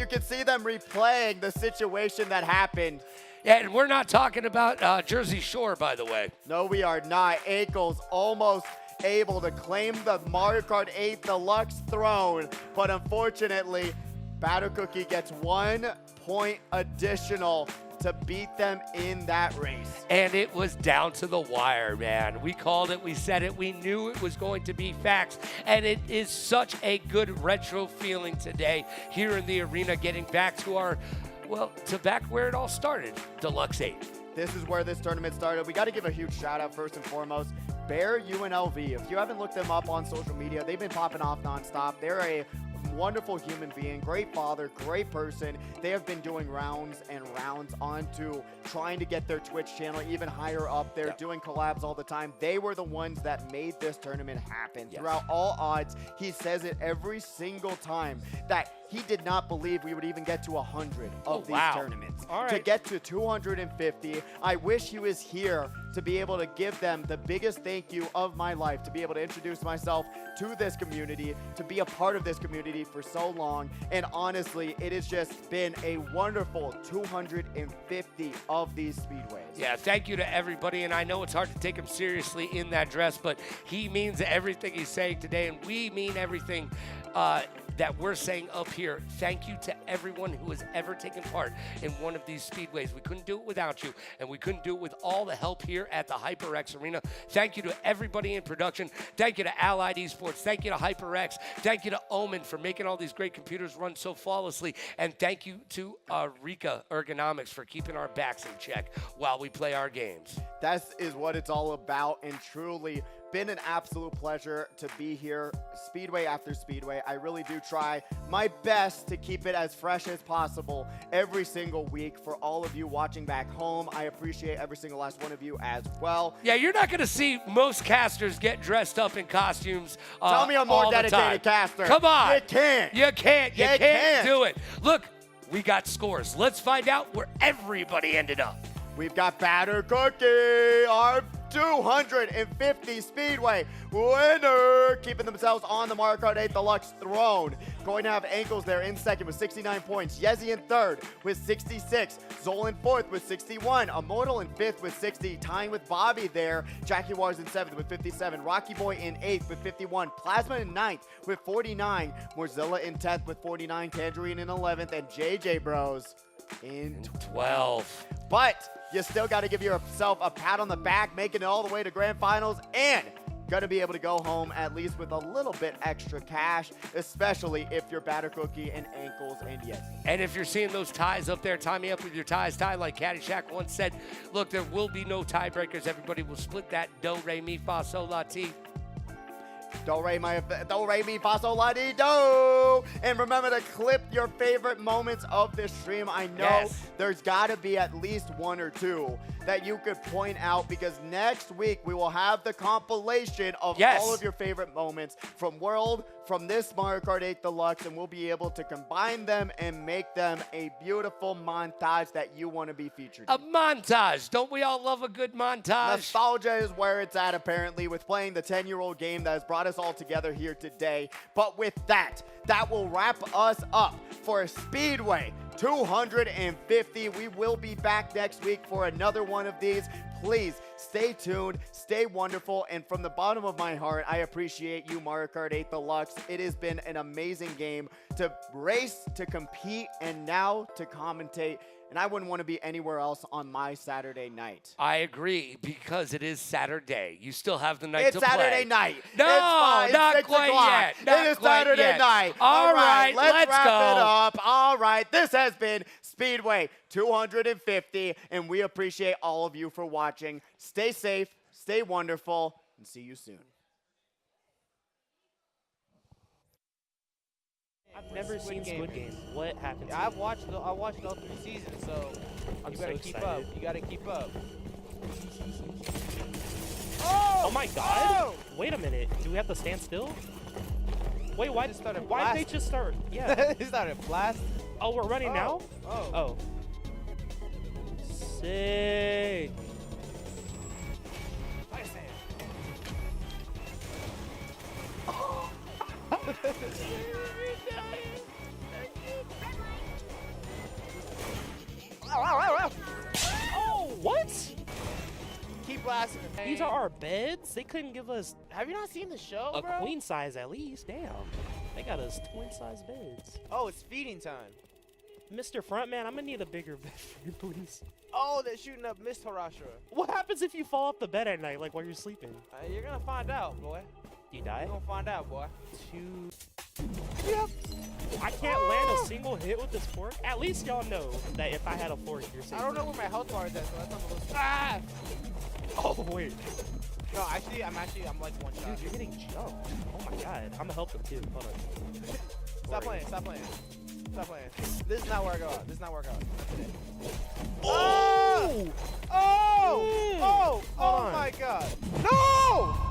can see them replaying the situation that happened. And we're not talking about Jersey Shore, by the way. No, we are not. Ankles almost able to claim the Mario Kart 8 Deluxe throne, but unfortunately, Batter Cookie gets 1 point additional to beat them in that race. And it was down to the wire, man. We called it, we said it, we knew it was going to be facts. And it is such a good retro feeling today here in the arena, getting back to our, well, to back where it all started, Deluxe 8. This is where this tournament started. We got to give a huge shout out first and foremost. Bear UNLV. If you haven't looked them up on social media, they've been popping off nonstop. They're a wonderful human being, great father, great person. They have been doing rounds and rounds onto trying to get their Twitch channel even higher up there, doing collabs all the time. They were the ones that made this tournament happen. Throughout all odds, he says it every single time that he did not believe we would even get to 100 of these tournaments. To get to 250, I wish he was here to be able to give them the biggest thank you of my life, to be able to introduce myself to this community, to be a part of this community for so long. And honestly, it has just been a wonderful 250 of these speedways. Yeah, thank you to everybody. And I know it's hard to take him seriously in that dress, but he means everything he's saying today, and we mean everything that we're saying up here. Thank you to everyone who has ever taken part in one of these speedways. We couldn't do it without you, and we couldn't do it with all the help here at the HyperX Arena. Thank you to everybody in production. Thank you to Allied Esports. Thank you to HyperX. Thank you to Omen for making all these great computers run so flawlessly. And thank you to Rika Ergonomics for keeping our backs in check while we play our games. That is what it's all about, and truly, Been an absolute pleasure to be here, Speedway after Speedway. I really do try my best to keep it as fresh as possible every single week for all of you watching back home. I appreciate every single last one of you as well. Yeah, you're not going to see most casters get dressed up in costumes. Tell me a more all the dedicated time. caster. Come on. You can't. You can't. You You can't can't. do it. Look, we got scores. Let's find out where everybody ended up. We've got Batter Cookie, our 250 Speedway winner, keeping themselves on the Mario Kart 8 Deluxe throne. Going to have Ankles there in second with 69 points. Yezi in third with 66. Zol in fourth with 61. Immortal in fifth with 60. Tying with Bobby there. Jackie Wars in seventh with 57. Rocky Boy in eighth with 51. Plasma in ninth with 49. Morzilla in 10th with 49. Tangerine in 11th. And JJ Bros in 12. But you still got to give yourself a pat on the back, making it all the way to grand finals, and going to be able to go home at least with a little bit extra cash, especially if you're Batter Cookie and Ankles and Yes. And if you're seeing those ties up there, tie me up with your ties. Tie like Caddyshack once said, look, there will be no tiebreakers. Everybody will split that do, re, mi, fa, sol, la, ti. Do, re, mi, fa, sol, la, di, do. And remember to clip your favorite moments of this stream. I know there's got to be at least one or two that you could point out, because next week we will have the compilation of all of your favorite moments from World, from this Mario Kart 8 Deluxe, and we'll be able to combine them and make them a beautiful montage that you want to be featured in. A montage. Don't we all love a good montage? Nostalgia is where it's at, apparently, with playing the 10-year-old game that has brought us all together here today. But with that, that will wrap us up for Speedway 250. We will be back next week for another one of these. Please stay tuned, stay wonderful, and from the bottom of my heart, I appreciate you, Mario Kart 8 Deluxe. It has been an amazing game to race, to compete, and now to commentate. And I wouldn't want to be anywhere else on my Saturday night. I agree, because it is Saturday. You still have the night It's to play. Saturday night. No, it's fine. not It's 6 quite o'clock. yet. Not It is quite Saturday yet. night. All right, let's wrap go. it up. All right, this has been Speedway 250, and we appreciate all of you for watching. Stay safe, stay wonderful, and see you soon. I've never seen Squid Game. What happened? I've watched all 3 seasons, so I'm you gotta so keep excited. up. You gotta keep up. Oh my God! Oh! Wait a minute. Do we have to stand still? Wait, why just started why did they blasting. just start? Yeah. It's not a blast. Oh, we're running now? Oh. Oh. Sick. Oh, what? Keep blasting it. These are our beds? They couldn't give us Have you not seen the show, a bro? queen size at least. Damn. They got us twin size beds. Oh, it's feeding time. Mr. Frontman, I'm gonna need a bigger bed for you, please. Oh, they're shooting up Miss Harashtra. What happens if you fall off the bed at night, like while you're sleeping? You're gonna find out, boy. Do you die? You're gonna find out, boy. Yep. I can't land a single hit with this fork. At least y'all know that if I had a fork, you're safe. I don't know where my health bar is at, so that's not a little. Ah! Oh, wait. No, I'm like one shot. Dude, you're getting jumped. Oh my God. I'm gonna help them too. Hold on. Stop playing. Stop playing. Stop playing. This is not where I go out. This is not where I go out. Not today. Oh! Oh! Oh! Hold Oh on. my God! No!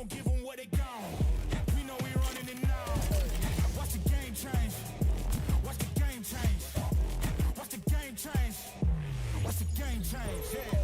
Give them what they got. We know we running it now. Watch the game change. Watch the game change. Watch the game change. Watch the game change. Yeah.